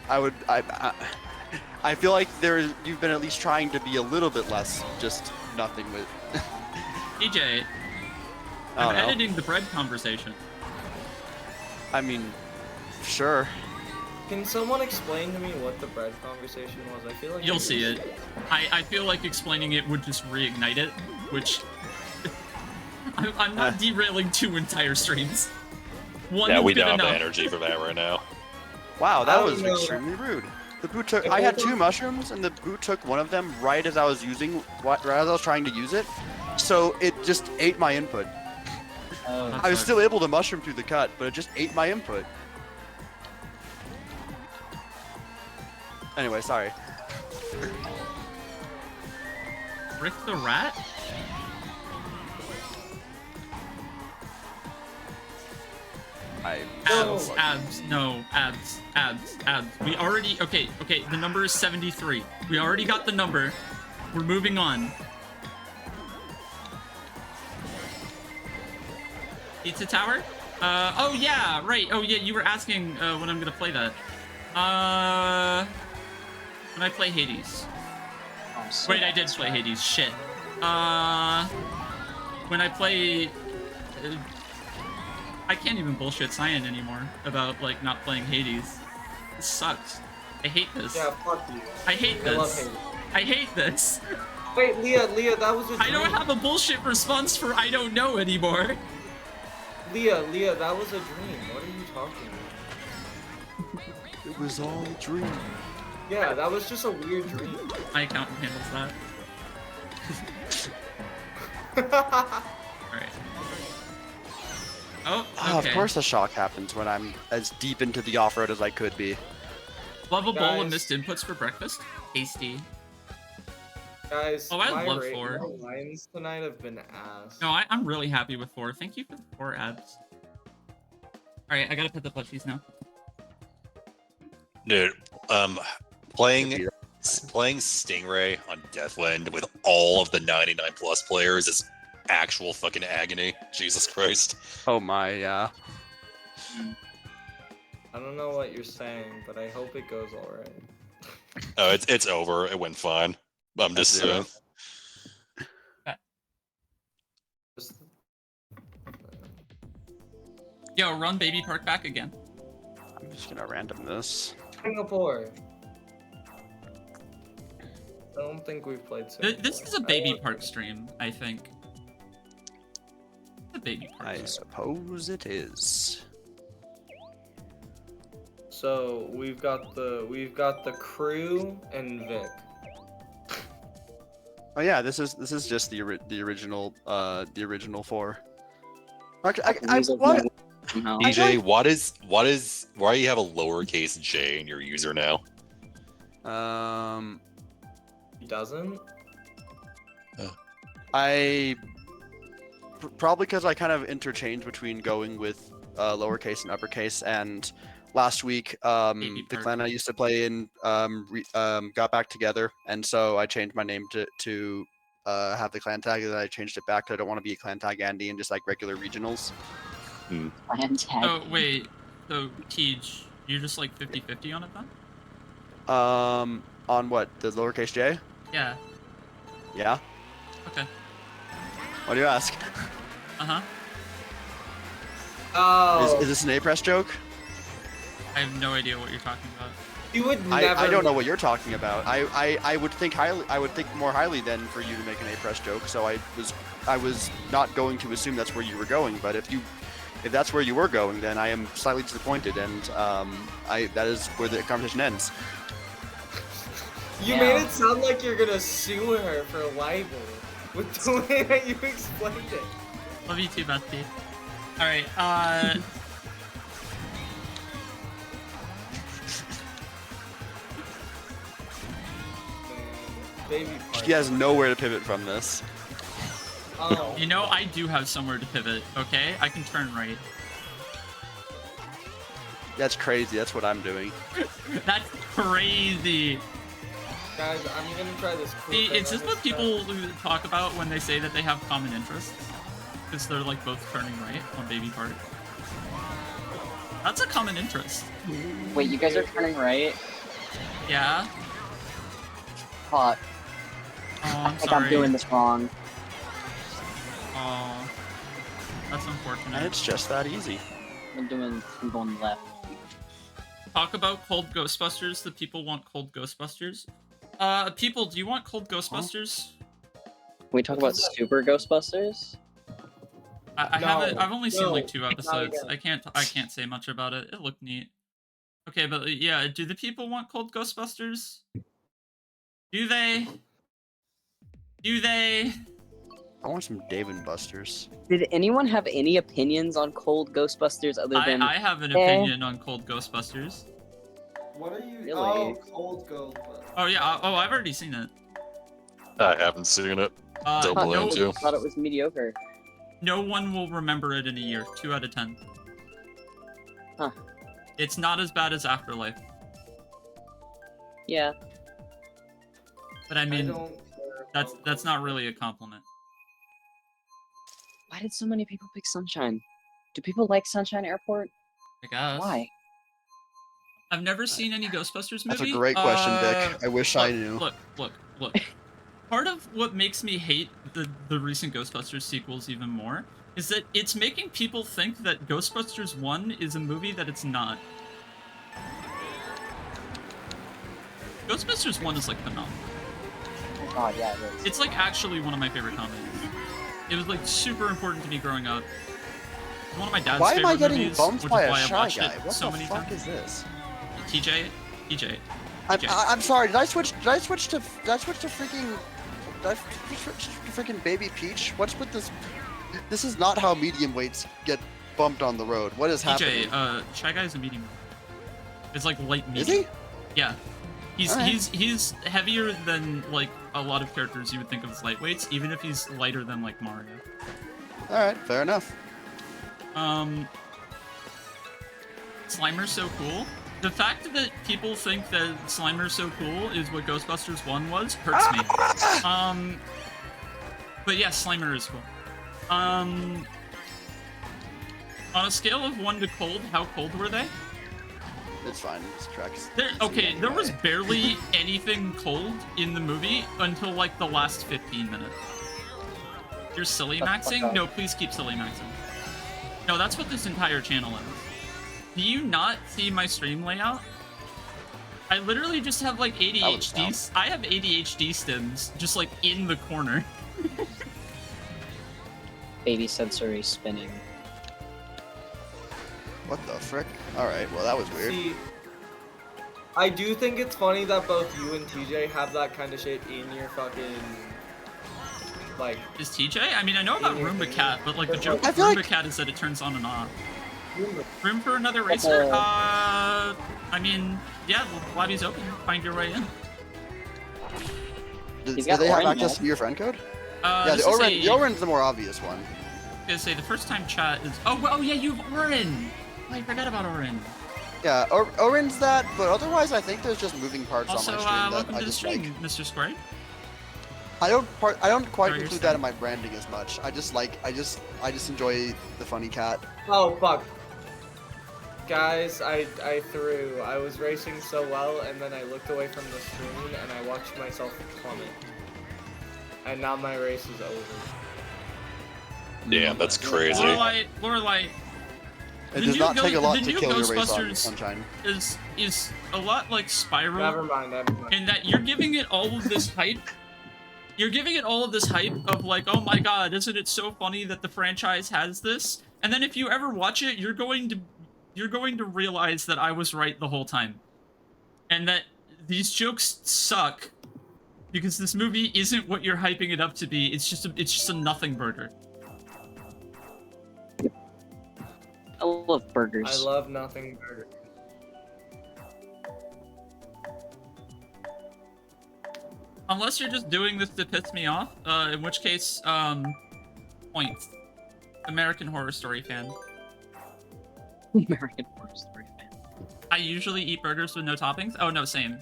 I feel like you've been at least trying to be a little bit less just nothing with TJ, I don't I'm know. editing the bread conversation. I mean, sure. Can someone explain to me what the bread conversation was? I feel like You'll see it. I feel like explaining it would just reignite it, which I'm not derailing 2 entire streams. One Yeah, is we good don't have the enough. energy for that right now. Wow, I that don't was know. extremely rude. The boot took. I had 2 mushrooms, and the boot took one of them right as I was trying to use it. So it just ate my input. Oh, I was still able to mushroom through the cut, but it just ate my input. Anyway, sorry. Rick the Rat? Abs. We already, okay, the number is 73. We already got the number. We're moving on. Pizza Tower? Oh yeah, right. Oh yeah, you were asking when I'm gonna play that. When I play Hades. I'm so Wait, I did play Hades. Shit. When I play, I can't even bullshit Cyan anymore about like not playing Hades. This sucks. I hate this. Yeah, fuck you. I hate I love this. Hades. I hate this. Wait, Leah, that was a dream. I don't have a bullshit response for I don't know anymore. Leah, that was a dream. What are you talking about? It was all a dream. Yeah, that was just a weird dream. My accountant handles that. Alright. Oh, okay. Of course the shock happens when I'm as deep into the off-road as I could be. Love a bowl of Guys. missed inputs for breakfast. Tasty. Guys, Oh, I my love 4. my lines tonight have been ass. No, I'm really happy with 4. Thank you for the 4 abs. Alright, I gotta put the plushies now. Dude, playing Stingray on Deathwind with all of the 99 plus players is actual fucking agony. Jesus Christ. Oh my, yeah. I don't know what you're saying, but I hope it goes alright. Oh, it's over. It went fine. I'm just saying. Yo, run Baby Park back again. I'm just gonna random this. Singapore. I don't think we've played Singapore. This is a Baby Park stream, I think. A Baby Park. I suppose it is. So we've got the crew and Vic. Oh yeah, this is just the original 4. DJ, why do you have a lowercase j in your user now? He doesn't. Probably because I kind of interchange between going with lowercase and uppercase, and last week the clan I used to play in got back together, and so I changed my name to have the clan tag, and then I changed it back. I don't want to be a clan tag Andy and just like regular regionals. Clan tag. Oh wait, so Tej, you're just like 50-50 on it then? On what, the lowercase j? Yeah. Yeah. Okay. Why do you ask? Uh-huh. Oh. Is this an A-press joke? I have no idea what you're talking about. You would never. I don't know what you're talking about. I would think highly. I would think more highly than for you to make an A-press joke. So I was not going to assume that's where you were going. But if that's where you were going, then I am slightly disappointed, and that is where the conversation ends. You made it sound like you're gonna sue her for libel with the way that you explained it. Love you too, Bestie. Alright, Baby Park. She has nowhere to pivot from this. Oh. You know, I do have somewhere to pivot, okay? I can turn right. That's crazy. That's what I'm doing. That's crazy. Guys, I'm gonna try this. See, it's just what people talk about when they say that they have common interests. Because they're like both turning right on Baby Park. That's a common interest. Wait, you guys are turning right? Yeah? Fuck. Oh, I'm I think sorry. I'm doing this wrong. Oh, that's unfortunate. And it's just that easy. I'm going left. Talk about cold Ghostbusters. The people want cold Ghostbusters. People, do you want cold Ghostbusters? Can we talk about Super Ghostbusters? I haven't. I've only seen like 2 not episodes. again. I can't say much about it. It looked neat. Okay, but yeah, do the people want cold Ghostbusters? Do they? Do they? I want some Dave and Buster's. Did anyone have any opinions on cold Ghostbusters other than? I have an opinion on cold Ghostbusters. What are you? Really? Oh, cold Ghostbusters. Oh yeah. Oh, I've already seen it. I haven't seen it. Don't I blame you. thought it was mediocre. No one will remember it in a year. 2 out of 10. Huh. It's not as bad as Afterlife. Yeah. But I mean, don't care that's not really a compliment. Why did so many people pick Sunshine? Do people like Sunshine Airport? I guess. Why? I've never seen any Ghostbusters movie. That's a great question, Vic. I wish I knew. Look. Part of what makes me hate the recent Ghostbusters sequels even more is that it's making people think that Ghostbusters 1 is a movie that it's not. Ghostbusters 1 is like phenomenal. Oh god, yeah, it is. It's like actually one of my favorite comedies. It was like super important to me growing up. It's one of my dad's Why am favorite I getting movies, bumped which by is a why I've shy watched guy? it What so the many fuck times. is this? TJ. I'm sorry. Did I switch to freaking Baby Peach? What's with this? This is not how medium weights get bumped on the road. What is happening? TJ, Shy Guy is a medium. It's like light medium. Is he? Yeah. Alright. He's heavier than like a lot of characters you would think of as lightweights, even if he's lighter than like Mario. All right, fair enough. Slimer's so cool. The fact that people think that Slimer's so cool is what Ghostbusters 1 was hurts me. But yeah, Slimer is cool. On a scale of 1 to cold, how cold were they? It's fine. It's tracks. Okay, there was barely anything cold in the movie until like the last 15 minutes. You're silly maxing? No, please keep silly maxing. No, that's what this entire channel is. Do you not see my stream layout? I literally just have like ADHD. I have ADHD stims just like in the corner. Baby sensory spinning. What the frick? Alright, well that was weird. See, I do think it's funny that both you and TJ have that kind of shit in your fucking, like... Is TJ? I mean, I know about Roomba Cat, but like the joke with Roomba Cat is that it turns on and off. Room for another racer? I mean, yeah, the lobby's open. Find your way in. Do they have access to your friend code? Yeah, the Oren's the more obvious one. I was gonna say, the first time chat is... Oh yeah, you have Oren! Oh, I forgot about Oren. Yeah, Oren's that, but otherwise I think there's just moving parts also, on my stream welcome that I to the just stream, like. Mr. Square. I don't quite Sorry, include that in my branding as much. I just enjoy the funny cat. Oh, fuck. Guys, I threw. I was racing so well, and then I looked away from the screen, and I watched myself plummet. And now my race is over. Yeah, that's crazy. Lorelai. It does not take a lot to kill your race on Ghostbusters Sunshine. is a lot like Spyro. Never mind. In that you're giving it all of this hype. You're giving it all of this hype of like, oh my god, isn't it so funny that the franchise has this? And then if you ever watch it, you're going to realize that I was right the whole time. And that these jokes suck because this movie isn't what you're hyping it up to be. It's just a nothing burger. I love burgers. I love nothing burger. Unless you're just doing this to piss me off, in which case, points. American Horror Story fan. American Horror Story fan. I usually eat burgers with no toppings. Oh no, same.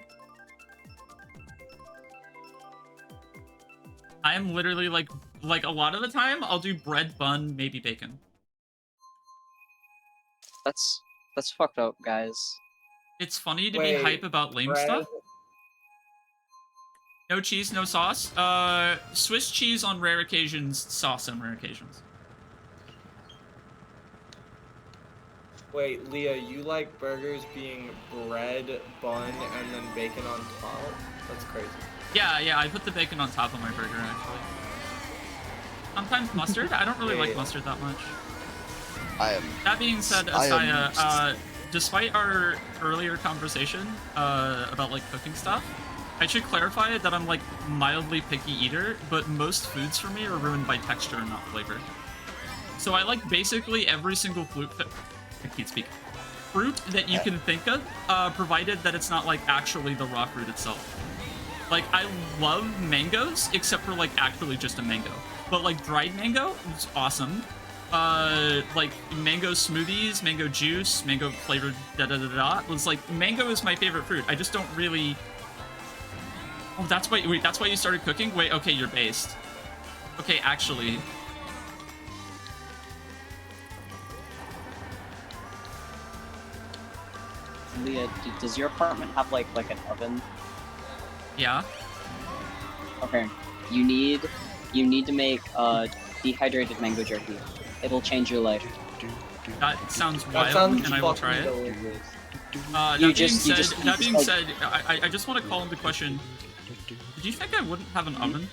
I am literally like a lot of the time, I'll do bread, bun, maybe bacon. That's fucked up, guys. It's funny to be hype about lame stuff. No cheese, no sauce. Swiss cheese on rare occasions, sauce on rare occasions. Wait, Leah, you like burgers being bread, bun, and then bacon on top? That's crazy. Yeah, I put the bacon on top of my burger, actually. Sometimes mustard? I don't really like mustard that much. That being said, Asaya, despite our earlier conversation about like cooking stuff, I should clarify that I'm like mildly picky eater, but most foods for me are ruined by texture and not flavor. So I like basically every single fruit that you can think of, provided that it's not like actually the raw fruit itself. Like I love mangoes, except for like actually just a mango. But like dried mango is awesome. Like mango smoothies, mango juice, mango flavored da-da-da-da. It's like mango is my favorite fruit. I just don't really. Oh, that's why. Wait, that's why you started cooking. Wait, okay, you're based. Okay, actually. Leah, does your apartment have like an oven? Yeah. Okay. You need to make dehydrated mango jerky. It'll change your life. That sounds wild, and I will try it. That being said, I just want to call into question. Did you think I wouldn't have an oven?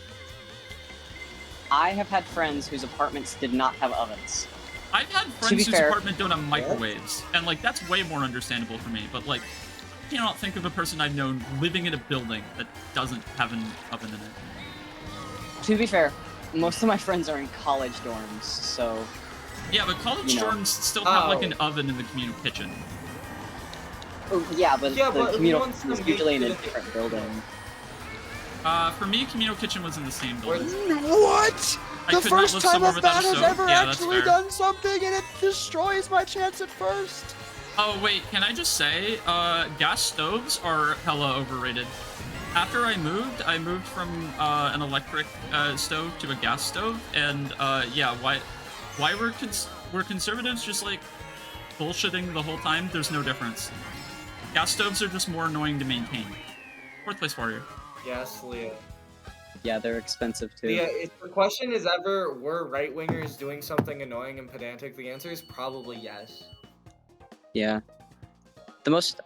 I have had friends whose apartments did not have ovens. I've had friends whose apartment don't have microwaves, and like that's way more understandable for me. But like, I cannot think of a person I've known living in a building that doesn't have an oven in it. To be fair, most of my friends are in college dorms, so. Yeah, but college dorms still have like an oven in the communal kitchen. Oh, yeah, but the communal kitchen is usually in a different building. For me, communal kitchen was in the same building. What? The first time a bat has ever actually done something, and it destroys my chance at first. Oh wait, can I just say, gas stoves are hella overrated. After I moved from an electric stove to a gas stove, and yeah, why were conservatives just like bullshitting the whole time? There's no difference. Gas stoves are just more annoying to maintain. Fourth place warrior. Yes, Leo. Yeah, they're expensive too. Leah, if the question is ever, were right-wingers doing something annoying and pedantic, the answer is probably yes. Yeah.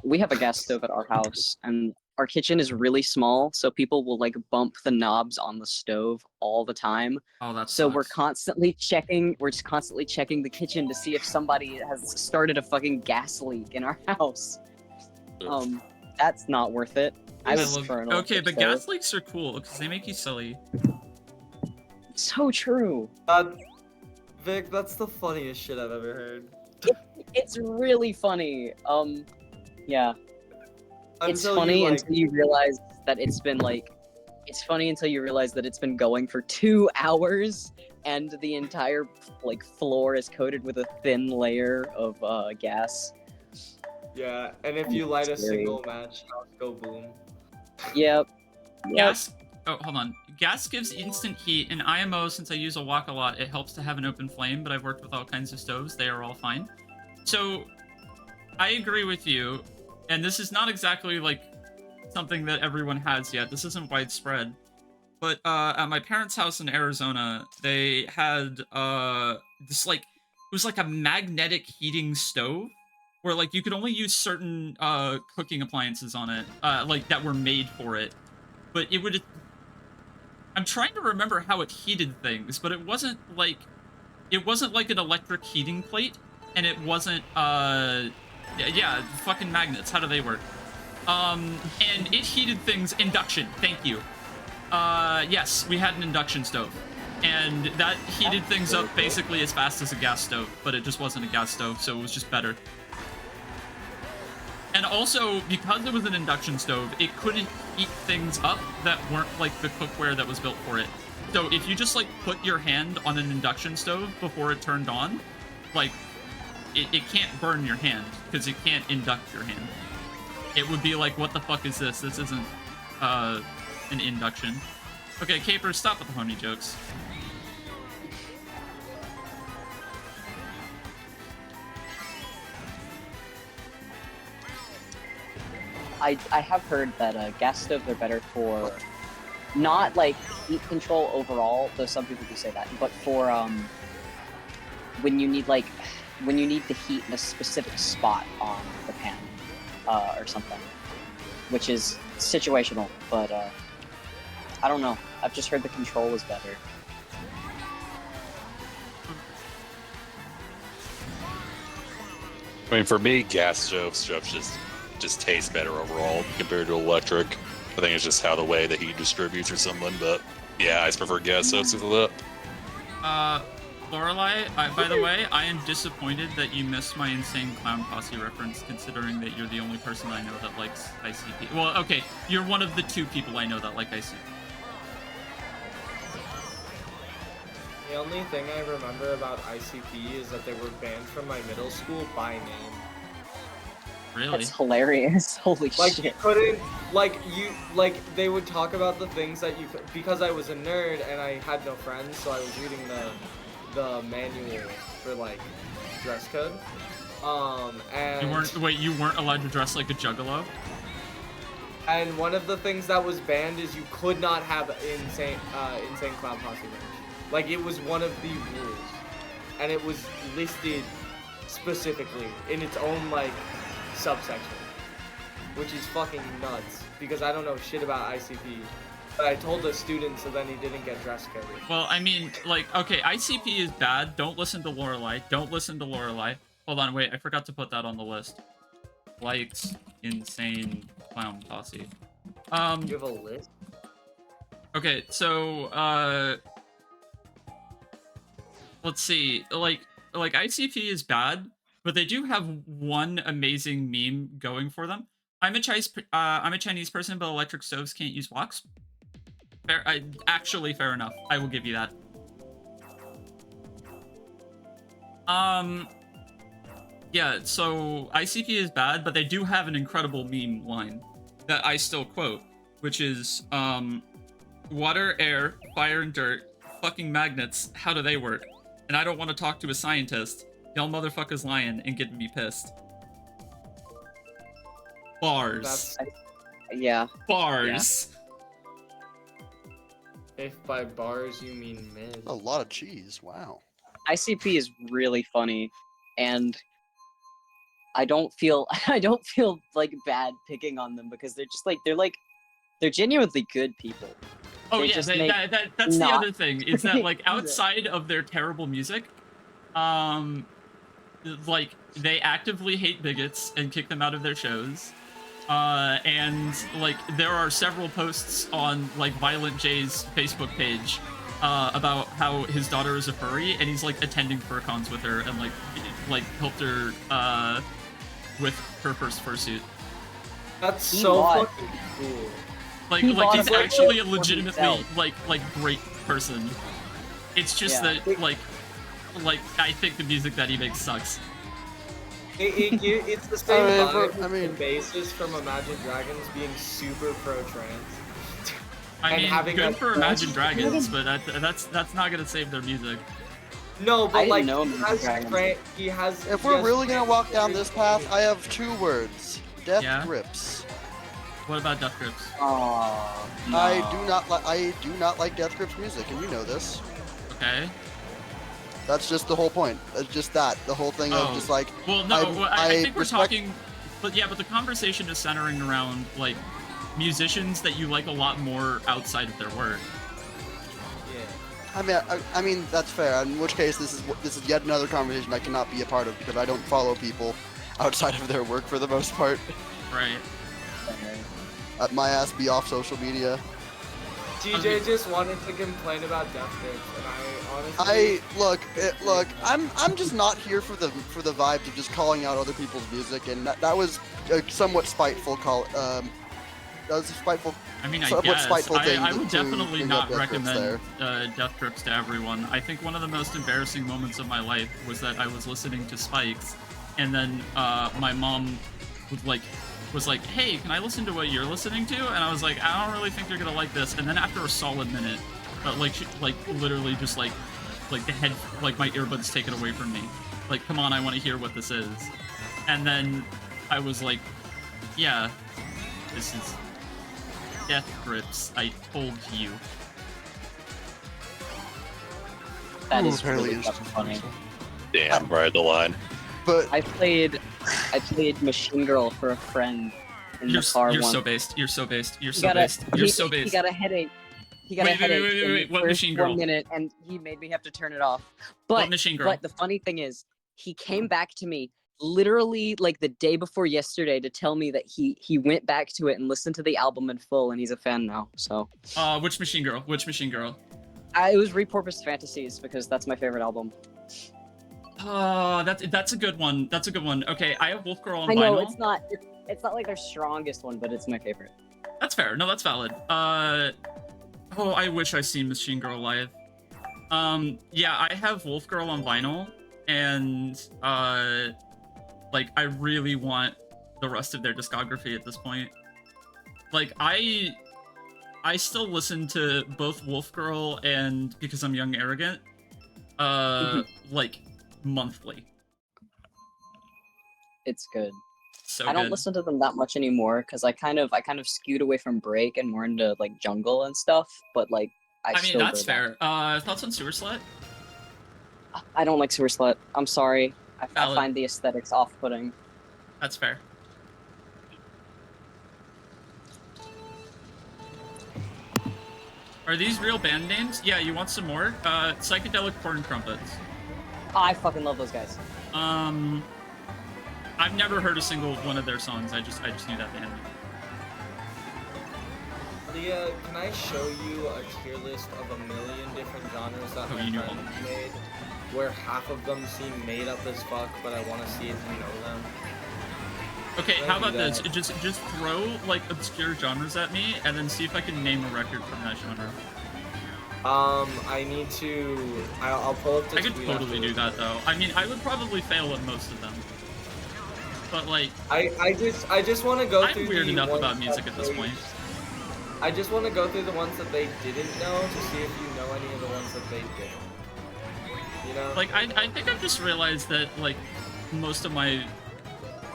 We have a gas stove at our house, and our kitchen is really small, so people will like bump the knobs on the stove all the time. Oh, that's so we're constantly checking the kitchen to see if somebody has started a fucking gas leak in our house. That's not worth it. I would prefer an Okay, electric but stove. gas leaks are cool because they make you silly. So true. Vic, that's the funniest shit I've ever heard. It's really funny. Yeah. It's Until funny you, like- until you realize that it's been like. It's funny until you realize that it's been going for 2 hours, and the entire like floor is coated with a thin layer of gas. Yeah, and if you light a Scary. single match, house go boom. Yep. Gas. Oh, hold on. Gas gives instant heat, and IMO, since I use a wok a lot, it helps to have an open flame, but I've worked with all kinds of stoves. They are all fine. So, I agree with you, and this is not exactly, like, something that everyone has yet. This isn't widespread. But, at my parents' house in Arizona, they had, this, like, it was like a magnetic heating stove, where, like, you could only use certain, cooking appliances on it, like, that were made for it. But it would... I'm trying to remember how it heated things, but it wasn't like an electric heating plate, and it wasn't yeah, fucking magnets. How do they work? And it heated things. Induction. Thank you. Yes, we had an induction stove, and that heated things up basically as fast as a gas stove, but it just wasn't a gas stove, so it was just better. And also, because it was an induction stove, it couldn't heat things up that weren't, like, the cookware that was built for it. So if you just, like, put your hand on an induction stove before it turned on, like, it can't burn your hand, because it can't induct your hand. It would be like, what the fuck is this? This isn't, an induction. Okay, Caper, stop with the honey jokes. I have heard that gas stoves are better for not like heat control overall, though some people do say that, but for when you need the heat in a specific spot on the pan or something, which is situational. But I don't know. I've just heard the control is better. I mean, for me, gas stoves just taste better overall compared to electric. I think it's just how the way the heat distributes or something, but yeah, I just prefer gas stoves to that. Lorelai, by the way, I am disappointed that you missed my Insane Clown Posse reference, considering that you're the only person I know that likes ICP. Well, okay, you're one of the 2 people I know that like ICP. The only thing I remember about ICP is that they were banned from my middle school by name. Really? That's hilarious. Holy Like, shit. you couldn't, they would talk about the things that you could, because I was a nerd and I had no friends, so I was reading the manual for, like, dress code. And... You weren't allowed to dress like a juggalo? And one of the things that was banned is you could not have insane clown posse merch. Like, it was one of the rules. And it was listed specifically in its own, like, subsection. Which is fucking nuts, because I don't know shit about ICP. But I told the student, so then he didn't get dress coded. Well, I mean, like, okay, ICP is bad. Don't listen to Lorelai. Don't listen to Lorelai. Hold on, wait, I forgot to put that on the list. Likes Insane Clown Posse. You have a list? Okay, so, let's see. Like ICP is bad, but they do have one amazing meme going for them. I'm a Chinese person, but electric stoves can't use woks. Fair, actually, fair enough. I will give you that. Yeah, so ICP is bad, but they do have an incredible meme line that I still quote. which is water, air, fire, and dirt. Fucking magnets. How do they work? And I don't want to talk to a scientist. Y'all motherfuckers lying and getting me pissed. Bars. Yeah. Bars. If by bars you mean mid. A lot of cheese. Wow. ICP is really funny, and I don't feel like bad picking on them because they're just like they're genuinely good people. Oh They yeah, just that's the not other thing. Is that like music. outside of their terrible music, like they actively hate bigots and kick them out of their shows. And like there are several posts on like Violent J's Facebook page about how his daughter is a furry and he's like attending furcons with her and like helped her with her first fursuit. That's He so bought- fucking cool. Like He bought he's a actually a for legitimately himself. like great person. It's just Yeah. that like I think the music that he makes sucks. It's the same Alright, vibe. I mean- basis from Imagine Dragons being super pro-trans. I And mean, having good a- for Imagine Dragons, but that's not gonna save their music. No, I but didn't like know he Imagine has, Dragons. he has. If he we're has really gonna walk down very this path, good- I have 2 words. Death Yeah? grips. What about Death Grips? Oh, I do not like Death Grips music, and you know this. Okay. That's just the whole point. It's just that the whole thing Oh. of just like Well, no, I think we're respect- talking, but yeah, but the conversation is centering around like musicians that you like a lot more outside of their work. Yeah. I mean that's fair. In which case, this is yet another conversation I cannot be a part of because I don't follow people outside of their work for the most part. Right. Let my ass be off social media. TJ just wanted to complain about Death Grips, and I honestly. Look. I'm just not here for the vibes of just calling out other people's music, and that was a somewhat spiteful call. That was a spiteful. I mean, I Somewhat guess spiteful thing I to- would to definitely bring up not Death Grips recommend there. Death Grips to everyone. I think one of the most embarrassing moments of my life was that I was listening to Spikes, and then my mom was like, "Hey, can I listen to what you're listening to?" And I was like, "I don't really think you're gonna like this." And then after a solid minute, she literally just like the head, like my earbuds taken away from me. Like, come on, I want to hear what this is. And then I was like, "Yeah, this is Death Grips. I told you." that Ooh, is apparently really it's- fucking funny. Damn, right the line. But I played Machine Girl for a friend in You're the car you're once. so based. You're so based. You're He so got a- based. You're he- so based. He got a headache. He got a Wait, headache wait, in wait, the what first Machine Girl? 1 minute, and he made me have to turn it off. What But Machine Girl? but the funny thing is, he came back to me literally like the day before yesterday to tell me that he went back to it and listened to the album in full, and he's a fan now. So Which Machine Girl? Which Machine Girl? it was Repurposed Fantasies because that's my favorite album. That's a good one. That's a good one. Okay, I have Wolf Girl on I know vinyl. it's not like their strongest one, but it's my favorite. That's fair. No, that's valid. Oh, I wish I seen Machine Girl live. Yeah, I have Wolf Girl on vinyl, and like I really want the rest of their discography at this point. Like I still listen to both Wolf Girl and Because I'm Young Arrogant, like monthly. It's good. So I don't good. listen to them that much anymore because I kind of skewed away from Break and more into like jungle and stuff. But like I mean, still that's go back. fair. Thoughts on Sewer Slut? I don't like Sewer Slut. I'm sorry. I Valid. find the aesthetics off-putting. That's fair. Are these real band names? Yeah, you want some more? Psychedelic Corn Crumpets. I fucking love those guys. I've never heard a single one of their songs. I just knew that band. Leah, can I show you a tier list of a million different genres that Oh, my you knew friend all. made, where half of them seem made up as fuck, but I want to see if you know them? Okay, Can I how do about this? that? Just throw like obscure genres at me, and then see if I can name a record from that genre. I need to. I'll pull up the I could tweet totally do afterwards. that though. I mean, I would probably fail at most of them. But like, I just want to go I'm through weird the enough ones about music that at this they- point. I just want to go through the ones that they didn't know to see if you know any of the ones that they didn't. You know? Like, I think I've just realized that, like, most of my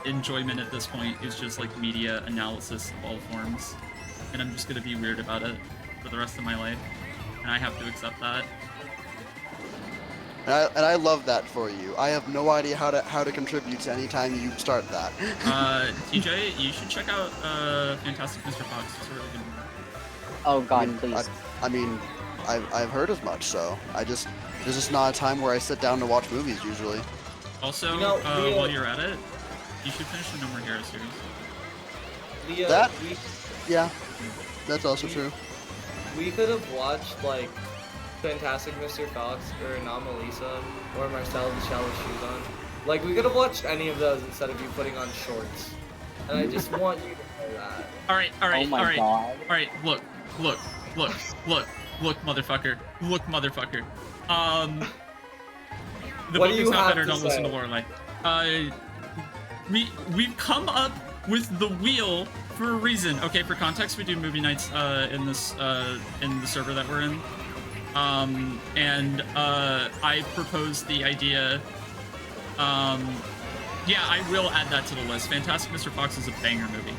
enjoyment at this point is just, like, media analysis of all forms. And I'm just gonna be weird about it for the rest of my life. And I have to accept that. And I love that for you. I have no idea how to contribute to any time you start that. TJ, you should check out Fantastic Mr. Fox. It's a really good movie. Oh God, I mean, please. I've heard as much, so there's just not a time where I sit down to watch movies usually. Also, You know, while you're at it, you should finish the No More Heroes series. Yeah, that's also true. We could have watched like Fantastic Mr. Fox or Anomalisa or Marcel the Shell with Shoes On. Like we could have watched any of those instead of you putting on shorts. And I just want you to know that. Alright, Oh my God. alright, look, motherfucker. Look, motherfucker. The What book do is you not have better, to don't listen to say? Lorelai. We've come up with the wheel for a reason. Okay, for context, we do movie nights in the server that we're in. I proposed the idea. Yeah, I will add that to the list. Fantastic Mr. Fox is a banger movie.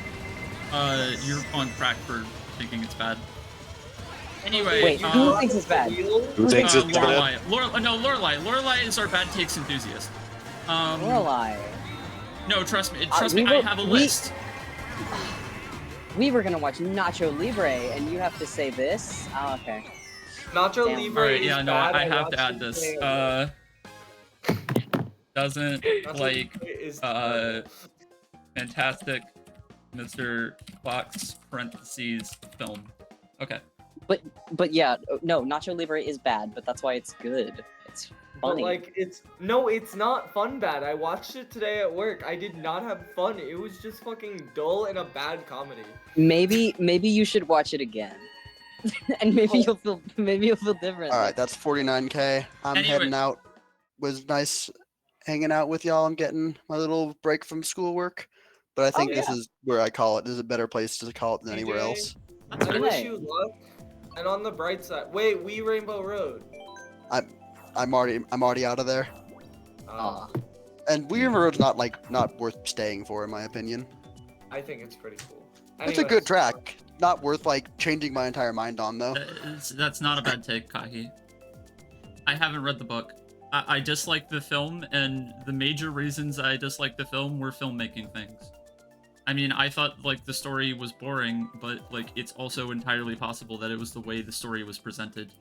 You're on crack for thinking it's bad. Anyway, Wait, who thinks it's bad? Who thinks it's bad? Lorelai. No, Lorelai. Lorelai is our bad takes enthusiast. Lorelai. No, trust me. I have a list. We were gonna watch Nacho Libre, and you have to say this? Oh, okay. Nacho Damn. Libre Alright, is yeah, no, bad. I have watched to add it this. today. Doesn't Nacho like Libre is Fantastic Mr. Fox parentheses film. Okay. But yeah, no, Nacho Libre is bad, but that's why it's good. It's But funny. like it's not fun bad. I watched it today at work. I did not have fun. It was just fucking dull and a bad comedy. Maybe you should watch it again. And maybe you'll feel different. All right, that's 49K. I'm Anyway. heading out. Was nice hanging out with y'all. I'm getting my little break from schoolwork. But I think this is where I call it. This is a better place to call it than anywhere TJ, else. That's I fair. wish you luck. And on the bright side, wait, we Rainbow Road. I'm already out of there. Aw. And Weird Road's not worth staying for, in my opinion. I think it's pretty cool. It's a good Anyways, track. Not worth changing my entire mind on though. That's not a bad take, Kahi. I haven't read the book. I dislike the film, and the major reasons I dislike the film were filmmaking things. I mean, I thought the story was boring, but it's also entirely possible that it was the way the story was presented.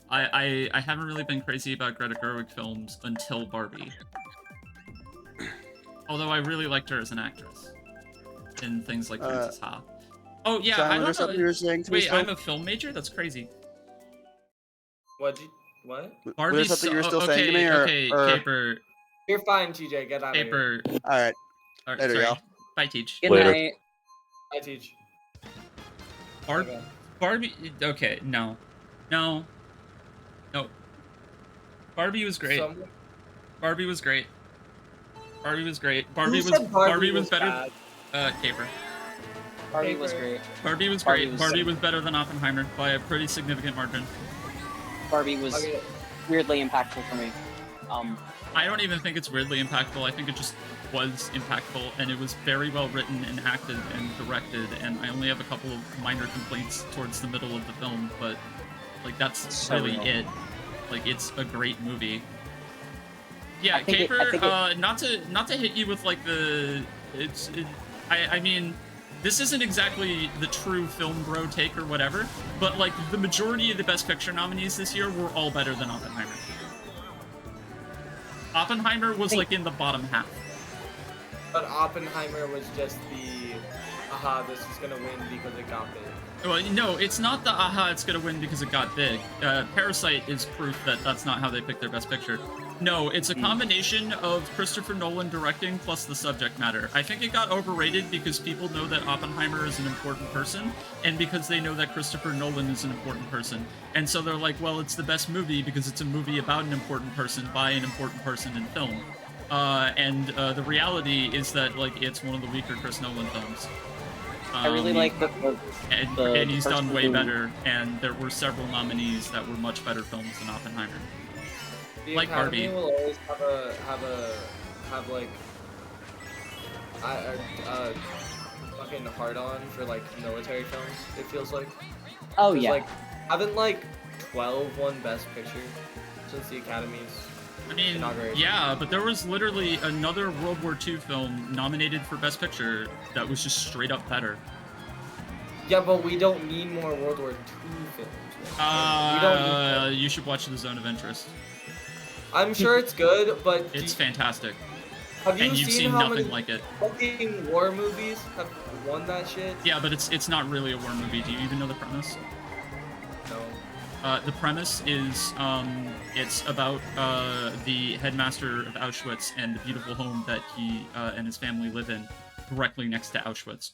I haven't really been crazy about Greta Gerwig films until Barbie. Although I really liked her as an actress in things like Princess Ha. Oh yeah, Simon, I or don't something know. you were saying to me, Wait, Smoke? I'm a film major? That's crazy. what? Barbie's Was there something you were still okay, saying to me, okay, or... Caper, You're fine, TJ. Get out of here. Caper. All right. Alright, Later, sorry. y'all. Bye, Teach. Good Later. night. I teach. Barbie. Okay, no. Barbie was great. Barbie was great. Barbie was better. Bad? Caper. Barbie was great. Barbie was Barbie great. was Barbie so- was better than Oppenheimer by a pretty significant margin. Barbie was Okay. weirdly impactful for me. I don't even think it's weirdly impactful. I think it just was impactful, and it was very well written and acted and directed, and I only have a couple of minor complaints towards the middle of the film, but that's So really real. it. It's a great movie. Yeah, I think it- Caper, I think it- not to hit you with I mean, this isn't exactly the true film bro take or whatever, but the majority of the Best Picture nominees this year were all better than Oppenheimer. Oppenheimer was in the bottom half. But Oppenheimer was just the, this is gonna win because it got big. Well, no, it's not the it's gonna win because it got big. Parasite is proof that that's not how they picked their Best Picture. No, it's a combination of Christopher Nolan directing plus the subject matter. I think it got overrated because people know that Oppenheimer is an important person, and because they know that Christopher Nolan is an important person. And so they're like, well, it's the best movie because it's a movie about an important person by an important person in film. And the reality is that like it's one of the weaker Chris Nolan films. I really like and he's done person way who- better. And there were several nominees that were much better films than Oppenheimer. The Like Academy Barbie. will always have like fucking hard on for like military films. It feels like. Oh 'Cause, yeah. Like, haven't like 12 won Best Picture since the Academy's I mean, inauguration? yeah, but there was literally another World War II film nominated for Best Picture that was just straight up better. Yeah, but we don't need more World War II films. We don't need You should watch The Zone of Interest. I'm sure it's good, but It's fantastic. have you And you've seen how nothing many like it. fucking war movies have won that shit? Yeah, but it's not really a war movie. Do you even know the premise? No. The premise is it's about the headmaster of Auschwitz and the beautiful home that he and his family live in directly next to Auschwitz.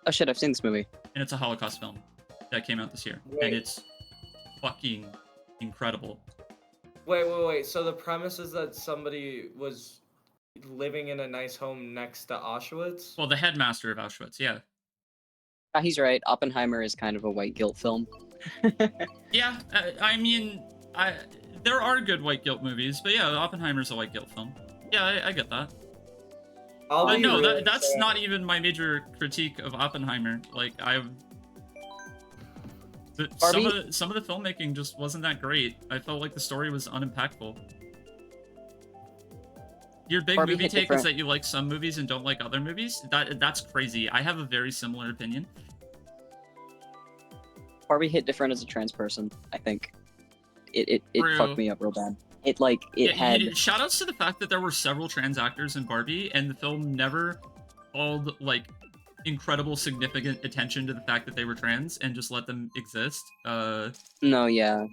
Oh shit, I've seen this movie. And it's a Holocaust film that came out this year. Wait. And it's fucking incredible. Wait. So the premise is that somebody was living in a nice home next to Auschwitz? Well, the headmaster of Auschwitz, yeah. He's right. Oppenheimer is kind of a white guilt film. Yeah, I mean, there are good white guilt movies, but yeah, Oppenheimer's a white guilt film. Yeah, I get that. But no, that's not even my major critique of Oppenheimer. Like, some of the filmmaking just wasn't that great. I felt like the story was unimpactful. Your big Barbie movie hit take different. is that you like some movies and don't like other movies? That's crazy. I have a very similar opinion. Barbie hit different as a trans person, I think. It True. fucked me up real bad. It had shout outs to the fact that there were several trans actors in Barbie, and the film never called like incredible significant attention to the fact that they were trans and just let them exist. No, yeah.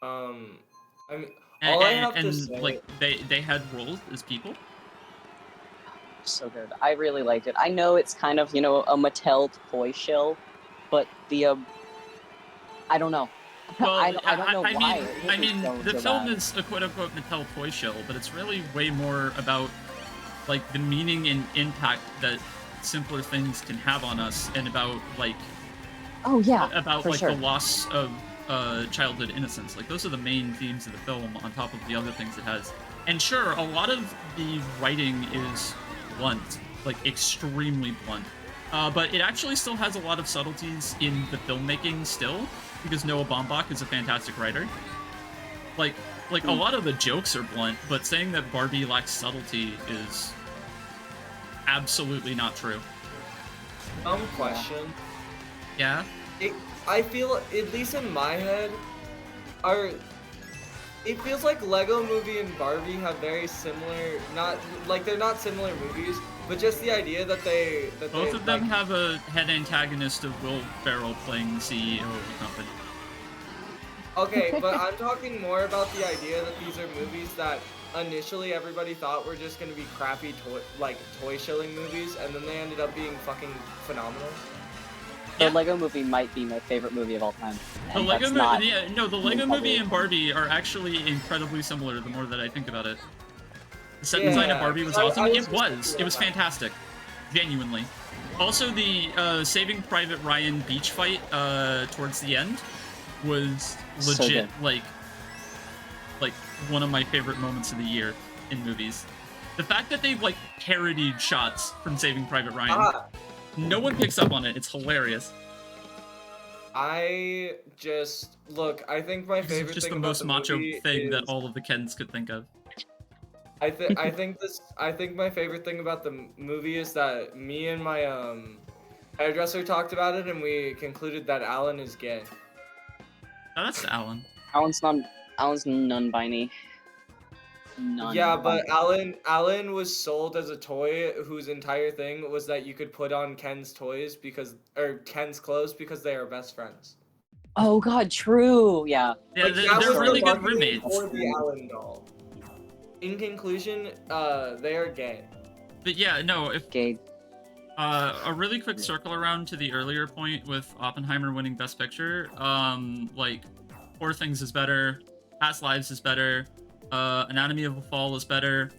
I mean, And, all I have to and say, like they had roles as people. So good. I really liked it. I know it's kind of, a Mattel toy shill, but I don't know. Well, I don't know why. I mean, the so film bad. is a quote-unquote Mattel toy show, but it's really way more about like the meaning and impact that simpler things can have on us, and about like Oh yeah. about for like sure. the loss of childhood innocence. Like those are the main themes of the film, on top of the other things it has. And sure, a lot of the writing is blunt, like extremely blunt. But it actually still has a lot of subtleties in the filmmaking still, because Noah Baumbach is a fantastic writer. Like a lot of the jokes are blunt, but saying that Barbie lacks subtlety is absolutely not true. question. Yeah? I feel, at least in my head, it feels like Lego Movie and Barbie have very similar, they're not similar movies, but just the idea that Both of them have a head antagonist of Will Ferrell playing the CEO of the company. Okay, but I'm talking more about the idea that these are movies that initially everybody thought were just gonna be crappy toy shilling movies, and then they ended up being fucking phenomenal. The Lego Movie might be my favorite movie of all time. The and Lego that's movie, not yeah, no, the being Lego Movie public. and Barbie are actually incredibly similar. The more that I think about it, the set design of Yeah, Barbie was I awesome. was It was fantastic, genuinely. Also, the Saving Private Ryan beach fight towards the end was So legit, good. like one of my favorite moments of the year in movies. The fact that they like parodied shots from Saving Private Ryan. No one picks up on it. It's hilarious. I think my It's favorite just thing the about most the macho movie thing that is- all of the Kens could think of. I think my favorite thing about the movie is that me and my hairdresser talked about it, and we concluded that Alan is gay. Oh, that's Alan. Alan's non-binary. Yeah, but Alan was sold as a toy whose entire thing was that you could put on Ken's clothes because they are best friends. Oh god, true. Yeah. Yeah, Like, they're that was the really good marketing roommates. for the Alan doll. In conclusion, they are gay. But yeah, no, if Gay. a really quick circle around to the earlier point with Oppenheimer winning Best Picture, like Poor Things is better, Past Lives is better, Anatomy of a Fall is better.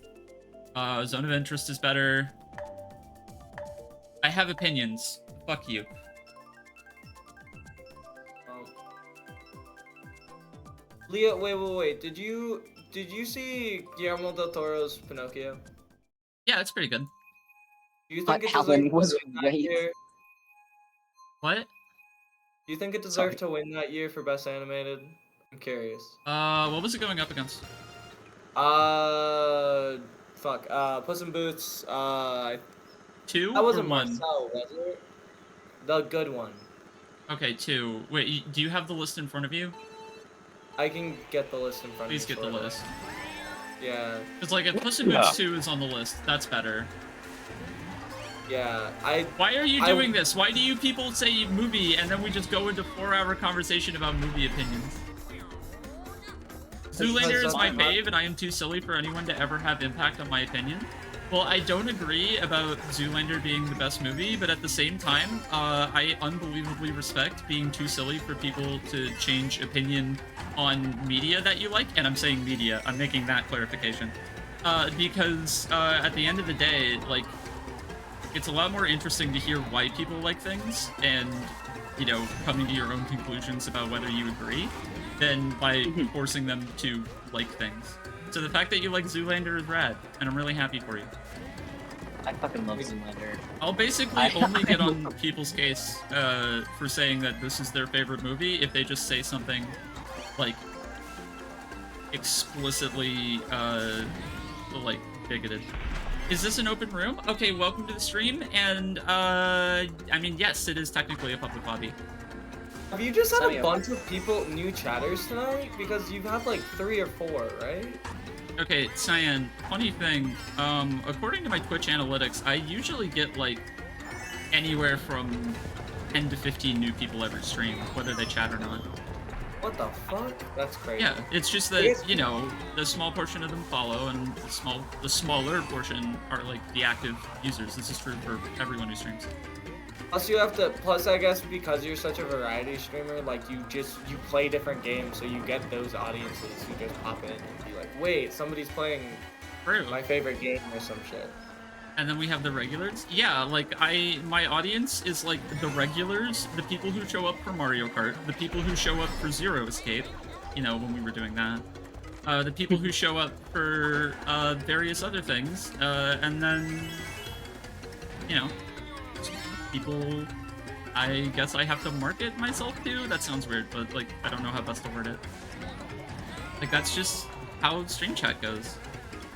Zone of Interest is better. I have opinions. Fuck you. Leah, wait. Did you see Guillermo del Toro's Pinocchio? Yeah, it's pretty good. Do you think it Alan deserved was to win that right. year? What? Do you think it Sorry. deserved to win that year for Best Animated? I'm curious. What was it going up against? Fuck. Puss in Boots. 2 That wasn't or 1? Marcel, was it? The good one. Okay, 2. Wait, do you have the list in front of you? I can get the list in front of me. Please get the shortly. list. Yeah. Because, like, if Puss in Boots 2 is on the list, that's better. Yeah, Why are you doing this? Why do you people say movie and then we just go into 4-hour conversation about movie opinions? Zoolander is my fave, and I am too silly for anyone to ever have impact on my opinion. Well, I don't agree about Zoolander being the best movie, but at the same time, I unbelievably respect being too silly for people to change opinion on media that you like, and I'm saying media, I'm making that clarification. Because at the end of the day, like, it's a lot more interesting to hear why people like things and, you know, coming to your own conclusions about whether you agree than by forcing them to like things. So the fact that you like Zoolander is rad, and I'm really happy for you. I fucking love Zoolander. I'll basically only get on people's case for saying that this is their favorite movie if they just say something, like, explicitly, like, bigoted. Is this an open room? Okay, welcome to the stream, and, I mean, yes, it is technically a public lobby. Have you just had a bunch of people, new chatters tonight? Because you've had like 3 or 4, right? Okay, Cyan, funny thing, according to my Twitch analytics, I usually get, like, anywhere from 10 to 15 new people every stream, whether they chat or not. What the fuck? That's crazy. Yeah, it's just that, you know, the small portion of them follow, and the smaller portion are, like, the active users. This is true for everyone who streams. Plus I guess because you're such a variety streamer, like, you play different games, so you get those audiences who just pop in and be like, wait, somebody's playing my favorite game or some shit. And then we have the regulars. Yeah, like, my audience is, like, the regulars, the people who show up for Mario Kart, the people who show up for Zero Escape, you know, when we were doing that, the people who show up for, various other things, and then, you know, people I guess I have to market myself to? That sounds weird, but, like, I don't know how best to word it. Like, that's just how stream chat goes.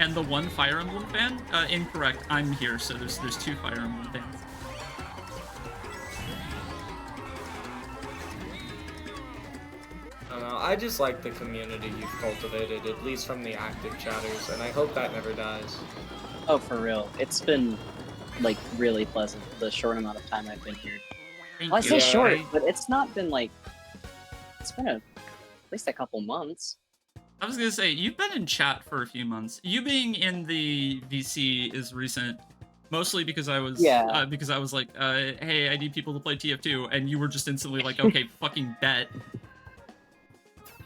And the one Fire Emblem fan? Incorrect. I'm here, so there's 2 Fire Emblem fans. I don't know, I just like the community you've cultivated, at least from the active chatters, and I hope that never dies. Oh, for real. It's been, like, really pleasant, the short amount of time I've been here. Well, I say short, but it's not been, like... It's been at least a couple months. I was gonna say, you've been in chat for a few months. You being in the VC is recent, mostly because I was like, hey, I need people to play TF2, and you were just instantly like, okay, fucking bet.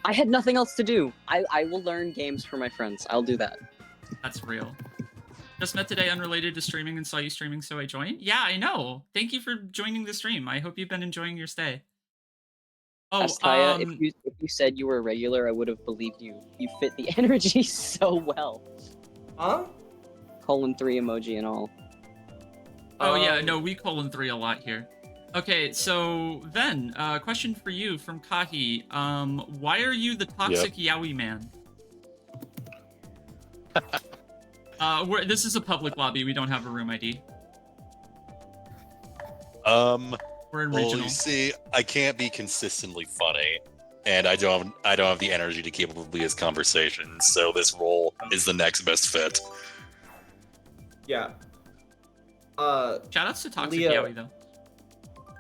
I had nothing else to do. I will learn games for my friends. I'll do that. That's real. Just met today unrelated to streaming and saw you streaming, so I joined. Yeah, I know. Thank you for joining the stream. I hope you've been enjoying your stay. Oh, Astaya, if you said you were a regular, I would have believed you. You fit the energy so well. Huh? :3 emoji and all. Oh yeah, no, we :3 a lot here. Okay, so then, question for you from Kahi. Why are you the toxic yaoi man? This is a public lobby. We don't have a room ID. We're in regional. Well, you see, I can't be consistently funny, and I don't have the energy to keep up with Leah's conversation. So this role is the next best fit. Yeah. Shoutouts to toxic yaoi though.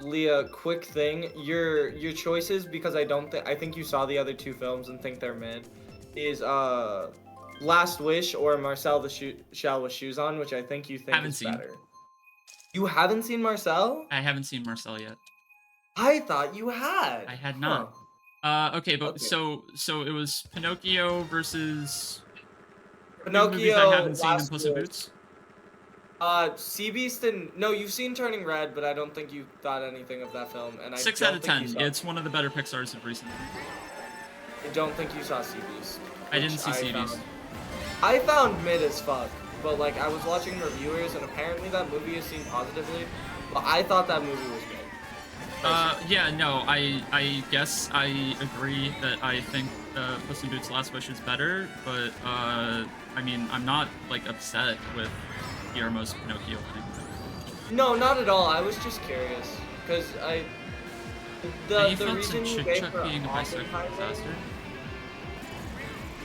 Leah, quick thing, your choices, because I think you saw the other 2 films and think they're mid, is Last Wish or Marcel the Shell with Shoes On, which I think you think is better. You haven't seen Marcel? I haven't seen Marcel yet. I thought you had. I had not. Okay, but so it was Pinocchio versus movies I Pinocchio. haven't seen in last Puss in year. Boots. Sea Beast and no, you've seen Turning Red, but I don't think you thought anything of that film. And 6 I out don't of think 10. you saw, It's one of the better Pixar's of recent. I don't think you saw Sea Beast. I didn't which see Sea Beast. I found mid as fuck, but like I was watching reviewers, and apparently that movie is seen positively. But I thought that movie was good. Yeah, no, I guess I agree that I think Puss in Boots' Last Wish is better, but I mean, I'm not like upset with Guillermo's Pinocchio winning. No, not at all. I was just curious because Any the thoughts reason on you Chick gave Chuck for being a bisexual Oppenheimer, disaster?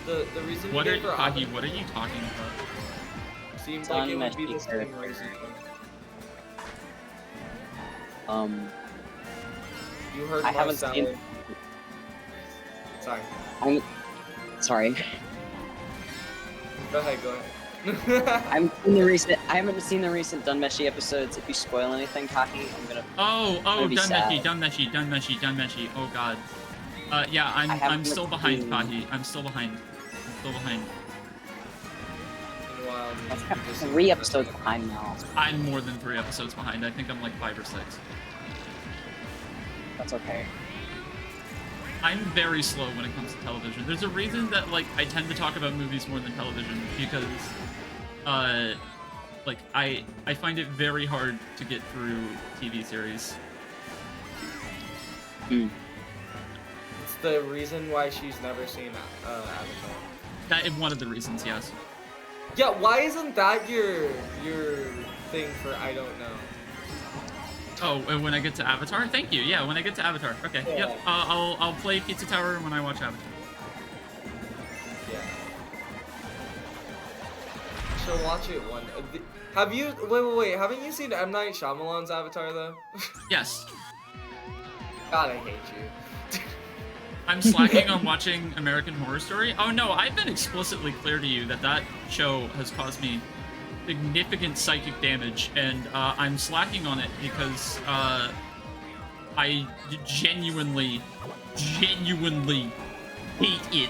the reason What you are gave for Kahi, Oppenheimer what are you talking about? seems like it would be the same reason. You heard I haven't Marcel. seen. Sorry. Sorry. Go ahead. I haven't seen the recent Dunmeshi episodes. If you spoil anything, Taki, I'm gonna. Oh, be Dunmeshi. Oh god. Yeah, I'm still behind, seen- Kahi. I'm still behind. I'm 3 episodes behind now. I'm more than 3 episodes behind. I think I'm like 5 or 6. That's okay. I'm very slow when it comes to television. There's a reason that like I tend to talk about movies more than television because like I find it very hard to get through TV series. It's the reason why she's never seen Avatar. That is one of the reasons, yes. Yeah, why isn't that your thing for I don't know? Oh, and when I get to Avatar? Thank you. Yeah, when I get to Avatar. Okay. Yeah. Yep. I'll play Pizza Tower when I watch Avatar. Yeah. She'll watch it one. Have you? Wait. Haven't you seen M. Night Shyamalan's Avatar though? Yes. God, I hate you. I'm slacking on watching American Horror Story. Oh no, I've been explicitly clear to you that that show has caused me significant psychic damage, and I'm slacking on it because I genuinely hate it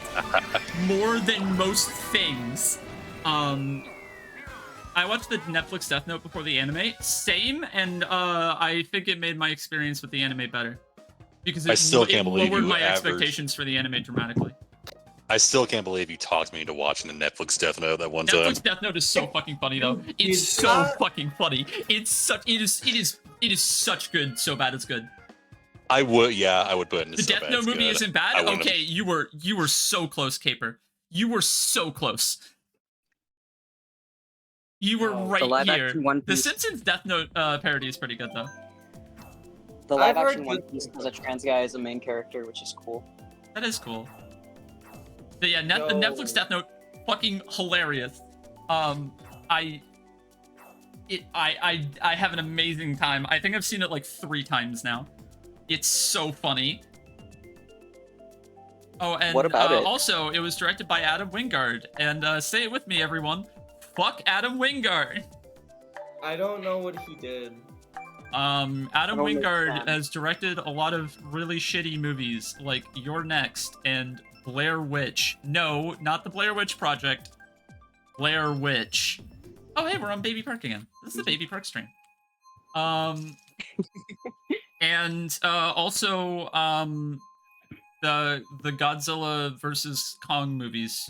more than most things. I watched the Netflix Death Note before the anime. Same, and I think it made my experience with the anime better. Because I still can't believe lowered you my averaged- expectations for the anime dramatically. I still can't believe you talked me into watching the Netflix Death Note that one time. Netflix Death Note is so fucking funny though. It's so fucking funny. It is such good, so bad it's good. I would put it in The Death Note movie isn't bad? I wouldn't Okay, you were so close, Caper. You were so close. You were The right live here. action One The Piece- Simpsons Death Note parody is pretty good though. The I've live heard action One good Piece has a trans guy as a main character, which is cool. That is cool. But yeah, the No. Netflix Death Note, fucking hilarious. I have an amazing time. I think I've seen it like 3 times now. It's so funny. Oh, and What about it? also, it was directed by Adam Wingard. And say it with me, everyone. Fuck Adam Wingard. I don't know what he did. Adam don't Wingard understand. has directed a lot of really shitty movies, like You're Next and Blair Witch. No, not the Blair Witch Project. Blair Witch. Oh, hey, we're on Baby Park again. This is the Baby Park stream. And also the Godzilla versus Kong movies.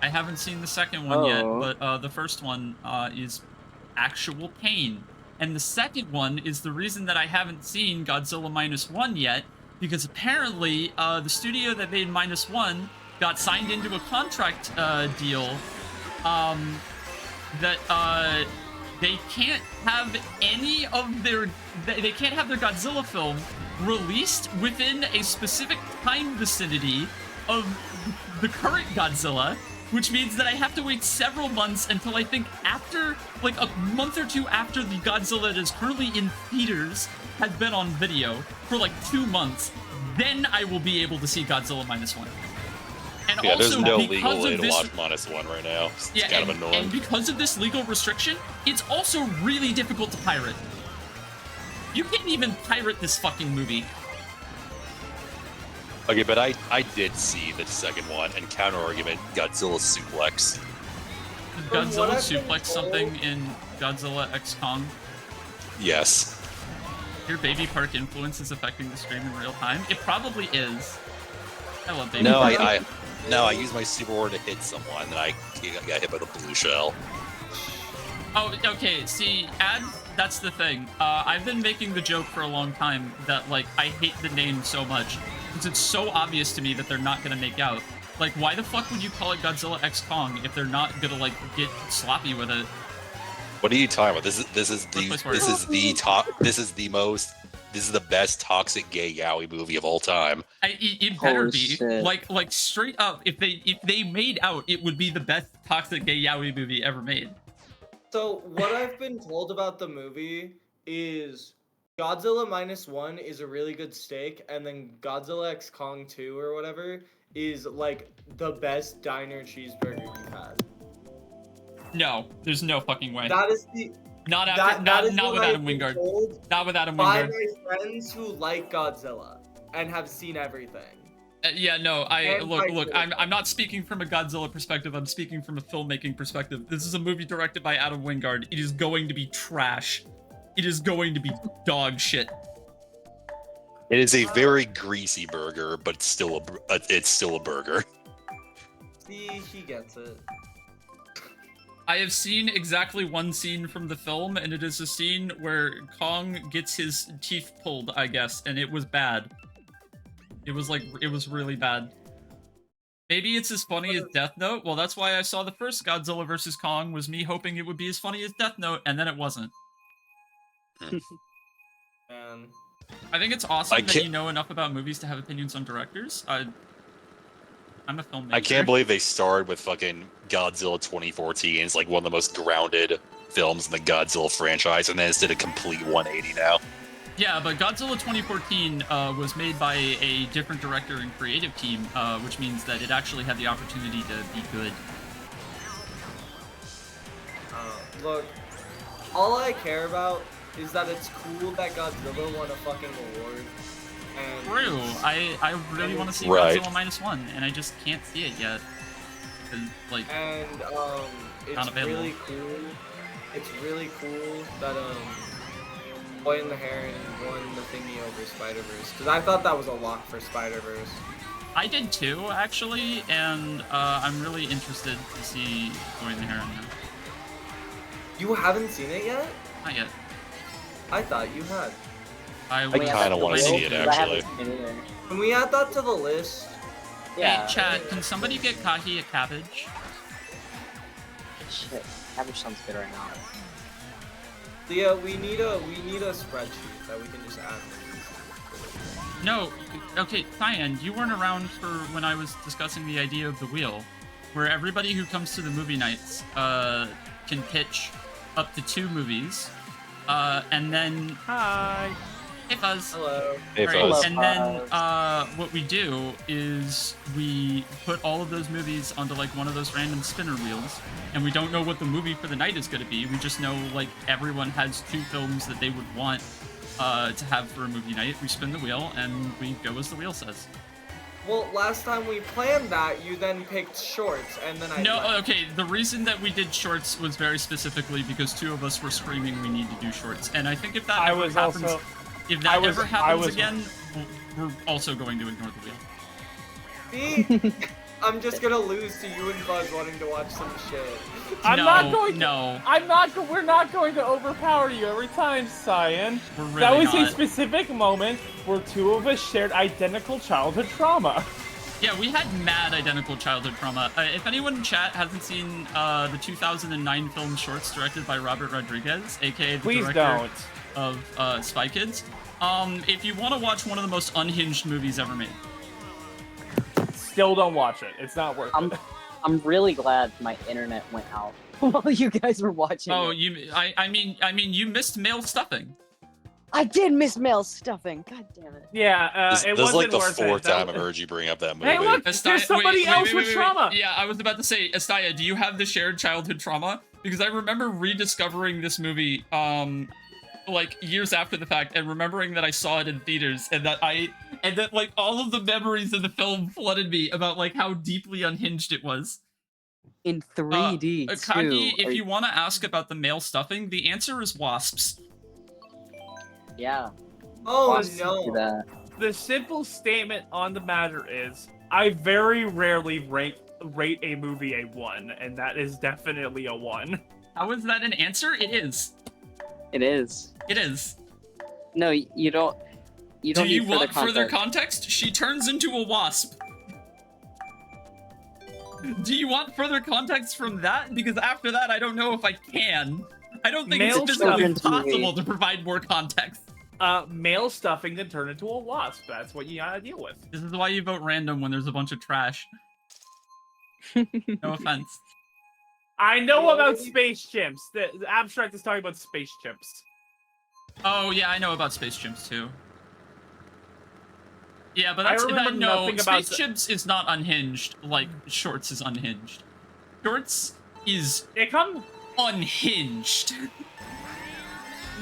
I haven't seen the second one yet, Oh. but the first one is actual pain. And the second one is the reason that I haven't seen Godzilla -1 yet, because apparently the studio that made -1 got signed into a contract deal that they can't have any of their they can't have their Godzilla film released within a specific time vicinity of the current Godzilla, which means that I have to wait several months until I think after, like a month or 2 after the Godzilla that is currently in theaters has been on video for like 2 months, then I will be able to see Godzilla -1. And Yeah, there's also, no because legal way of to this, watch -1 right now. It's yeah, kind of and annoying. because of this legal restriction, it's also really difficult to pirate. You can't even pirate this fucking movie. Okay, but I did see the second one and counter argument Godzilla suplex. From what Godzilla I've been suplex told- something in Godzilla X Kong? Yes. Your baby park influence is affecting the stream in real time? It probably is. I love baby No, park. I used my super ward to hit someone, and I got hit by the blue shell. Oh, okay. See, that's the thing. I've been making the joke for a long time that, like, I hate the name so much. Because it's so obvious to me that they're not gonna make out. Like, why the fuck would you call it Godzilla X Kong if they're not gonna, like, get sloppy with it? What are you talking about? This is the best toxic gay yaoi movie of all time. It better Holy be. shit. Like straight up, if they made out, it would be the best toxic gay yaoi movie ever made. So what I've been told about the movie is Godzilla -1 is a really good steak, and then Godzilla X Kong 2 or whatever is like the best diner cheeseburger you've had. No, there's no fucking way. That is the Not that is not what with I've Adam been Wingard. told Not with Adam by Wingard. my friends who like Godzilla and have seen everything. Yeah, no, And look, Godzilla. I'm not speaking from a Godzilla perspective. I'm speaking from a filmmaking perspective. This is a movie directed by Adam Wingard. It is going to be trash. It is going to be dog shit. It is a very greasy burger, but it's still a burger. See, he gets it. I have seen exactly one scene from the film, and it is a scene where Kong gets his teeth pulled, I guess, and it was bad. It was really bad. Maybe it's as funny as Death Note. Well, that's why I saw the first Godzilla vs. Kong, was me hoping it would be as funny as Death Note, and then it wasn't. Man. I think it's awesome that you know enough about movies to have opinions on directors. I'm a filmmaker. I can't believe they started with fucking Godzilla 2014. It's like one of the most grounded films in the Godzilla franchise, and then it's did a complete 180 now. Yeah, but Godzilla 2014 was made by a different director and creative team, which means that it actually had the opportunity to be good. Look, all I care about is that it's cool that Godzilla won a fucking award. And True. I really want to see Right. Godzilla -1, and I just can't see it yet. 'Cause, like, And it's not available. really cool. It's really cool that Boy in the Heron won the thingy over Spider-Verse, because I thought that was a lock for Spider-Verse. I did too, actually, and I'm really interested to see Boy in the Heron now. You haven't seen it yet? Not yet. I thought you had. I kind of want to see it, actually. Can we add that to the list? Yeah. Hey, chat, can somebody get Kahi a cabbage? Shit, cabbage sounds good right now. Leah, we need a spreadsheet that we can just add. No, okay, Cyan, you weren't around for when I was discussing the idea of the wheel, where everybody who comes to the movie nights can pitch up to 2 movies, and then... Hi! Hey, Fuzz. Hello. Hey, Alright, Fuzz. and then what we do is we put all of those movies onto like one of those random spinner wheels, and we don't know what the movie for the night is going to be. We just know like everyone has 2 films that they would want to have for a movie night. We spin the wheel and we go as the wheel says. Well, last time we planned that, you then picked shorts, and then I No, left. okay, the reason that we did shorts was very specifically because 2 of us were screaming we need to do shorts, and I think if that ever happens, if that ever happens again, we're also going to ignore the wheel. See? I'm just gonna lose to you and Buzz wanting to watch some shit. I'm not going to. No. We're not going to overpower you every time, Cyan. We're really That was not. a specific moment where 2 of us shared identical childhood trauma. Yeah, we had mad identical childhood trauma. If anyone in chat hasn't seen the 2009 film Shorts directed by Robert Rodriguez, aka the Please director don't. of Spy Kids, if you want to watch one of the most unhinged movies ever made. Still don't watch it. It's not worth it. I'm really glad my internet went out while you guys were watching. Oh, it. I mean, you missed male stuffing. I did miss male stuffing. God damn it. Yeah, This it is wasn't like the worth 4th it. time I've heard you bring up that movie. Hey, look, there's somebody else with trauma. Yeah, I was about to say, Estaya, do you have the shared childhood trauma? Because I remember rediscovering this movie, like years after the fact, and remembering that I saw it in theaters, and that like all of the memories of the film flooded me about like how deeply unhinged it was. In 3D too. Kagi, if you want to ask about the male stuffing, the answer is wasps. Yeah. Oh Wasps do no. that. The simple statement on the matter is, I very rarely rate a movie a 1, and that is definitely a 1. How is that an answer? It is. It is. It is. No, you don't. You don't Do you need want further context. context? She turns into a wasp. Do you want further context from that? Because after that, I don't know if I can. I don't think Male it's physically stuffing. possible to provide more context. Male stuffing can turn into a wasp. That's what you gotta deal with. This is why you vote random when there's a bunch of trash. No offense. I know about space chimps. The abstract is talking about space chimps. Oh, yeah, I know about space chimps, too. Yeah, but I that's remember no, nothing about space chimps is not unhinged like Shorts is unhinged. Shorts is unhinged.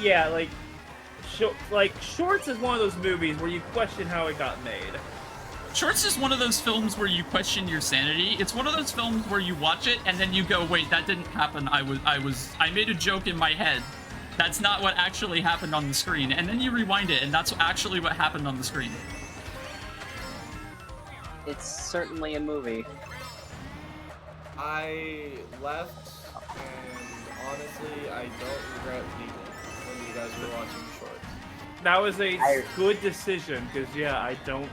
Yeah, like Shorts is one of those movies where you question how it got made. Shorts is one of those films where you question your sanity. It's one of those films where you watch it and then you go, wait, that didn't happen. I made a joke in my head. That's not what actually happened on the screen. And then you rewind it and that's actually what happened on the screen. It's certainly a movie. I left, and honestly, I don't regret leaving when you guys were watching Shorts. That was a good decision, because yeah, I don't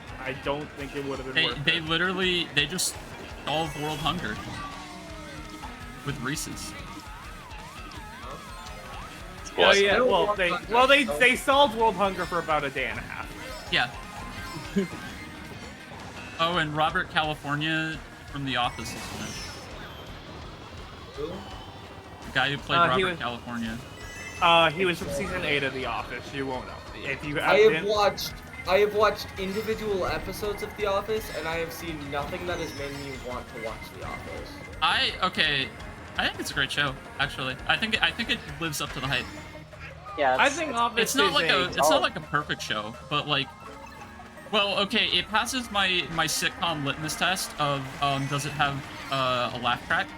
think it would have been worth it. They just solved world hunger with Reese's. Oh yeah, well they solved world hunger for about a day and a half. Yeah. Oh, and Robert California from The Office is in it. Who? The guy who played Robert California. He was from season 8 of The Office. You won't know. If you I have watched individual episodes of The Office, and I have seen nothing that has made me want to watch The Office. I think it's a great show, actually. I think it lives up to the hype. Yeah, I think Office it's not is like a perfect show, but like, well, okay, it passes my sitcom litmus test of does it have a laugh track?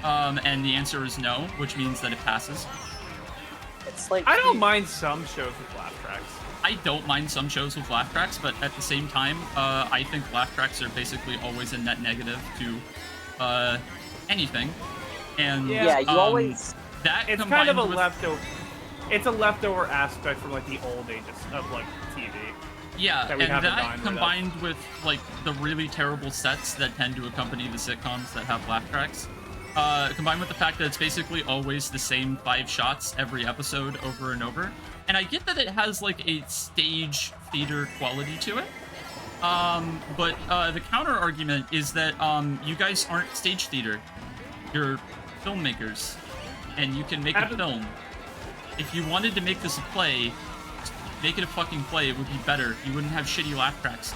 And the answer is no, which means that it passes. It's like I don't mind some shows with laugh tracks. I don't mind some shows with laugh tracks, but at the same time, I think laugh tracks are basically always a net negative to anything. And yeah, you always. That it's kind of a leftover. It's a leftover aspect from like the old ages of like TV. Yeah, that we and that rid combined with like the really terrible sets that tend to accompany the sitcoms that have laugh tracks, combined with the fact that it's basically always the same 5 shots every episode over and over. And I get that it has like a stage theater quality to it. But the counter argument is that you guys aren't stage theater. You're filmmakers, and you can make a film. If you wanted to make this a play, make it a fucking play. It would be better. You wouldn't have shitty laugh tracks.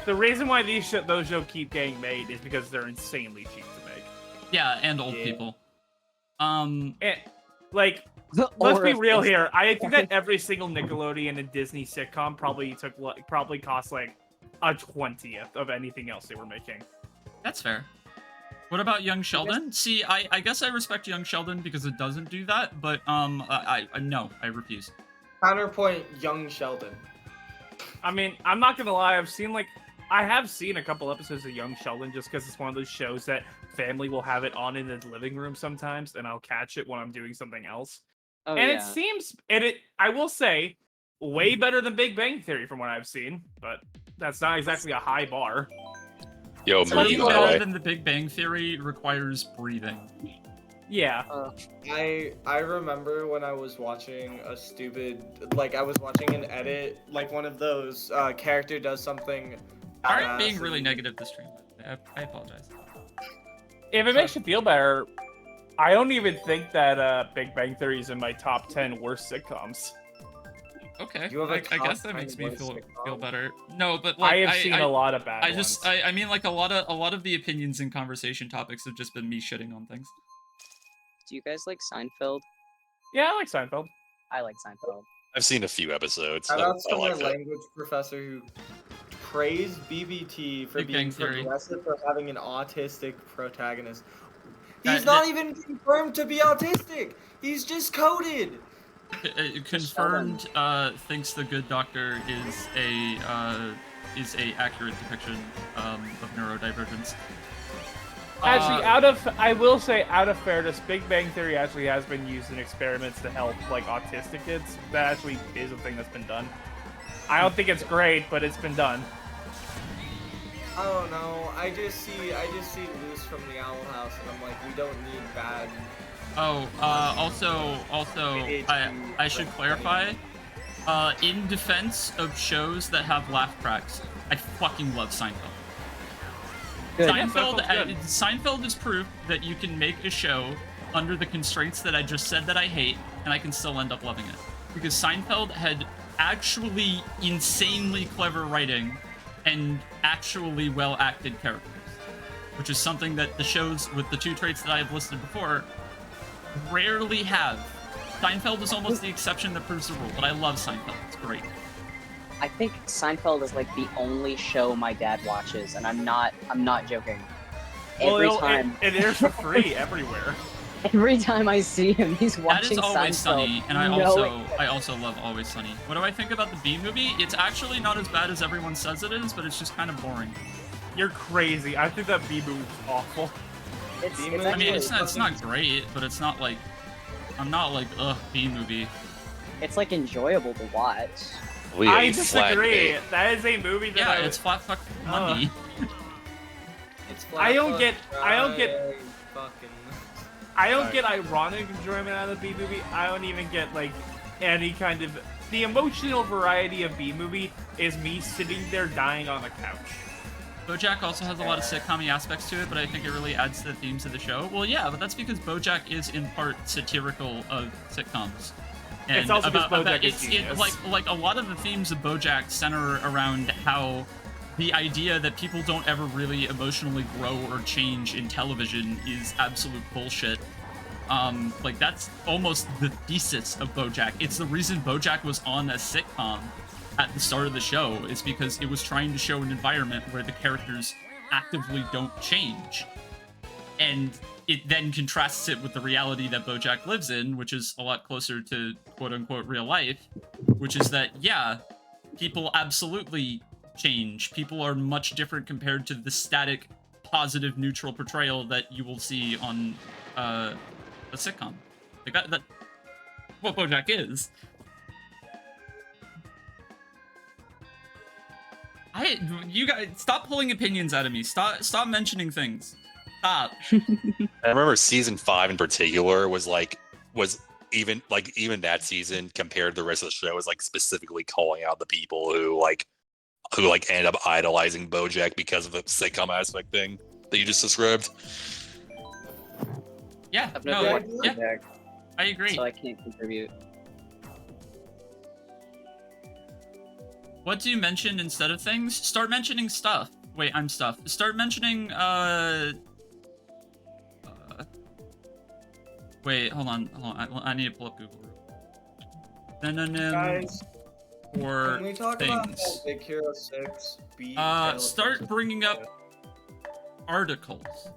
The reason why those shows keep getting made is because they're insanely cheap to make. Yeah, and old people. Like, let's be real here. I think that every single Nickelodeon and Disney sitcom probably cost like a 20th of anything else they were making. That's fair. What about Young Sheldon? See, I guess I respect Young Sheldon because it doesn't do that, but no, I refuse. Counterpoint, Young Sheldon. I mean, I'm not gonna lie, I have seen a couple episodes of Young Sheldon just because it's one of those shows that family will have it on in the living room sometimes, and I'll catch it when I'm doing something else. Oh, and yeah. it seems, I will say, way better than Big Bang Theory from what I've seen, but that's not exactly a high bar. Yo, Being movie, by the better way. than The Big Bang Theory requires breathing. Yeah. I remember when I was watching a stupid, like I was watching an edit, like one of those character does something. I'm being really negative this stream. I apologize. If it makes you feel better, I don't even think that Big Bang Theory is in my top 10 worst sitcoms. Okay, You have a I guess top that makes 10 me worst feel sitcom? better. No, but like I have seen a lot of bad ones. I mean like a lot of the opinions and conversation topics have just been me shitting on things. Do you guys like Seinfeld? Yeah, I like Seinfeld. I like Seinfeld. I've seen a few episodes. Shout out to I my like that. language professor who praise BBT for Big being Bang Theory. progressive for having an autistic protagonist. That- He's not even confirmed to be autistic. He's just coded. Confirmed thinks the Good Doctor is a accurate depiction of neurodivergence. Actually, I will say, out of fairness, Big Bang Theory actually has been used in experiments to help like autistic kids. That actually is a thing that's been done. I don't think it's great, but it's been done. I don't know. I just see Luce from the Owl House, and I'm like, we don't need bad. Oh, also, I should clarify. In defense of shows that have laugh tracks, I fucking love Seinfeld. Good. Seinfeld is proof that you can make a show under the constraints that I just said that I hate, and I can still end up loving it. Because Seinfeld had actually insanely clever writing and actually well-acted characters, which is something that the shows with the two traits that I have listed before rarely have. Seinfeld is almost the exception that proves the rule, but I love Seinfeld. It's great. I think Seinfeld is like the only show my dad watches, and I'm not joking. Every time it airs for free everywhere. Every time I see him, he's watching That is Always Seinfeld. Sunny, and I also love Always Sunny. What do I think about the B movie? It's actually not as bad as everyone says it is, but it's just kind of boring. You're crazy. I think that B movie is awful. I mean, it's not great, but it's not like I'm not like B movie. It's like enjoyable to watch. I disagree. That is a movie that it's flat fuck money. It's I don't get fucking. ironic enjoyment out of the B movie. I don't even get like any kind of the emotional variety of B movie is me sitting there dying on the couch. BoJack also has a lot of sitcom-y aspects to it, but I think it really adds to the themes of the show. Well, yeah, but that's because BoJack is in part satirical of sitcoms. And it's also because BoJack is genius. Like a lot of the themes of BoJack center around how the idea that people don't ever really emotionally grow or change in television is absolute bullshit. Like that's almost the thesis of BoJack. It's the reason BoJack was on a sitcom at the start of the show is because it was trying to show an environment where the characters actively don't change. And it then contrasts it with the reality that BoJack lives in, which is a lot closer to quote-unquote real life, which is that, yeah, people absolutely change. People are much different compared to the static, positive, neutral portrayal that you will see on a sitcom. Like that what BoJack is. You guys, stop pulling opinions out of me. Stop mentioning things. Stop. I remember season 5 in particular was even that season compared to the rest of the show was like specifically calling out the people who end up idolizing BoJack because of the sitcom aspect thing that you just described. Yeah, I've never watched yeah, BoJack, I agree. so I can't contribute. What do you mention instead of things? Start mentioning stuff. Wait, I'm stuff. Start mentioning, wait, hold on. I need to pull up Google. Guys, or can we talk things. about how Big Hero 6 beat Start bringing up articles.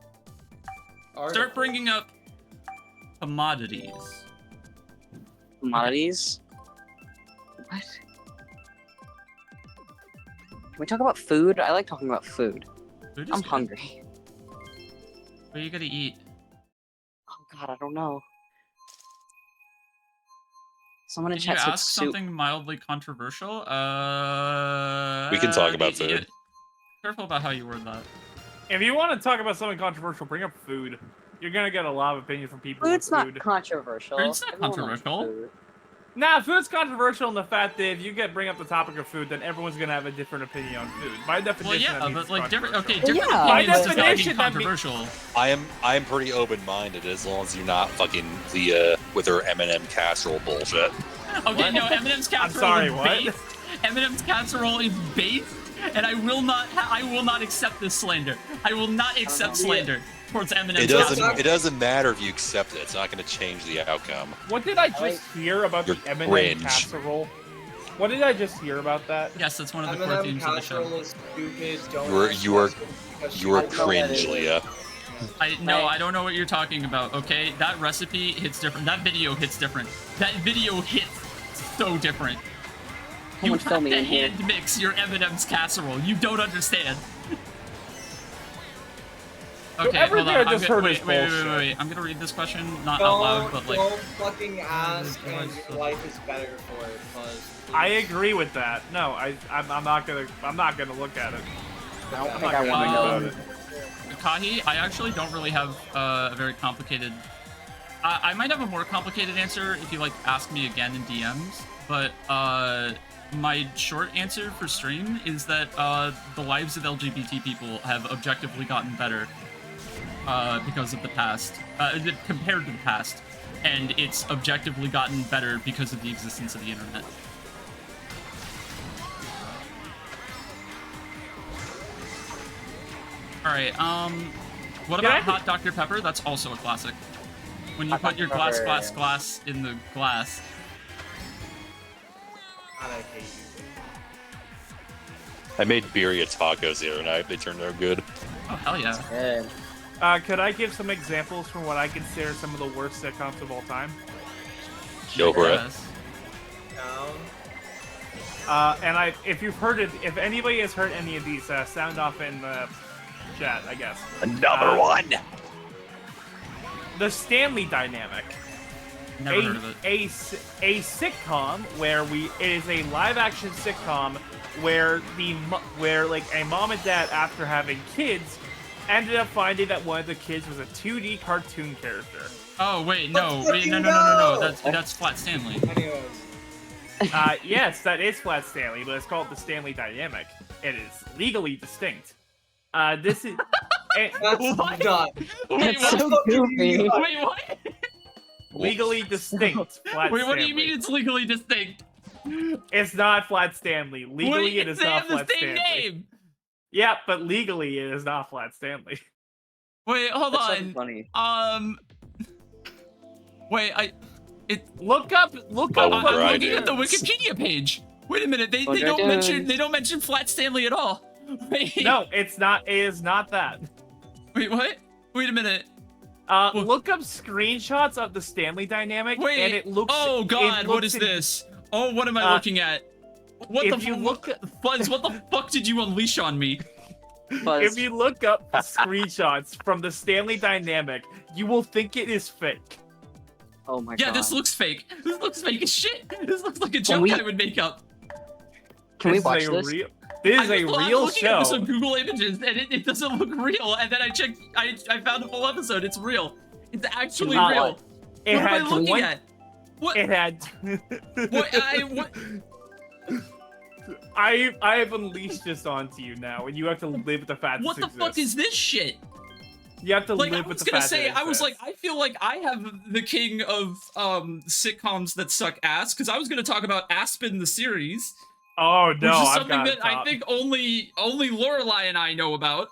Start bringing up commodities. Commodities? What? Can we talk about food? I like talking about food. Food is I'm good. hungry. What are you gonna eat? Oh god, I don't know. Someone in Did you chat said ask soup. something mildly controversial? We can talk about food. Careful about how you word that. If you want to talk about something controversial, bring up food. You're gonna get a lot of opinions from people. Food's with not food. controversial. Food's not Everyone likes controversial. food. Nah, food's controversial in the fact that if you bring up the topic of food, then everyone's gonna have a different opinion on food. By definition, Well, yeah, that means but it's like different. Okay, controversial. different Yeah, opinions by does not mean definition, that means- controversial. I am pretty open-minded as long as you're not fucking the with her M&M casserole bullshit. Okay, no, Eminem's casserole sorry, is what? based. Eminem's casserole is based, and I will not accept this slander. I will not accept slander towards Eminem's casserole. It doesn't matter if you accept it. It's not going to change the outcome. What did I just hear about You're the M&M cringe. casserole? What did I just hear about that? Yes, that's one of the core themes of the show. Casserole is stupid. Don't You were ask questions because you were she doesn't know what it cringe, is. Leah. I don't know what you're talking about. Okay, that recipe hits different. That video hits different. That video hits so different. You have fill me to in here. hand mix your M&M's casserole. You don't understand. Okay, everything hold on. I just heard is bullshit. Wait. I'm gonna read this question, not out loud, but like. Don't fucking ask, and your life is better for it. I agree with that. No, I'm not gonna look at it. I don't I'm think not I gonna want to think know. about it. Kahi, I actually don't really have a very complicated. I might have a more complicated answer if you like ask me again in DMs, but my short answer for stream is that the lives of LGBT people have objectively gotten better because of the past, compared to the past, and it's objectively gotten better because of the existence of the internet. All right. What about hot Dr. Pepper? That's also a classic. When you put your glass in the glass. God, I hate you. I made birria tacos the other night. They turned out good. Oh hell yeah! Could I give some examples from what I consider some of the worst sitcoms of all time? Go for it. And if you've heard it, if anybody has heard any of these, sound off in the chat, I guess. Another one. The Stanley Dynamic. Never heard of it. A sitcom where it is a live-action sitcom where like a mom and dad, after having kids, ended up finding that one of the kids was a 2D cartoon character. Oh wait, no. That's Flat Stanley. Anyways. Yes, that is Flat Stanley, but it's called the Stanley Dynamic. It is legally distinct. This is. That's not. That's so goofy. Wait, what? Legally distinct. Flat Wait, what do you Stanley. mean it's legally distinct? It's not Flat Stanley. Legally, it is they not have the Flat same Stanley. name. Yeah, but legally, it is not Flat Stanley. Wait, hold That's on. so funny. Wait, Look up. I'm looking at the cartoons. Wikipedia page. Wait a minute, they don't mention Flat Stanley at all. Wait. No, it's not. It is not that. Wait, what? Wait a minute. Look up screenshots of the Stanley Dynamic, Wait. and it looks. Oh God, what is this? Oh, what am I looking at? What if the you look Fuzz? What the fuck did you unleash on me? If you look up screenshots from the Stanley Dynamic, you will think it is fake. Oh my god. Yeah, this looks fake. This looks fake as shit. This looks like a joke I would make up. Can we watch this? This is a real I'm looking show. at some Google Images, and it doesn't look real. And then I checked. I found a full episode. It's real. It's actually real. It what had am I looking one- at? What? It had. What? I have unleashed this onto you now, and you have to live with the fact. What the fuck is this shit? You have to Like, live I with was the gonna fact. say, that I was like, I feel like I have the king of sitcoms that suck ass, because I was gonna talk about Aspen the series. Oh no, which is I've something got that I think only Lorelai and I know about.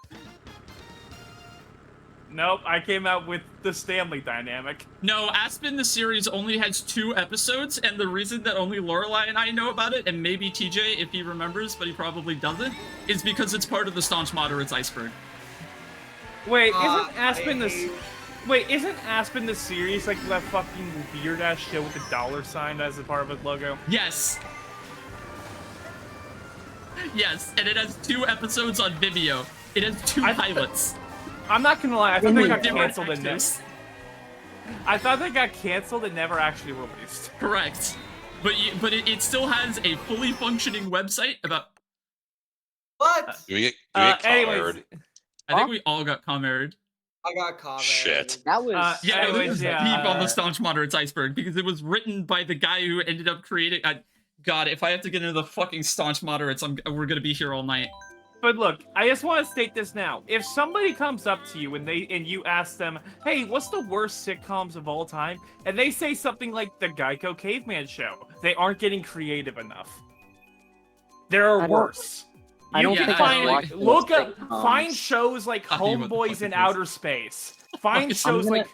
Nope, I came out with the Stanley Dynamic. No, Aspen the series only has 2 episodes, and the reason that only Lorelai and I know about it, and maybe TJ if he remembers, but he probably doesn't, is because it's part of the Staunch Moderates iceberg. Wait, isn't Aspen the? Wait, isn't Aspen the series like that fucking weird ass show with the $sign as a part of its logo? Yes. Yes, and it has 2 episodes on Vimeo. It has 2 pilots. I'm not gonna lie, I thought they got Different canceled and actors. I thought they got canceled and never actually released. Correct. But it still has a fully functioning website about. What? Do we get anyways, I think we all got commented. I got commented. Shit. That was. Yeah, it anyways, was deep on the Staunch Moderates iceberg because it was written by the guy who ended up creating. God, if I have to get into the fucking Staunch Moderates, we're gonna be here all night. But look, I just want to state this now. If somebody comes up to you and you ask them, "Hey, what's the worst sitcoms of all time?" and they say something like the Geico Caveman Show, they aren't getting creative enough. There are worse. I don't think I've watched look those up, sitcoms. find shows like I don't know what the Homeboys fuck in it Outer Space. Find shows like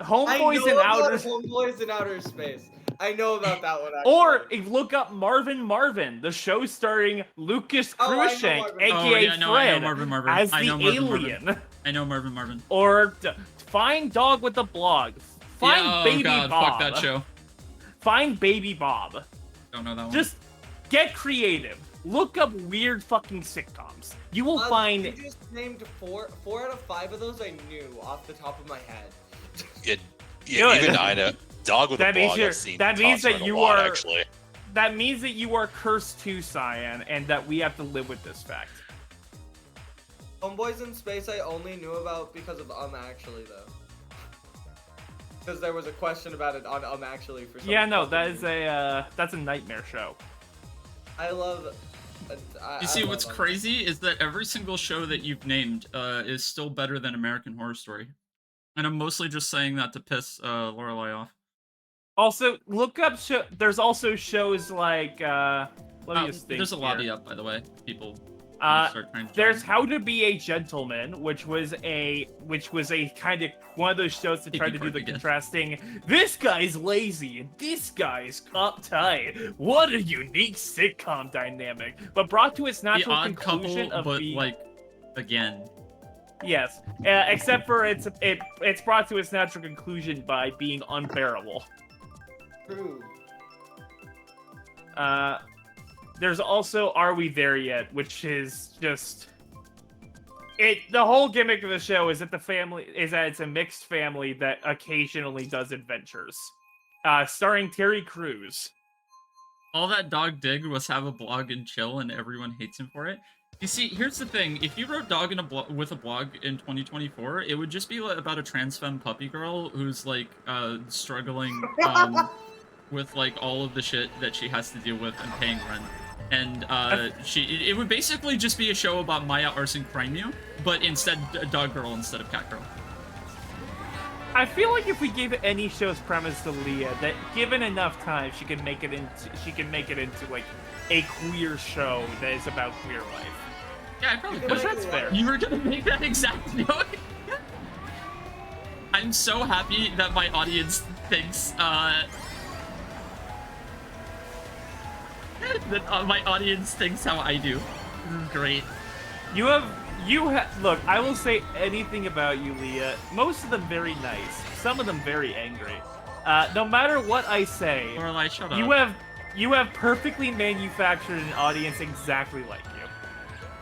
I Homeboys know in about Outer. Homeboys in Outer Space. I know about that one. Actually. Or look up Marvin, the show starring Lucas Oh, I know Cruikshank, Marvin. aka Oh, yeah, no, I know Fred, Marvin. as I the know Marvin. alien. I know Marvin. Or find Dog with the Blog. Find Yeah, oh Baby god, Bob. fuck that show. Find Baby Bob. Don't know that one. Just get creative. Look up weird fucking sitcoms. You will find. You just named four out of 5 of those I knew off the top of my head. Yeah, Good. even I know. Dog with That a means blog. you're- I've seen that means tossed that around you a lot, are- actually. That means that you are cursed too, Cyan, and that we have to live with this fact. Homeboys in Space I only knew about because of Actually though. Because there was a question about it on Actually for some Yeah, no, fucking that's a nightmare show. I love. You see, what's crazy is that every single show that you've named is still better than American Horror Story. And I'm mostly just saying that to piss Lorelai off. Also, look up. There's also shows like. Let me just think. There's a here. lobby up, by the way. People. Start trying to There's join. How to Be a Gentleman, which was a kind of one of those shows that tried to do the contrasting. This guy's lazy and this guy's uptight. What a unique sitcom dynamic, but brought to its The natural Odd conclusion Couple, of but being. like again. Yes, except for it's brought to its natural conclusion by being unbearable. True. There's also Are We There Yet, which is just the whole gimmick of the show is that it's a mixed family that occasionally does adventures. Starring Terry Crews. All that dog did was have a blog and chill, and everyone hates him for it. You see, here's the thing: if you wrote "Dog with a blog" in 2024, it would just be about a trans femme puppy girl who's like struggling with like all of the shit that she has to deal with and paying rent. And it would basically just be a show about Maya Arson Crimeu, but instead dog girl instead of cat girl. I feel like if we gave any show's premise to Leah, that given enough time, she can make it into like a queer show that is about queer life. Yeah, I probably could. Which that's fair. You were gonna make that exact joke. I'm so happy that my audience thinks that my audience thinks how I do. This is great. Look, I will say anything about you, Leah. Most of them very nice. Some of them very angry. No matter what I say, Lorelai, shut up. you have perfectly manufactured an audience exactly like you.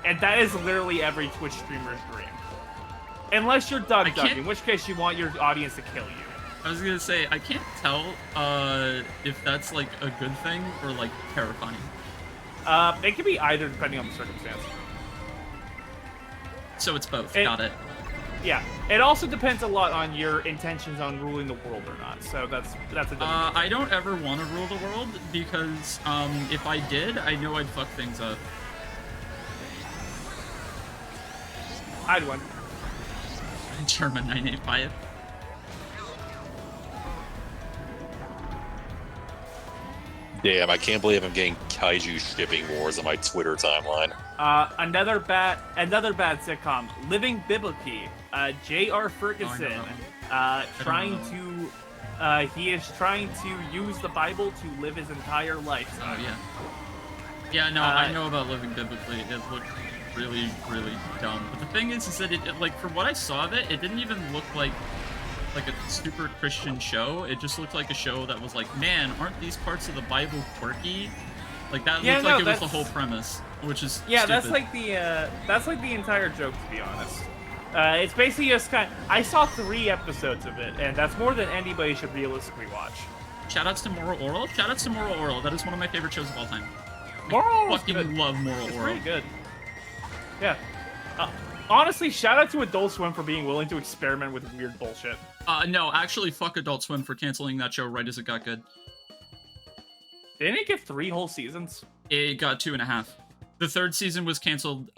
And that is literally every Twitch streamer's dream. Unless you're Doug, in which case you want your audience to kill you. I was gonna say, I can't tell if that's like a good thing or like terrifying. It could be either depending on the circumstance. So it's both. Got it. Yeah. It also depends a lot on your intentions on ruling the world or not. So that's a different I don't ever want to rule the world because if I did, I know I'd fuck things up. I'd win. German 985. Damn, I can't believe I'm getting kaiju shipping wars on my Twitter timeline. Another bad sitcom, Living Biblically. J.R. Ferguson, he is trying to use the Bible to live his entire life. Oh yeah. Yeah, no, I know about Living Biblically. It looked really, really dumb. But the thing is that it like from what I saw of it, it didn't even look like a super Christian show. It just looked like a show that was like, man, aren't these parts of the Bible quirky? Like that looked like it was the whole premise, which is stupid. that's like the entire joke, to be honest. It's basically just I saw 3 episodes of it, and that's more than anybody should realistically watch. Shoutouts to Moral Oral. Shoutouts to Moral Oral. That is one of my favorite shows of all time. Moral Oral's fucking good. love Moral It's Oral. pretty good. Yeah. Honestly, shout out to Adult Swim for being willing to experiment with weird bullshit. No, actually, fuck Adult Swim for canceling that show right as it got good. Didn't it get 3 whole seasons? It got 2.5. The 3rd season was canceled,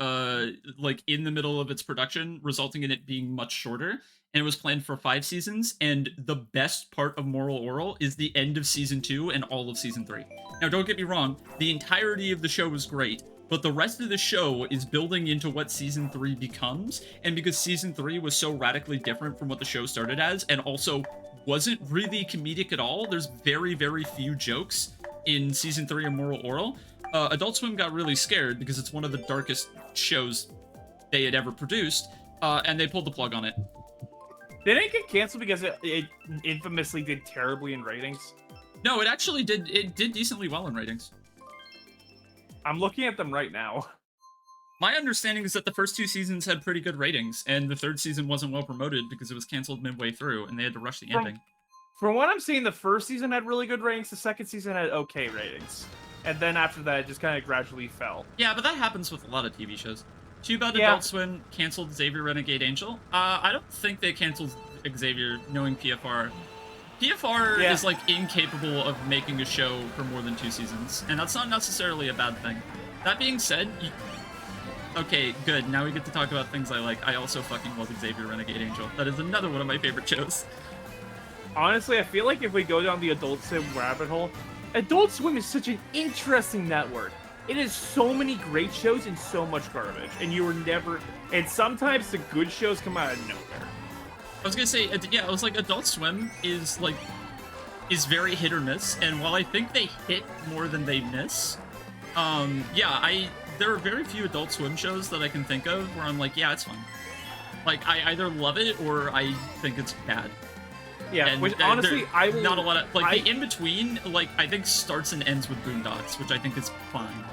like in the middle of its production, resulting in it being much shorter. And it was planned for 5 seasons. And the best part of Moral Oral is the end of season 2 and all of season 3. Now, don't get me wrong, the entirety of the show was great. But the rest of the show is building into what Season 3 becomes, and because Season 3 was so radically different from what the show started as, and also wasn't really comedic at all. There's very, very few jokes in season 3 of Moral Oral. Adult Swim got really scared because it's one of the darkest shows they had ever produced, and they pulled the plug on it. Did it get canceled because it infamously did terribly in ratings? No, it actually did. It did decently well in ratings. I'm looking at them right now. My understanding is that the first 2 seasons had pretty good ratings, and the 3rd season wasn't well promoted because it was canceled midway through, and they had to rush the ending. From what I'm seeing, the first season had really good ratings, the second season had okay ratings. And then after that, it just kind of gradually fell. Yeah, but that happens with a lot of TV shows. Too bad Yeah. Adult Swim canceled Xavier Renegade Angel. I don't think they canceled Xavier, knowing PFR. PFR is, like, incapable of making a show for more than 2 seasons, and that's not necessarily a bad thing. That being said, okay, good. Now we get to talk about things I like. I also fucking love Xavier Renegade Angel. That is another one of my favorite shows. Honestly, I feel like if we go down the Adult Swim rabbit hole, Adult Swim is such an interesting network. It has so many great shows and so much garbage, and you were never. And sometimes the good shows come out of nowhere. I was gonna say, yeah, I was like, Adult Swim is very hit or miss, and while I think they hit more than they miss, there are very few Adult Swim shows that I can think of where I'm like, yeah, it's fun. Like, I either love it or I think it's bad. Yeah, and, which honestly, I will... Not a lot of... Like, the in-between, like, I think starts and ends with Boondocks, which I think is fine.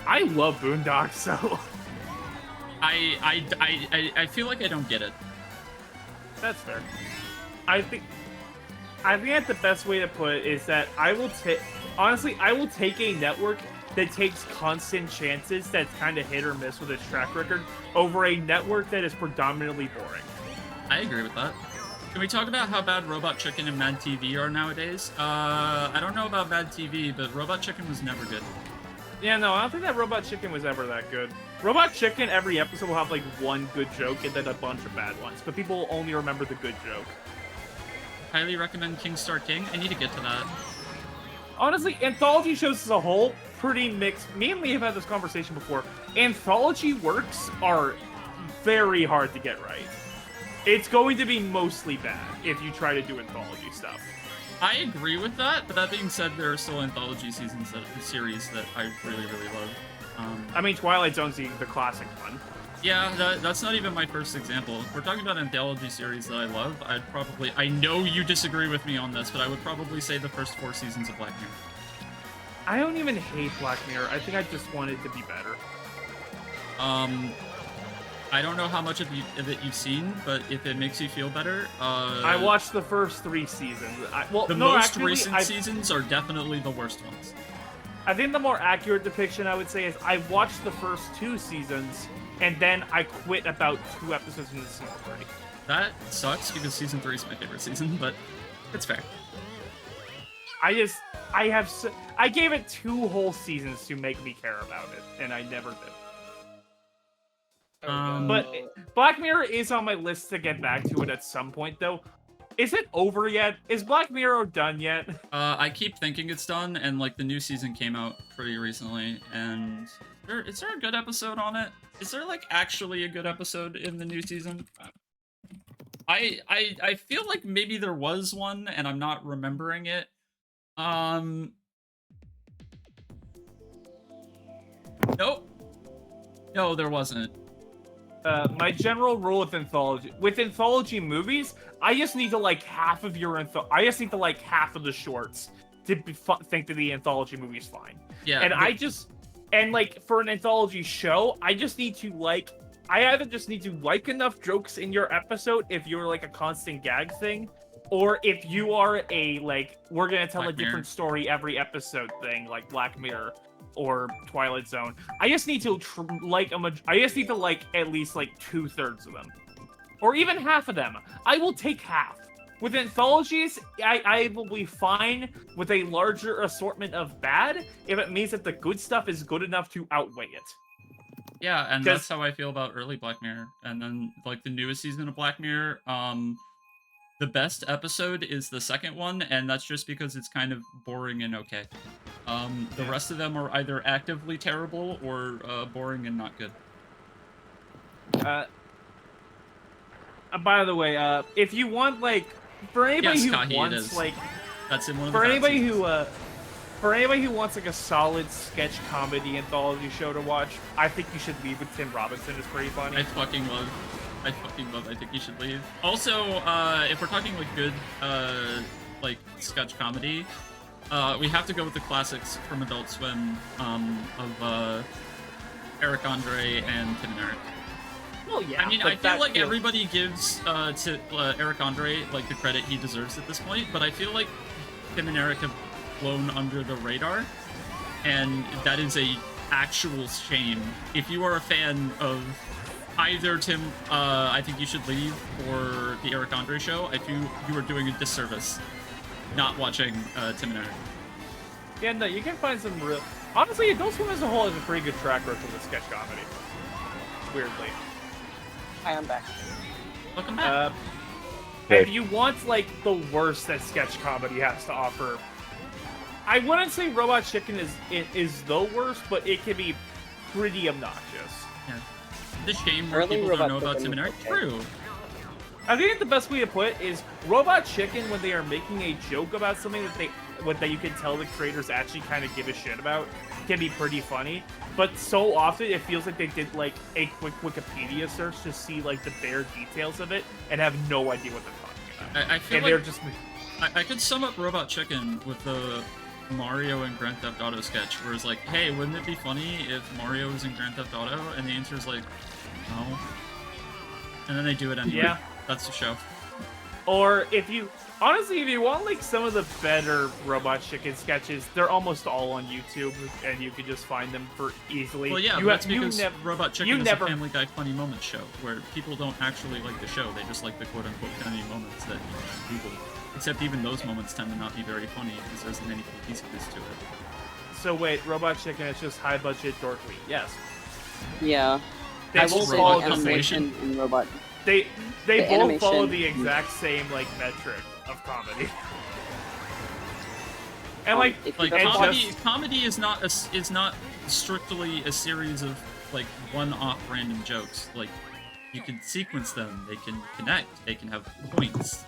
I love Boondocks, so... I feel like I don't get it. That's fair. I think that the best way to put it is that I will take... Honestly, I will take a network that takes constant chances that's kind of hit or miss with its track record over a network that is predominantly boring. I agree with that. Can we talk about how bad Robot Chicken and Mad TV are nowadays? I don't know about Mad TV, but Robot Chicken was never good. Yeah, no, I don't think that Robot Chicken was ever that good. Robot Chicken, every episode will have, like, one good joke and then a bunch of bad ones, but people will only remember the good joke. Highly recommend King Star King. I need to get to that. Honestly, anthology shows as a whole, pretty mixed. Me and Lee have had this conversation before. Anthology works are very hard to get right. It's going to be mostly bad if you try to do anthology stuff. I agree with that, but that being said, there are still anthology series that I really, really love. I mean, Twilight Zone's the classic one. Yeah, that's not even my first example. If we're talking about anthology series that I love, I know you disagree with me on this, but I would probably say the first 4 seasons of Black Mirror. I don't even hate Black Mirror. I think I just want it to be better. I don't know how much of it you've seen, but if it makes you feel better, I watched the first 3 seasons. Most recent seasons are definitely the worst ones. I think the more accurate depiction I would say is I watched the first 2 seasons, and then I quit about 2 episodes into season 3. That sucks because season 3 is my favorite season, but it's fair. I gave it 2 whole seasons to make me care about it, and I never did. But Black Mirror is on my list to get back to it at some point, though. Is it over yet? Is Black Mirror done yet? I keep thinking it's done, and like the new season came out pretty recently, and is there a good episode on it? Is there like actually a good episode in the new season? I feel like maybe there was one, and I'm not remembering it. Nope. No, there wasn't. My general rule with anthology movies, I just need to like half of half of the shorts to think that the anthology movie is fine. Yeah. And like for an anthology show, I either just need to like enough jokes in your episode if you're like a constant gag thing, or if you are we're gonna tell Black a different story every episode thing, like Black Mirror or Twilight Zone. I just need to like at least like 2/3 of them, or even half of them. I will take half. With anthologies, I will be fine with a larger assortment of bad if it means that the good stuff is good enough to outweigh it. Yeah, and that's how I feel about early Black Mirror. And then like the newest season of Black Mirror, the best episode is the second one, and that's just because it's kind of boring and okay. The rest of them are either actively terrible or boring and not good. By the way, if you want like for anybody Yes, who Kahi, it wants is. like That's in one of the for bad anybody seasons. who for anybody who wants like a solid sketch comedy anthology show to watch, I think you should leave with Tim Robinson. It's pretty funny. I fucking love I think you should leave. Also, if we're talking like good like sketch comedy, we have to go with the classics from Adult Swim of Eric Andre and Tim and Eric. Well, yeah. I mean, but I feel that like feels- everybody gives to Eric Andre like the credit he deserves at this point, but I feel like Tim and Eric have flown under the radar, and that is a actual shame. If you are a fan of either Tim, I think you should leave, or the Eric Andre show, I feel you are doing a disservice not watching Tim and Eric. Yeah, no, you can find some real. Honestly, Adult Swim as a whole has a pretty good track record with sketch comedy. Weirdly. Hi, I'm back. Welcome back. If you want like the worst that sketch comedy has to offer, I wouldn't say Robot Chicken is the worst, but it can be pretty obnoxious. Yeah. The shame where Early people Robot don't know about Tim Chicken and Eric. was okay. True. I think the best way to put it is Robot Chicken, when they are making a joke about something that you can tell the creators actually kind of give a shit about, can be pretty funny. But so often it feels like they did like a quick Wikipedia search to see like the bare details of it and have no idea what they're talking about. I feel And like they're just I could sum up Robot Chicken with the Mario and Grand Theft Auto sketch, where it's like, hey, wouldn't it be funny if Mario was in Grand Theft Auto? And the answer is like, no. And then they do it anyway. Yeah. That's the show. Or if you honestly, if you want like some of the better Robot Chicken sketches, they're almost all on YouTube, and you can just find them for easily. Well, yeah, you but that's you because never- Robot Chicken you is never- a Family Guy funny moments show, where people don't actually like the show. They just like the quote-unquote funny moments that people. Except even those moments tend to not be very funny because there's many cohesiveness to it. So wait, Robot Chicken is just high budget dorkly. Yes. Yeah. They I both will say follow the the same. animation in Robot. They The both follow animation- the exact same like metric of comedy. And like, if Like you guys comedy is not strictly a series of like one-off random jokes. Like you can sequence them, they can connect, they can have points,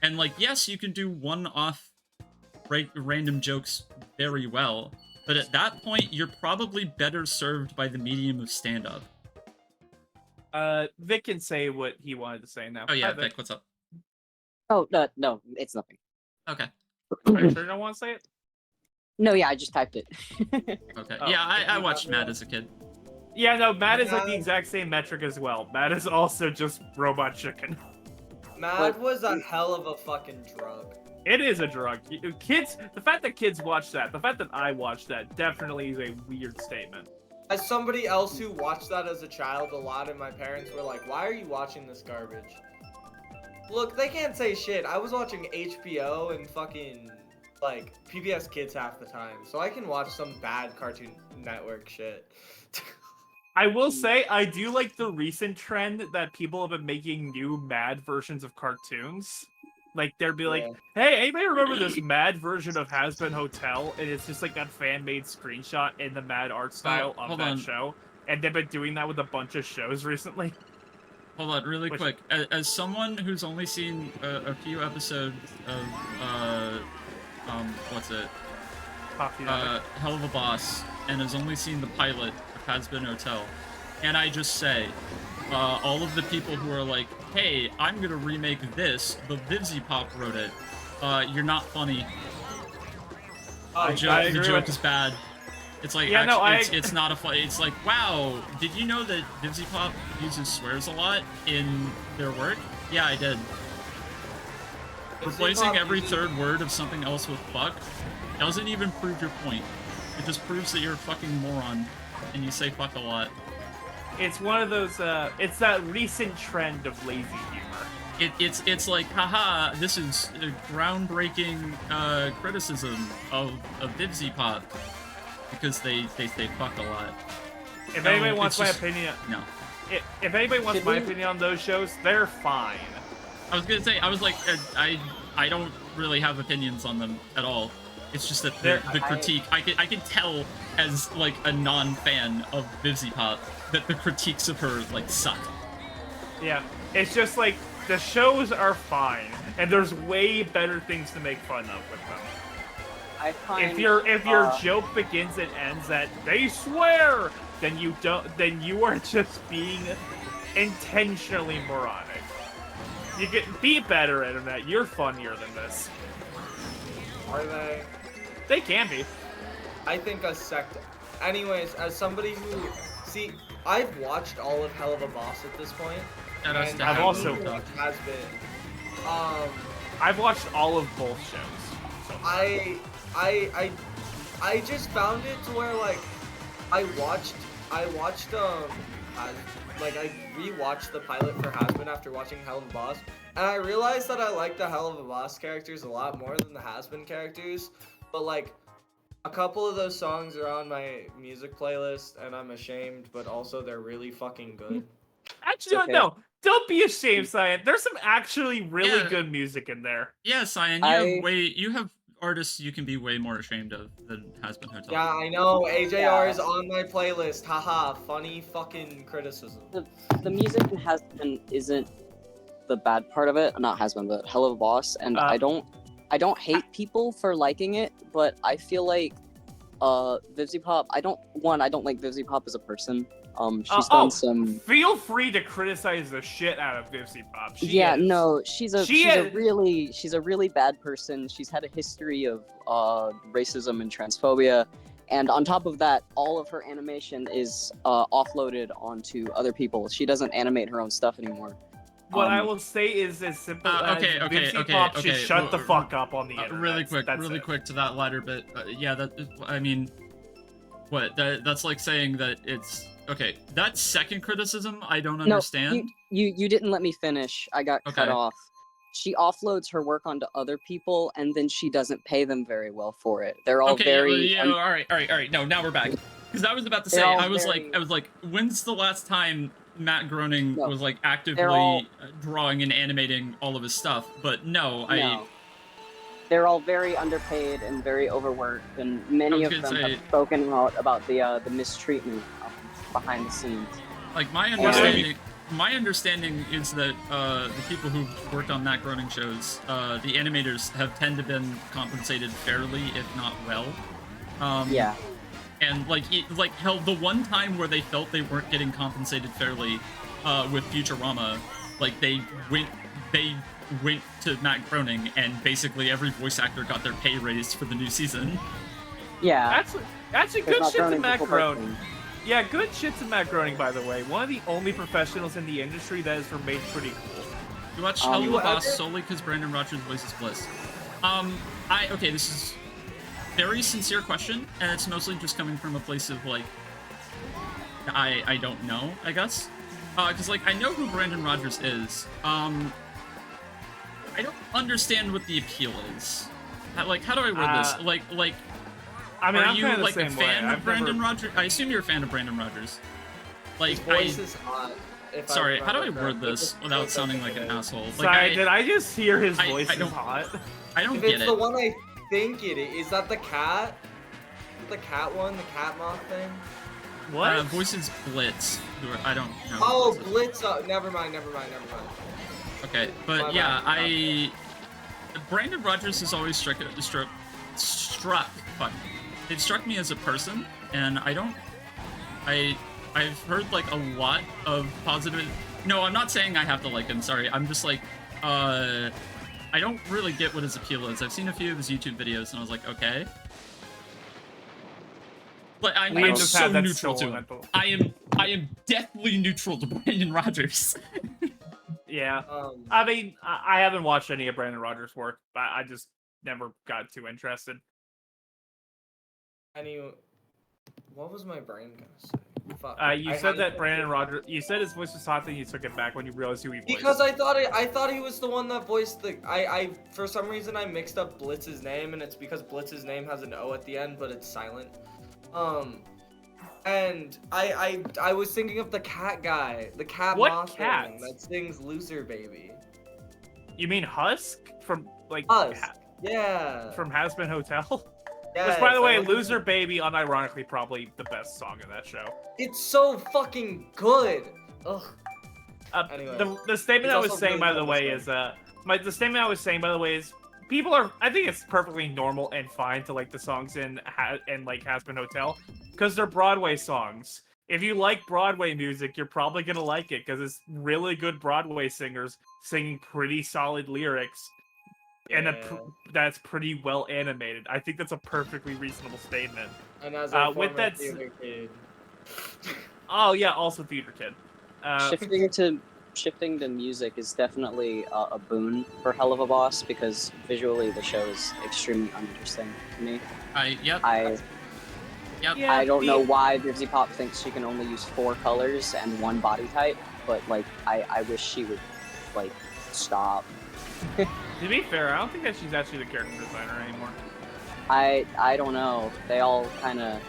and like yes, you can do one-off random jokes very well. But at that point, you're probably better served by the medium of stand-up. Vic can say what he wanted to say now. Oh yeah, Hi, Vic, what's up? Oh no, it's nothing. Okay. Are you sure you don't want to say it? No, yeah, I just typed it. Okay. Oh, Yeah, I watched Mad as a kid. Yeah, no, Matt is like the exact same metric as well. Matt is also just Robot Chicken. Mad was a hell of a fucking drug. It is a drug. Kids, the fact that kids watch that, the fact that I watched that, definitely is a weird statement. As somebody else who watched that as a child a lot, and my parents were like, why are you watching this garbage? Look, they can't say shit. I was watching HBO and fucking, like, PBS Kids half the time, so I can watch some bad Cartoon Network shit. I will say, I do like the recent trend that people have been making new Mad versions of cartoons. Like, they'll be like, hey, anybody remember this Mad version of Has Been Hotel? And it's just like a fan-made screenshot in the Mad art style of hold that on. show. And they've been doing that with a bunch of shows recently. Hold on, really quick. As someone who's only seen a few episodes of, what's it? Hell of a Boss, and has only seen the pilot of Has Been Hotel, and I just say, all of the people who are like, hey, I'm gonna remake this, the Vivzy Pop wrote it, you're not funny. The joke is bad. It's like, Yeah, no, it's not a funny, it's like, wow, did you know that Vivzy Pop uses swears a lot in their work? Yeah, I did. Replacing every third word of something else with fuck doesn't even prove your point. It just proves that you're a fucking moron and you say fuck a lot. It's one of those, it's that recent trend of lazy humor. It's like, haha, this is a groundbreaking criticism of Vivzy Pop because they say fuck a lot. If No, anybody wants it's my just- opinion, No. If anybody wants my opinion on those shows, they're fine. I was gonna say, I was like, I don't really have opinions on them at all. It's just that the critique, I can tell as like a non-fan of Vivzy Pop that the critiques of her like suck. Yeah, it's just like the shows are fine. and there's way better things to make fun of with them. I find If your joke begins and ends at "they swear," then you are just being intentionally moronic. You can be better, internet. You're funnier than this. Are they? They can be. I think a sect. Anyways, as somebody who I've watched all of Hell of a Boss at this point, And I and I've also has been. I've watched all of both shows. So I just found it to where like I watched I rewatched the pilot for Hasbin after watching Hell of a Boss, and I realized that I like the Hell of a Boss characters a lot more than the Hasbin characters, but like a couple of those songs are on my music playlist and I'm ashamed, but also they're really fucking good. actually, okay. no, don't be ashamed, Cyan. There's some actually really Yeah. good music in there. Yeah, Cyan, you have artists you can be way more ashamed of than Hasbin Hotel. Yeah, I know. AJR is on my playlist. Haha, funny fucking criticism. The music in Hasbin isn't the bad part of it. Not Hasbin, but Hell of a Boss. And I don't hate people for liking it, but I feel like VivziePop. I don't like VivziePop as a person. She's done some. Feel free to criticize the shit out of VivziePop. She's a really bad person. She's had a history of racism and transphobia, and on top of that, all of her animation is offloaded onto other people. She doesn't animate her own stuff anymore. What I will say is as simple as VivziePop should shut the fuck up on the internet. Really quick to that latter bit. That's like saying that it's okay. That second criticism, I don't understand. No, you didn't let me finish. I got cut off. She offloads her work onto other people, and then she doesn't pay them very well for it. They're all very. All right. No, now we're back. Because I was about to say, I was like, when's the last time Matt Groening was like actively drawing and animating all of his stuff? But they're all very underpaid and very overworked, and many of them have spoken out about the mistreatment behind the scenes. Like my understanding is that the people who've worked on Matt Groening shows, the animators have tended to been compensated fairly, if not well. Yeah. And like hell, the one time where they felt they weren't getting compensated fairly with Futurama, like they went to Matt Groening, and basically every voice actor got their pay raised for the new season. Yeah. Actually good shit to Matt Groening. Yeah, good shit to Matt Groening, by the way. One of the only professionals in the industry that has remained pretty cool. You watch Hell of a Boss solely because Brandon Rogers voices Bliss. This is very sincere question, and it's mostly just coming from a place of like, I don't know, I guess. Because like I know who Brandon Rogers is. I don't understand what the appeal is. How do I word this? I mean, are I'm you kind of like the a same fan way. of Brandon Rogers? I assume you're a fan of Brandon Rogers. His voice is hot. Sorry, how do I word this without sounding like an asshole? Sorry, did I just hear his voice is hot? I don't if get it's it. the one I think it is. Is that the cat? The cat one? The cat moth thing? What? Voices Blitz. I don't know. Oh, Blitz. Never mind. Okay, but Brandon Rogers has always struck. Fuck. It struck me as a person, and I've heard like a lot of positive. No, I'm not saying I have to like him. Sorry, I'm just like, I don't really get what his appeal is. I've seen a few of his YouTube videos, and I was like, okay. But I'm so neutral to him. I am deathly neutral to Brandon Rogers. Yeah. I mean, I haven't watched any of Brandon Rogers' work, but I just never got too interested. What was my brain gonna say? Fuck. You said that Brandon Rogers. You said his voice was hot, then you took it back when you realized who he was. Because I thought he was the one that voiced the. I for some reason I mixed up Blitz's name, and it's because Blitz's name has an O at the end, but it's silent. And I was thinking of the cat guy, the cat moth thing that sings "Loser Baby." You mean Husk from like Husk? Yeah. From Hasbin Hotel. Yeah. Which, by the way, "Loser Baby" unironically probably the best song in that show. It's so fucking good. Ugh. Anyway, the statement I was saying, by the way, is the statement I was saying, by the way, is people are. I think it's perfectly normal and fine to like the songs in like Has Been Hotel, because they're Broadway songs. If you like Broadway music, you're probably gonna like it because it's really good Broadway singers singing pretty solid lyrics, and that's pretty well animated. I think that's a perfectly reasonable statement. And as a with that, theater kid. oh yeah, also theater kid. Shifting to music is definitely a boon for Hell of a Boss because visually the show is extremely uninteresting to me. I don't know why Dipsy Pop thinks she can only use 4 colors and 1 body type, but like I wish she would like stop. To be fair, I don't think that she's actually the character designer anymore. I don't know. They all kind of.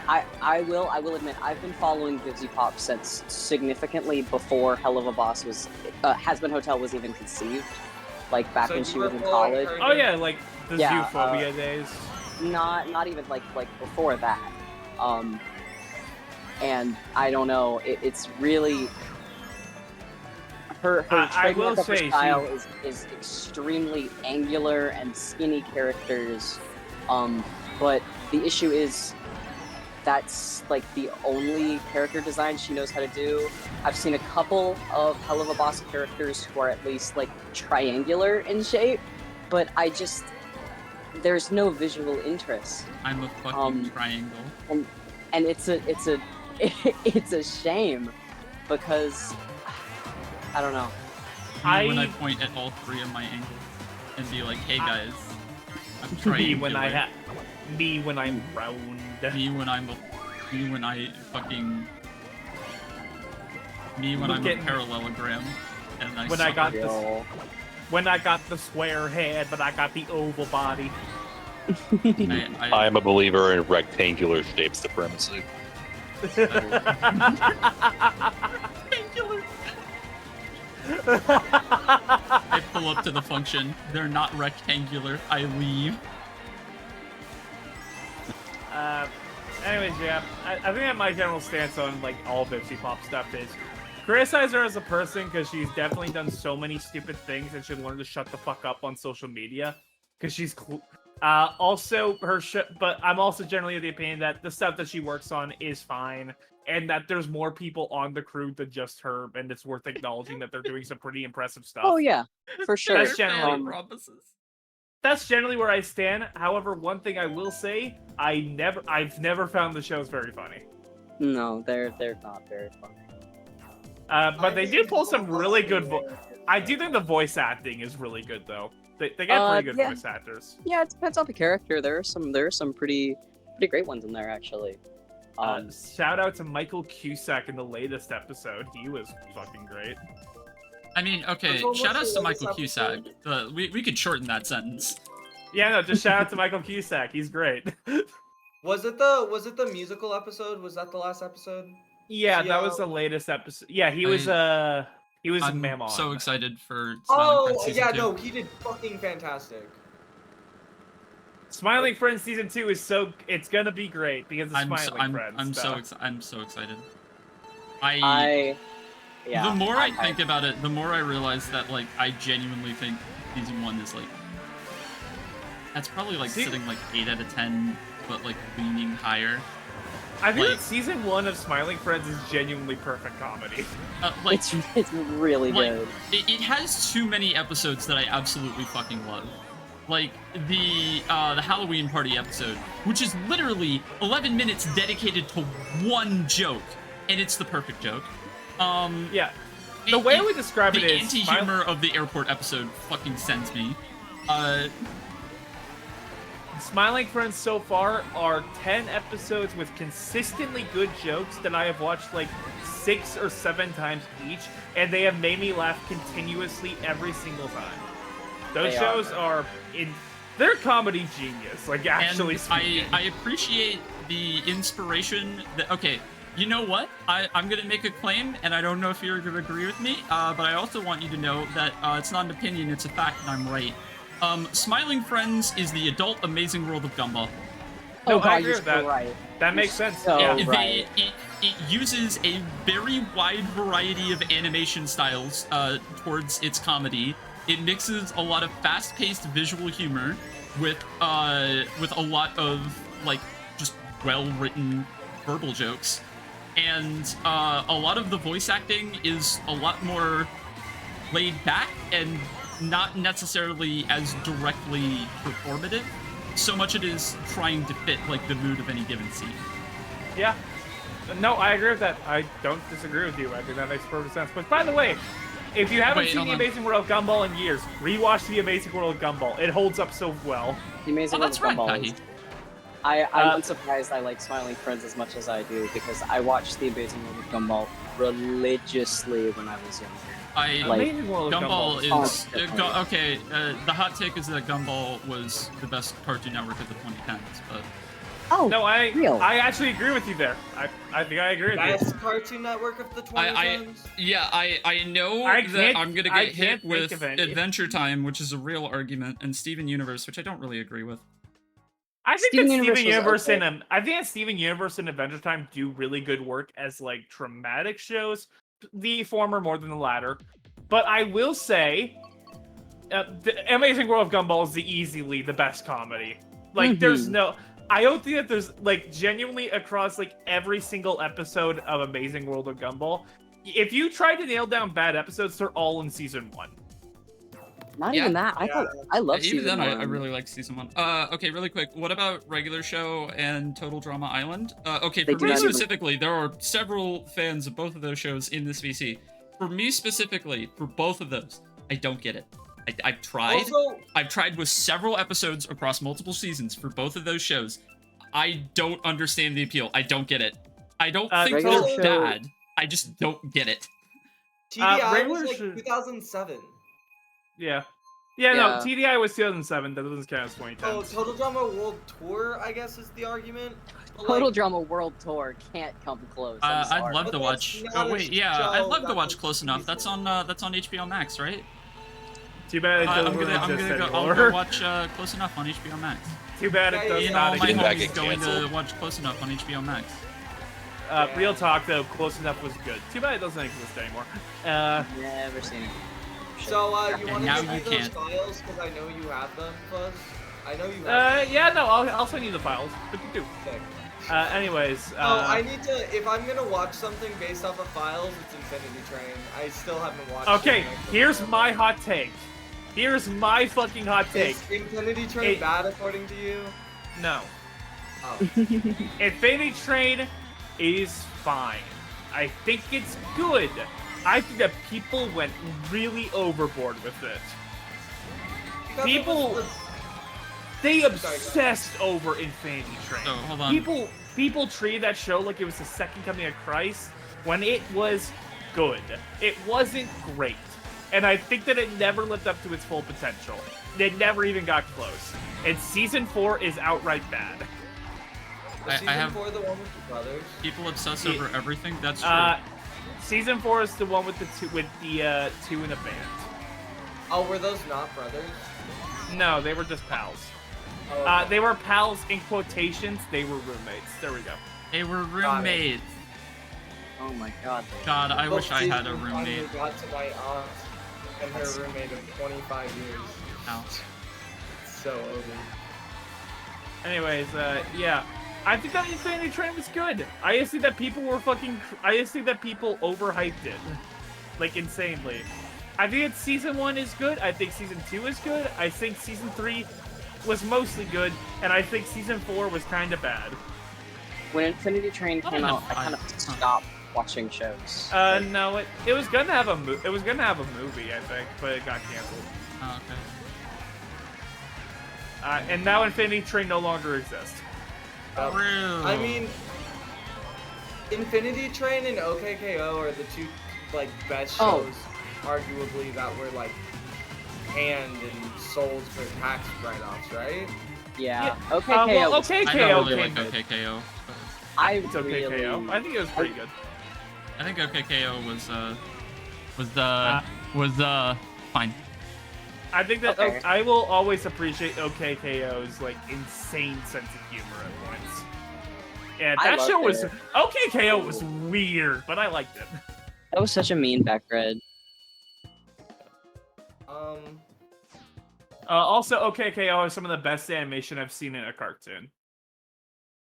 I will admit I've been following Dipsy Pop since significantly before Hell of a Boss was Has Been Hotel was even conceived, like back when she was in college. Oh yeah, like the Zoophobia days. Not even like before that. And I don't know. It's really her trademark of her style is extremely angular and skinny characters. But the issue is that's like the only character design she knows how to do. I've seen a couple of Hell of a Boss characters who are at least like triangular in shape, but there's no visual interest. I'm a fucking triangle. And it's a shame because I don't know. When I point at all 3 of my angles and be like, "Hey guys, I'm triangular." Me when I'm round. Me when I'm a parallelogram. And When I got the square head, but I got the oval body. I am a believer in rectangular shape supremacy. Rectangular. I pull up to the function. They're not rectangular. I leave. Anyways, yeah, I think that my general stance on like all Dipsy Pop stuff is criticize her as a person because she's definitely done so many stupid things and should learn to shut the fuck up on social media because she's also but I'm also generally of the opinion that the stuff that she works on is fine and that there's more people on the crew than just her, and it's worth acknowledging that they're doing some pretty impressive stuff. Oh yeah, for sure. That's generally where I stand. However, one thing I will say, I've never found the shows very funny. No, they're not very funny. But they do pull some really good. I do think the voice acting is really good, though. They get pretty good voice actors. Yeah, it depends on the character. There are some pretty great ones in there actually. Shout out to Michael Cusack in the latest episode. He was fucking great. I mean, okay, shout outs to Michael Cusack. We could shorten that sentence. Yeah, no, just shout out to Michael Cusack. He's great. Was it the musical episode? Was that the last episode? Yeah, that was the latest episode. Yeah, he was I'm Mammon. so excited for Smiling Friends yeah, 2. no, he did fucking fantastic. Smiling Friends season 2 is it's gonna be great because it's Smiling Friends. I'm so excited. Yeah, the more I think about it, the more I realize that like I genuinely think season 1 is like that's probably like sitting like 8 out of 10, but like leaning higher. I think that season 1 of Smiling Friends is genuinely perfect comedy. It's really good. It has too many episodes that I absolutely fucking love. Like the Halloween party episode, which is literally 11 minutes dedicated to one joke, and it's the perfect joke. Yeah. The way we describe it is... The anti-humor of the airport episode fucking sends me. Smiling Friends so far are 10 episodes with consistently good jokes that I have watched like 6 or 7 times each, and they have made me laugh continuously every single time. Those shows are they're comedy genius, like actually speaking. I appreciate the inspiration that, okay, you know what? I'm going to make a claim, and I don't know if you're going to agree with me, but I also want you to know that it's not an opinion, it's a fact, and I'm right. Smiling Friends is the adult Amazing World of Gumball. No, I agree with that. Right. That makes sense. It uses a very wide variety of animation styles towards its comedy, It mixes a lot of fast-paced visual humor with a lot of like just well-written verbal jokes, and a lot of the voice acting is a lot more laid back and not necessarily as directly performative. So much it is trying to fit like the mood of any given scene. Yeah. No, I agree with that. I don't disagree with you. I think that makes perfect sense. But by the way, if you haven't seen The Amazing World of Gumball in years, rewatch The Amazing World of Gumball. It holds up so well. The Amazing World of Gumball is... I'm surprised I like Smiling Friends as much as I do, because I watched The Amazing World of Gumball religiously when I was younger. Gumball is okay. The hot take is that Gumball was the best Cartoon Network of the 2010s, but no, I actually agree with you there. I think I agree with you. Best Cartoon Network of the 2010s. I know that I'm gonna get hit with Adventure Time, which is a real argument, and Steven Universe, which I don't really agree with. I think that Steven Universe and Steven Universe and Adventure Time do really good work as like dramatic shows. The former more than the latter, but I will say, the Amazing World of Gumball is easily the best comedy. Like, there's no, I don't think that there's like genuinely across like every single episode of Amazing World of Gumball. If you try to nail down bad episodes, they're all in season 1. Not even that. I love even season then. 1. I really like season 1. Okay, really quick. What about Regular Show and Total Drama Island? Okay, for me specifically, there are several fans of both of those shows in this VC. For me specifically, for both of those, I don't get it. I've tried. I've tried with several episodes across multiple seasons for both of those shows. I don't understand the appeal. I don't get it. I don't think they're bad. I just don't get it. TDI was like 2007. Yeah. No, TDI was 2007. That doesn't count as 2010. Oh, Total Drama World Tour, I guess, is the argument. But Total Drama World Tour can't come close. I'd love to watch. Oh wait, yeah, I'd love to watch Close Enough. That's on HBO Max, right? Too bad it doesn't I'll go watch Close Enough on HBO Max. Too bad it does not exist. exist. My homie's going to watch Close Enough on HBO Max. Real talk though, Close Enough was good. Too bad it doesn't exist anymore. Never seen it. So, you want to give me those files? Because I know you have them, Fuzz. I know you have them. Yeah, no, I'll send you the files. But you do. Okay. Anyways. I need to, if I'm going to watch something based off of files, it's Infinity Train. I still haven't watched it. Okay, here's my hot take. Here's my fucking hot take. Is Infinity Train bad according to you? No. Oh. Infinity Train is fine. I think it's good. I think that people went really overboard with it. People, they obsessed over Infinity Train. Oh, hold on. People treated that show like it was the second coming of Christ when it was good. It wasn't great. And I think that it never lived up to its full potential. It never even got close. And season 4 is outright bad. Season 4 the one with the brothers? People obsess over everything? That's true. Season 4 is the one with the two in a band. Oh, were those not brothers? No, they were just pals. Oh, okay. They were pals in quotations. They were roommates. There we go. They were roommates. Oh my god. God, I wish I had a roommate. I got to my aunt and her roommate of 25 years. Ouch. So over. Anyways, yeah. I think that Infinity Train was good. I just think that people overhyped it. Like, insanely. I think that season 1 is good. I think season 2 is good. I think season 3 was mostly good. And I think season 4 was kind of bad. When Infinity Train came out, I kind of stopped watching shows. No, it was gonna have a movie, I think, but it got canceled. Oh, okay. And now Infinity Train no longer exists. I mean, Infinity Train and OKKO are the two like best shows, arguably, that were like canned and sold for tax write-offs, right? Yeah. OKKO. I don't really like came in. OKKO. It's OKKO. I think it was pretty good. I think OKKO was fine. I think that I will always appreciate OKKO's like insane sense of humor at points. Yeah, that show was OKKO was weird, but I liked it. That was such a mean backred. Also, OKKO is some of the best animation I've seen in a cartoon.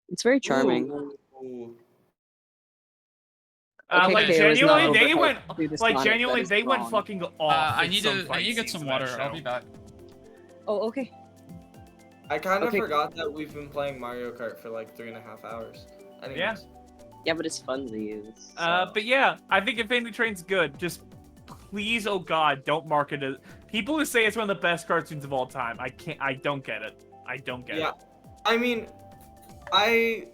It's very charming. Ooh. Like OKKO is not genuinely, they overhyped went to the like sonic, genuinely, that is they went wrong. fucking off. I with need some to fight get scenes some in that water. I'll show. be back. Oh, okay. I kind of Okay. forgot that we've been playing Mario Kart for like 3.5 hours. Anyways. Yeah. Yeah, but it's fun to use. But yeah, I think Infinity Train's good. Just please, oh god, don't market it. People who say it's one of the best cartoons of all time, I don't get it. I don't get it. I mean, I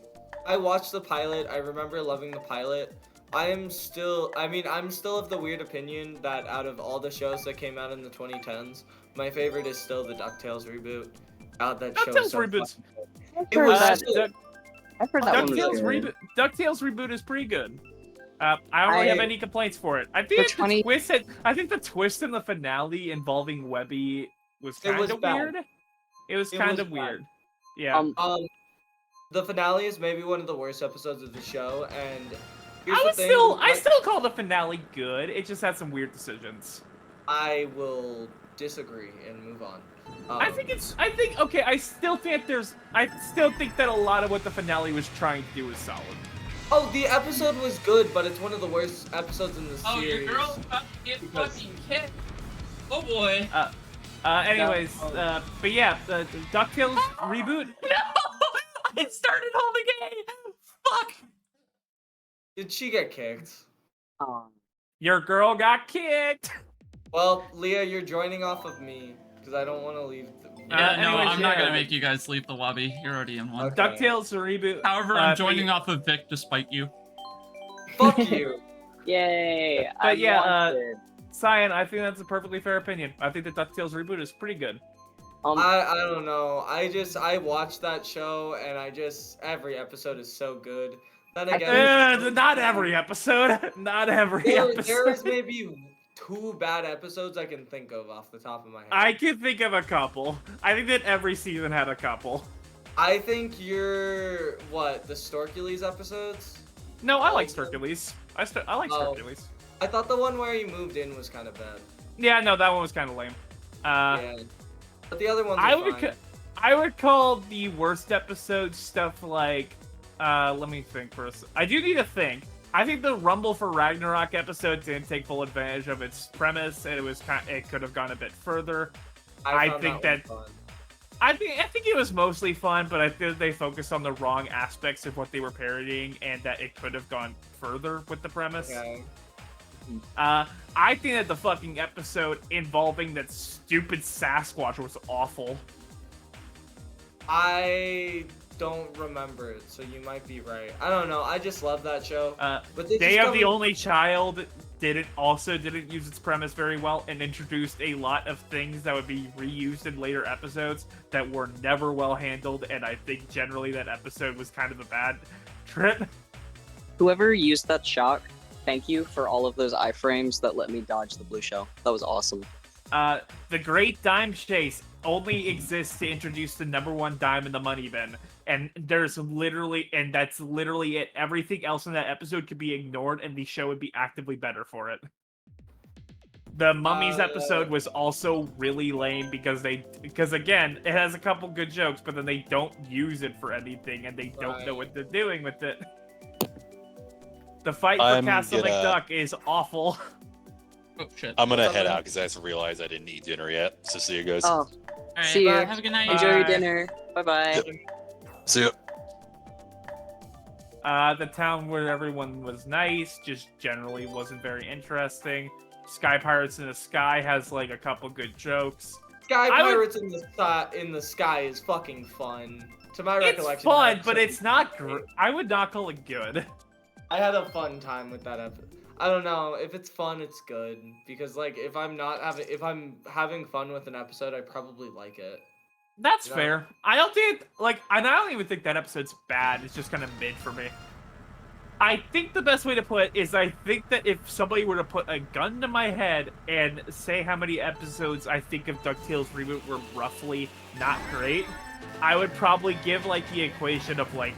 watched the pilot. I remember loving the pilot. I'm still of the weird opinion that out of all the shows that came out in the 2010s, my favorite is still the DuckTales reboot. God, that show is DuckTales so reboots. It was I've heard that one was DuckTales good. DuckTales reboot is pretty good. I don't really have any complaints for it. I think the twist in the finale involving Webby was kind of weird. It was kind of weird. Yeah. The finale is maybe one of the worst episodes of the show, and I still call the finale good. It just had some weird decisions. I will disagree and move on. I still think that a lot of what the finale was trying to do was solid. Oh, the episode was good, but it's one of the worst episodes in the series. Oh, your girl get fucking kicked. Oh boy. Anyways, but yeah, the DuckTales reboot. No, I started holding A. Fuck. Did she get kicked? Your girl got kicked. Well, Leah, you're joining off of me because I don't want to leave. No, I'm not gonna make you guys leave the lobby. You're already in one. Okay. DuckTales reboot. However, I'm joining off of Vic despite you. Fuck you. Yay. But yeah, Cyan, I think that's a perfectly fair opinion. I think the DuckTales reboot is pretty good. I don't know. I watched that show and every episode is so good. Then again, not every episode. Not every episode. There is maybe 2 bad episodes I can think of off the top of my head. I can think of a couple. I think that every season had a couple. I think you're the Storkules episodes? No, I like Storkules. I like Storkules. I thought the one where he moved in was kind of bad. Yeah, no, that one was kind of lame. Yeah. But the other ones are fine. I would call the worst episodes stuff like, let me think for a second. I do need to think. I think the Rumble for Ragnarok episode didn't take full advantage of its premise, and it could have gone a bit further. I think it was mostly fun, but I think they focused on the wrong aspects of what they were parodying, and that it could have gone further with the premise. Okay. I think that the fucking episode involving that stupid Sasquatch was awful. I don't remember it, so you might be right. I don't know. I just love that show. But Day of the Only Child didn't use its premise very well and introduced a lot of things that would be reused in later episodes that were never well handled, and I think generally that episode was kind of a bad trip. Whoever used that shock, thank you for all of those iframes that let me dodge the blue shell. That was awesome. The Great Dime Chase only exists to introduce the #1 dime in the money bin. And that's literally it. Everything else in that episode could be ignored and the show would be actively better for it. The Mummies episode was also really lame because again, it has a couple good jokes, but then they don't use it for anything and they don't know what they're doing with it. The fight for Castle McDuck is awful. Oh shit. I'm gonna head out because I just realized I didn't eat dinner yet. So see you guys. Oh, All right, see you. Have a good night. Enjoy your dinner. Bye-bye. Yep. See you. The town where everyone was nice just generally wasn't very interesting. Sky Pirates in the Sky has like a couple good jokes. Sky Pirates in the Sky is fucking fun. To my recollection, it's fun, but it's not great. I would not call it good. I had a fun time with that episode. I don't know, if it's fun, it's good, because like if I'm having fun with an episode, I probably like it. That's fair. I don't even think that episode's bad. It's just kind of mid for me. I think the best way to put it is I think that if somebody were to put a gun to my head and say how many episodes I think of DuckTales Reboot were roughly not great, I would probably give like the equation of like,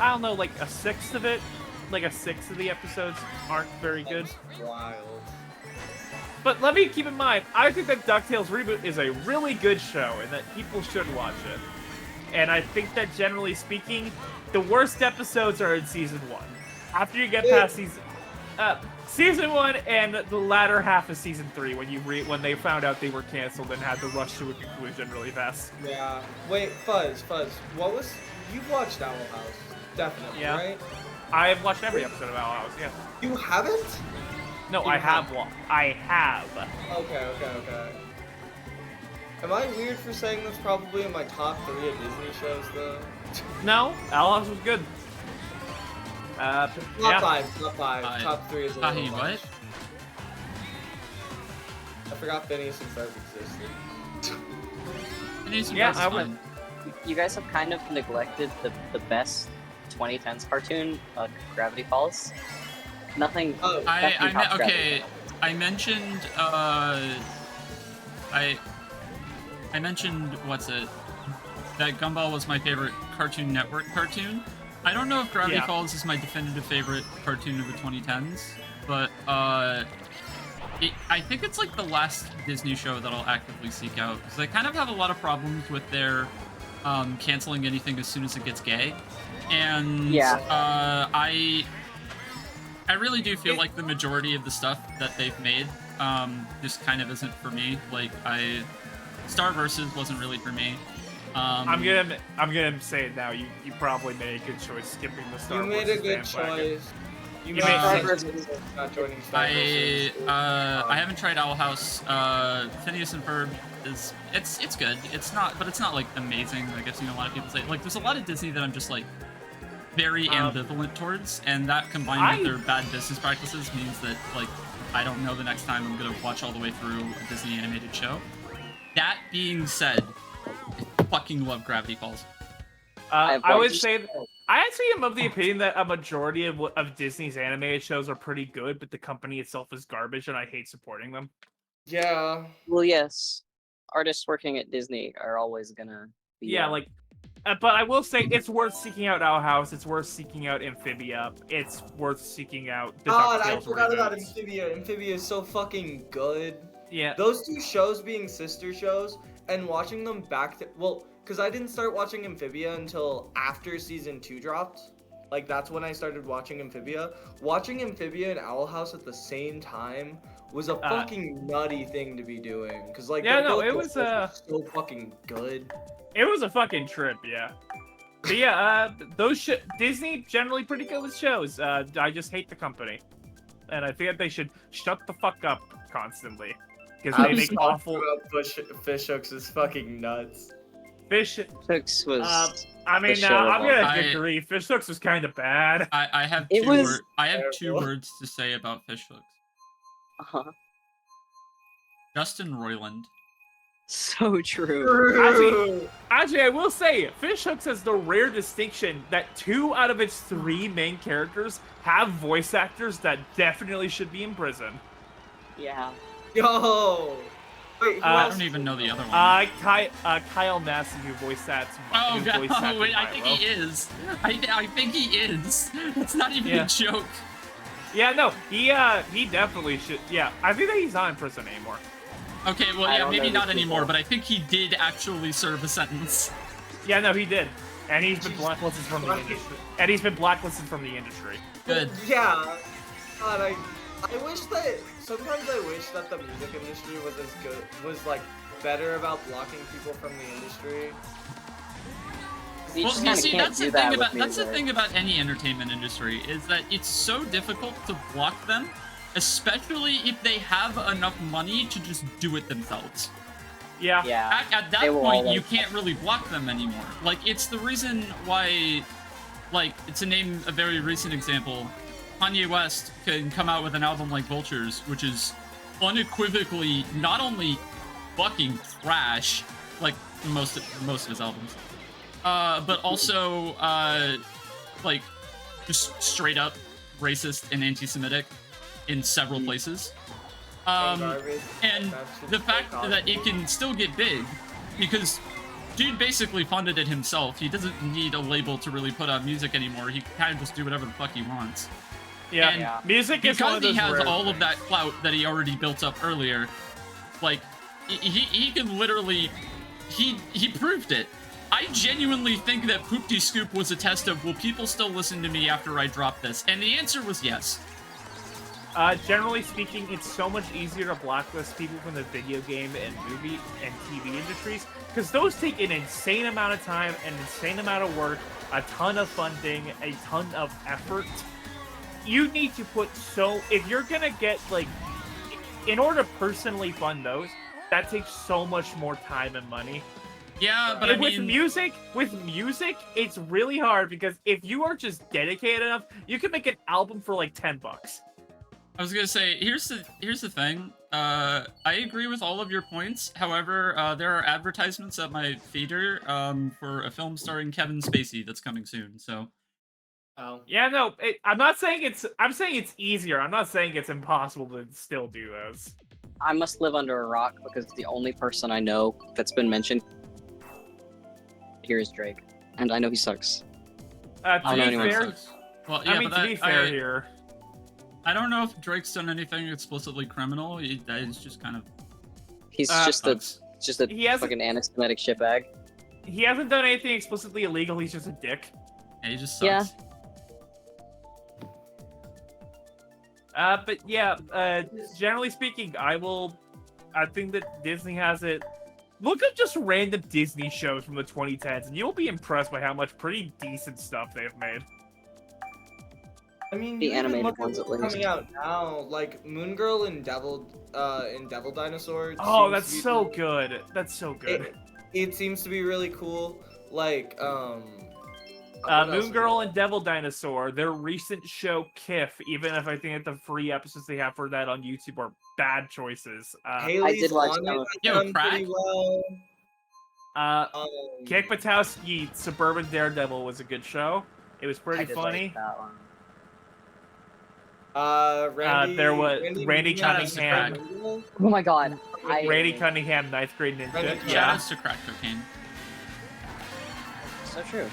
I don't know, like a sixth of it. Like a sixth of the episodes aren't very good. Wild. But let me keep in mind, I think that DuckTales Reboot is a really good show and that people should watch it. And I think that generally speaking, the worst episodes are in season 1. After you get past season 1 and the latter half of season 3, when they found out they were canceled and had to rush to a conclusion really fast. Yeah. Wait, Fuzz, what was... You've watched Owl House, definitely, right? I have watched every episode of Owl House, yeah. You haven't? No, I have. Okay. Am I weird for saying that's probably in my top 3 of Disney shows, though? No, Owl House was good. Top 5. Top 3 is a little much. What? I forgot Phineas and Ferb existed. Phineas and Yeah, Ferb's I would. fun. You guys have kind of neglected the best 2010s cartoon, Gravity Falls. Nothing. Oh, I mentioned I mentioned that Gumball was my favorite Cartoon Network cartoon. I don't know if Gravity Falls is my definitive favorite cartoon of the 2010s, but I think it's like the last Disney show that I'll actively seek out, because I kind of have a lot of problems with their canceling anything as soon as it gets gay, and I really do feel like the majority of the stuff that they've made just kind of isn't for me. Like Star Versus wasn't really for me. I'm gonna say it now. You probably made a good choice skipping the Star Wars. You made a good choice. You made made not joining Star Versus. I haven't tried Owl House. Phineas and Ferb it's good. It's not like amazing. Like I've seen a lot of people say. Like there's a lot of Disney that I'm just like very ambivalent towards, and that combined with their bad business practices means that like I don't know the next time I'm gonna watch all the way through a Disney animated show. That being said, I fucking love Gravity Falls. I would say I actually am of the opinion that a majority of Disney's animated shows are pretty good, but the company itself is garbage, and I hate supporting them. Yeah. Well, yes. Artists working at Disney are always gonna be... Yeah, like... but I will say, it's worth seeking out Owl House, it's worth seeking out Amphibia, it's worth seeking out the God, I DuckTales forgot about reboots. Amphibia. Amphibia is so fucking good. Yeah. Those two shows being sister shows, and watching them back to... Well, because I didn't start watching Amphibia until after Season 2 dropped. Like, that's when I started watching Amphibia. Watching Amphibia and Owl House at the same time was a fucking nutty thing to be doing. Because, like, it was so fucking good. It was a fucking trip, yeah. But yeah, Disney generally pretty good with shows. I just hate the company, and I think that they should shut the fuck up constantly because they make awful. Fish Hooks is fucking nuts. Fish Hooks was. I mean, now I'm gonna agree. Fish Hooks was kind of bad. I have two words to say about Fish Hooks. Justin Roiland. So true. Actually, I will say, Fish Hooks has the rare distinction that 2 out of its 3 main characters have voice actors that definitely should be in prison. Yeah. Yo! Wait, I don't even know the other one. Kyle Massey, who voice acts. Oh, God, wait, I think he is. I think he is. It's not even a joke. Yeah, no, he definitely should. Yeah, I think that he's not in prison anymore. Okay, well, yeah, maybe not anymore, but I think he did actually serve a sentence. Yeah, no, he did, and he's been blacklisted from the industry. Good. Yeah. God, I wish that sometimes I wish that the music industry was as good, was like better about blocking people from the industry. Well, you see, that's the thing about any entertainment industry is that it's so difficult to block them. Especially if they have enough money to just do it themselves. Yeah. At that point, you can't really block them anymore. Like, it's the reason why, like, to name a very recent example, Kanye West can come out with an album like Vultures, which is unequivocally not only fucking trash, like most of his albums, but also, like, just straight up racist and anti-Semitic in several places, and the fact that it can still get big because dude basically funded it himself. He doesn't need a label to really put out music anymore. He can kind of just do whatever the fuck he wants. Yeah, And music is one because of he those has rare all of things. that clout that he already built up earlier, like he can literally he proved it. I genuinely think that Poopty Scoop was a test of, will people still listen to me after I drop this? And the answer was yes. Generally speaking, it's so much easier to blacklist people from the video game and movie and TV industries because those take an insane amount of time, an insane amount of work, a ton of funding, a ton of effort. You need to put if you're gonna get like, in order to personally fund those, that takes so much more time and money. Yeah, but And I with mean, music, it's really hard because if you are just dedicated enough, you can make an album for like $10. I was gonna say, here's the thing. I agree with all of your points. However, there are advertisements at my theater for a film starring Kevin Spacey that's coming soon. So. Oh. Yeah, no, I'm not saying I'm saying it's easier. I'm not saying it's impossible to still do those. I must live under a rock because the only person I know that's been mentioned here is Drake, and I know he sucks. To I don't know be anyone fair, sucks. Well, yeah, I mean, but to be fair here, I don't know if Drake's done anything explicitly criminal. He's just kind of. He's just a He hasn't- fucking anti-Semitic shitbag. he hasn't done anything explicitly illegal. He's just a dick. Yeah, he just Yeah. sucks. But yeah, generally speaking, I think that Disney has it. Look up just random Disney shows from the 2010s, and you'll be impressed by how much pretty decent stuff they've made. I mean, The you even animated look at ones, at what's least. coming out now, like Moon Girl and Devil Dinosaur. Oh, seems that's to be so really- good. That's so good. It seems to be really cool. Like, what else Moon is Girl there? and Devil Dinosaur, their recent show Kiff, even if I think that the free episodes they have for that on YouTube are bad choices. Haley's did watch on some it, of- has Yo, done Crack? pretty well. Kick Patowski, Suburban Daredevil was a good show. It was I pretty did funny. like that one. Randy. there was Randy Shoutouts to Cunningham. Crack. Oh my god. Randy Cunningham, Ninth Grade Ninja. Randy Yeah. Shoutouts to Crack Cocaine. So true.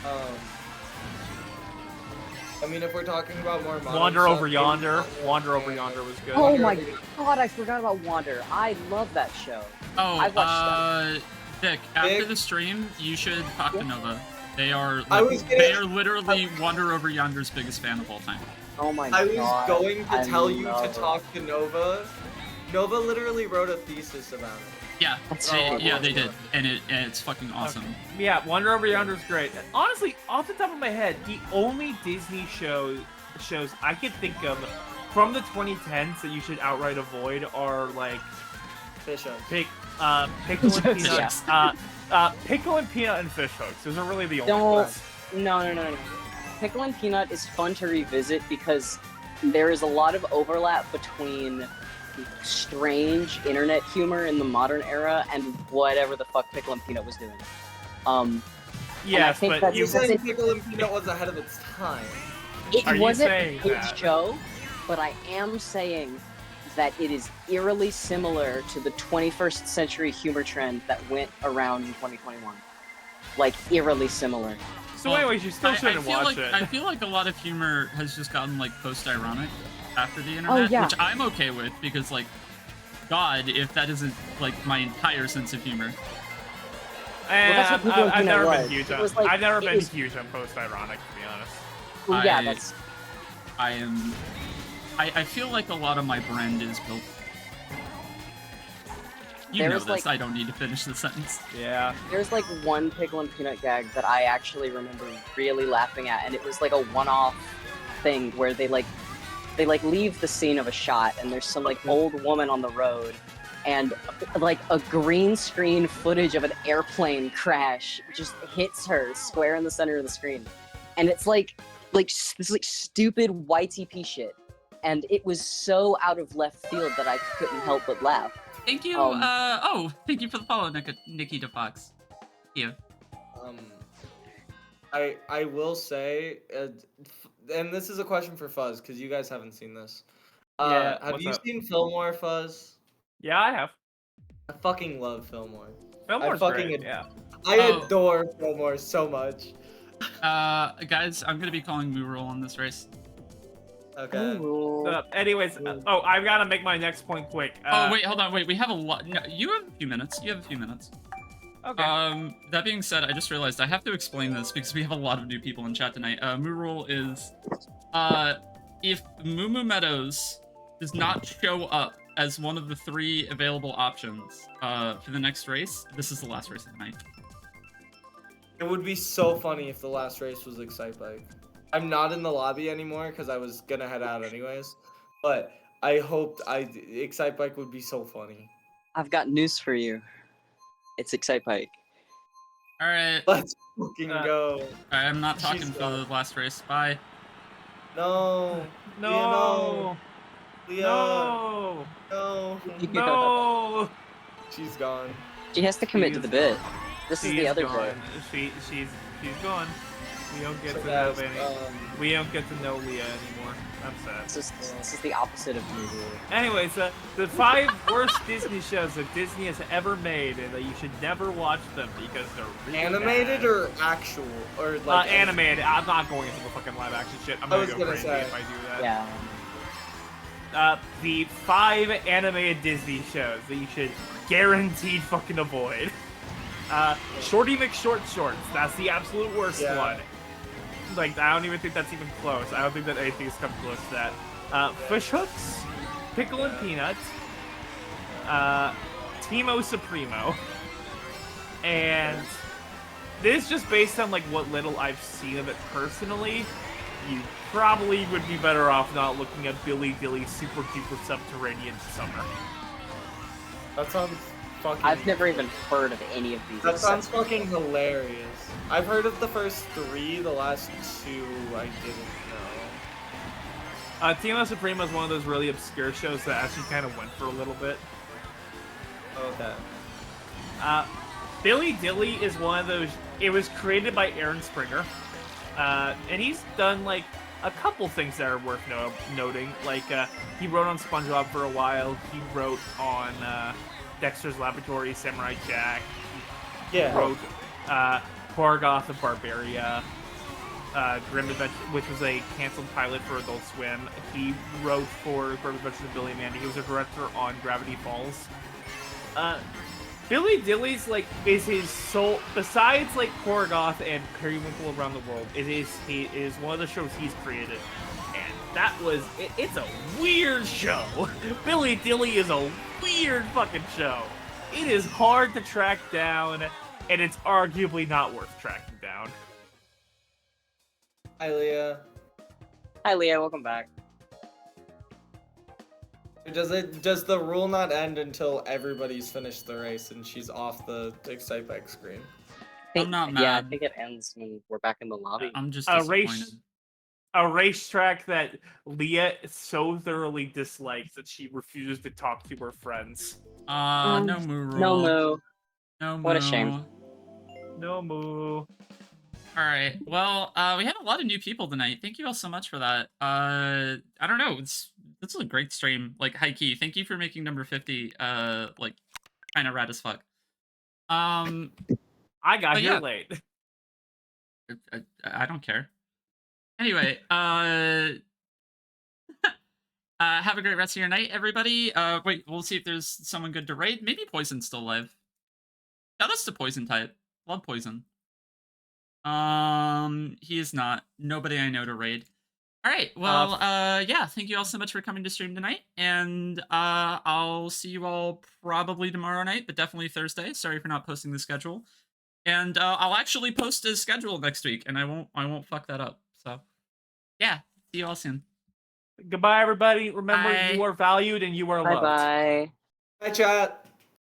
I mean, if we're talking about more modern Wander stuff, Over Yonder. Wander Over Yonder was good. Oh my god, I forgot about Wander. I love that show. Oh, I watched Vic, after Vic? the stream, you should talk to Nova. They are I was gonna- they are literally Wander Over Yonder's biggest fan of all time. Oh my I god. was going to I tell you to love it. talk to Nova. Nova literally wrote a thesis about it. Yeah, That's yeah, so they did, and it's fucking awesome. Yeah, Wander Over Yonder is great. Honestly, off the top of my head, the only Disney shows I could think of from the 2010s that you should outright avoid are like Fish Hooks. Pickle and Peanut. Yeah. Pickle and Peanut and Fish Hooks. Those are really the only Don't. ones. No. Pickle and Peanut is fun to revisit because there is a lot of overlap between strange internet humor in the modern era and whatever the fuck Pickle and Peanut was doing. Yes, think but that's you You saying Pickle and Peanut was ahead of its time. It Are you wasn't saying a good that? show, but I am saying that it is eerily similar to the 21st century humor trend that went around in 2021. Like, eerily similar. So, Well, anyways, you still shouldn't feel watch like, it. I feel like a lot of humor has just gotten like post-ironic after the internet, yeah. which I'm okay with because like, God, if that isn't like my entire sense of humor. that's what Pickle and I've Peanut never was. been huge It on. was like- I've never it been was- huge on post-ironic, to be honest. Well, yeah, I- that's I am. I feel like a lot of my brand is built. You There know was, this. like- I don't need to finish the sentence. Yeah. There's like one Pickle and Peanut gag that I actually remember really laughing at, and it was like a one-off thing where they leave the scene of a shot, and there's some like old woman on the road, and like a green screen footage of an airplane crash just hits her square in the center of the screen, and it's like this like stupid YTP shit, and it was so out of left field that I couldn't help but laugh. Thank you. Thank you for the follow, Nikita Fox. Thank you. I will say, and this is a question for Fuzz because you guys haven't seen this. Yeah, Have what's you up? seen Fillmore, Fuzz? Yeah, I have. I fucking love Fillmore. Fillmore's fucking great, ad- yeah. I Oh. adore Fillmore so much. Guys, I'm gonna be calling Moo Roll on this race. Okay. Anyways, oh, I've got to make my next point quick. Oh wait, hold on, wait. We have a lot. No, you have a few minutes. You have a few minutes. Okay. That being said, I just realized I have to explain this because we have a lot of new people in chat tonight. Moo rule is, if Moo Moo Meadows does not show up as one of the 3 available options, for the next race, this is the last race of the night. It would be so funny if the last race was Excite Bike. I'm not in the lobby anymore because I was gonna head out anyways, but I hoped Excite Bike would be so funny. I've got news for you. It's Excite Bike. All right. Let's fucking go. I'm not talking She's for gone. the last race. Bye. No. No. Leah, No. no. No. She's gone. She has to commit to the bit. This is the other gone. bit. She's gone. We don't get So to guys, know any. We don't get to know Leah anymore. I'm sad. This is the opposite of Moo Moo. Anyways, the 5 worst Disney shows that Disney has ever made, and that you should never watch them because they're really Animated bad. or actual? Or like animated. I'm not going into the fucking live action shit. I'm gonna go crazy if I do that. Yeah. The 5 animated Disney shows that you should guaranteed fucking avoid. Shorty McShort Shorts. That's the absolute worst one. Like, I don't even think that's even close. I don't think that anything's come close to that. Fish Hooks, Pickle and Peanut, Timo Supremo, and this is just based on like what little I've seen of it personally. You probably would be better off not looking at Billy Dilly Super Duper Subterranean Summer. That sounds fucking... I've never even heard of any of these. That sounds fucking hilarious. I've heard of the first 3, the last 2 I didn't know. Timo Supremo is one of those really obscure shows that actually kind of went for a little bit. Okay. Billy Dilly is one of those... It was created by Aaron Springer. And he's done, like, a couple things that are worth noting. Like, he wrote on SpongeBob for a while. He wrote on Dexter's Laboratory, Samurai Jack. He wrote Korgoth of Barbaria, Grim Adventure, which was a canceled pilot for Adult Swim. He wrote for Grim Adventures of Billy and Mandy. He was a director on Gravity Falls. Billy Dilly's, like, is his sole, besides, like, Korgoth and Periwinkle Around the World, it is one of the shows he's created. And that was, it's a weird show. Billy Dilly is a weird fucking show. It is hard to track down, and it's arguably not worth tracking down. Hi, Leah. Hi, Leah. Welcome back. Does the rule not end until everybody's finished the race and she's off the Excite Bike screen? I'm not mad. Yeah, I think it ends when we're back in the lobby. I'm just a disappointed. racetrack that Leah so thoroughly dislikes that she refuses to talk to her friends. No moo rule. No moo. No moo. What a shame. No moo. All right. Well, we had a lot of new people tonight. Thank you all so much for that. I don't know. This is a great stream. Like, high key. Thank you for making number 50. Like, kind of rad as fuck. I got here late. I don't care. Anyway, have a great rest of your night, everybody. Wait, we'll see if there's someone good to raid. Maybe Poison's still alive. Shout outs to Poison type. Love Poison. He is not. Nobody I know to raid. All right. Well, yeah. Thank you all so much for coming to stream tonight, and I'll see you all probably tomorrow night, but definitely Thursday. Sorry for not posting the schedule, and I'll actually post a schedule next week, and I won't fuck that up. So, yeah. See you all soon. Goodbye, everybody. Remember, Bye. you are valued and you are loved. Bye-bye. Hi, chat.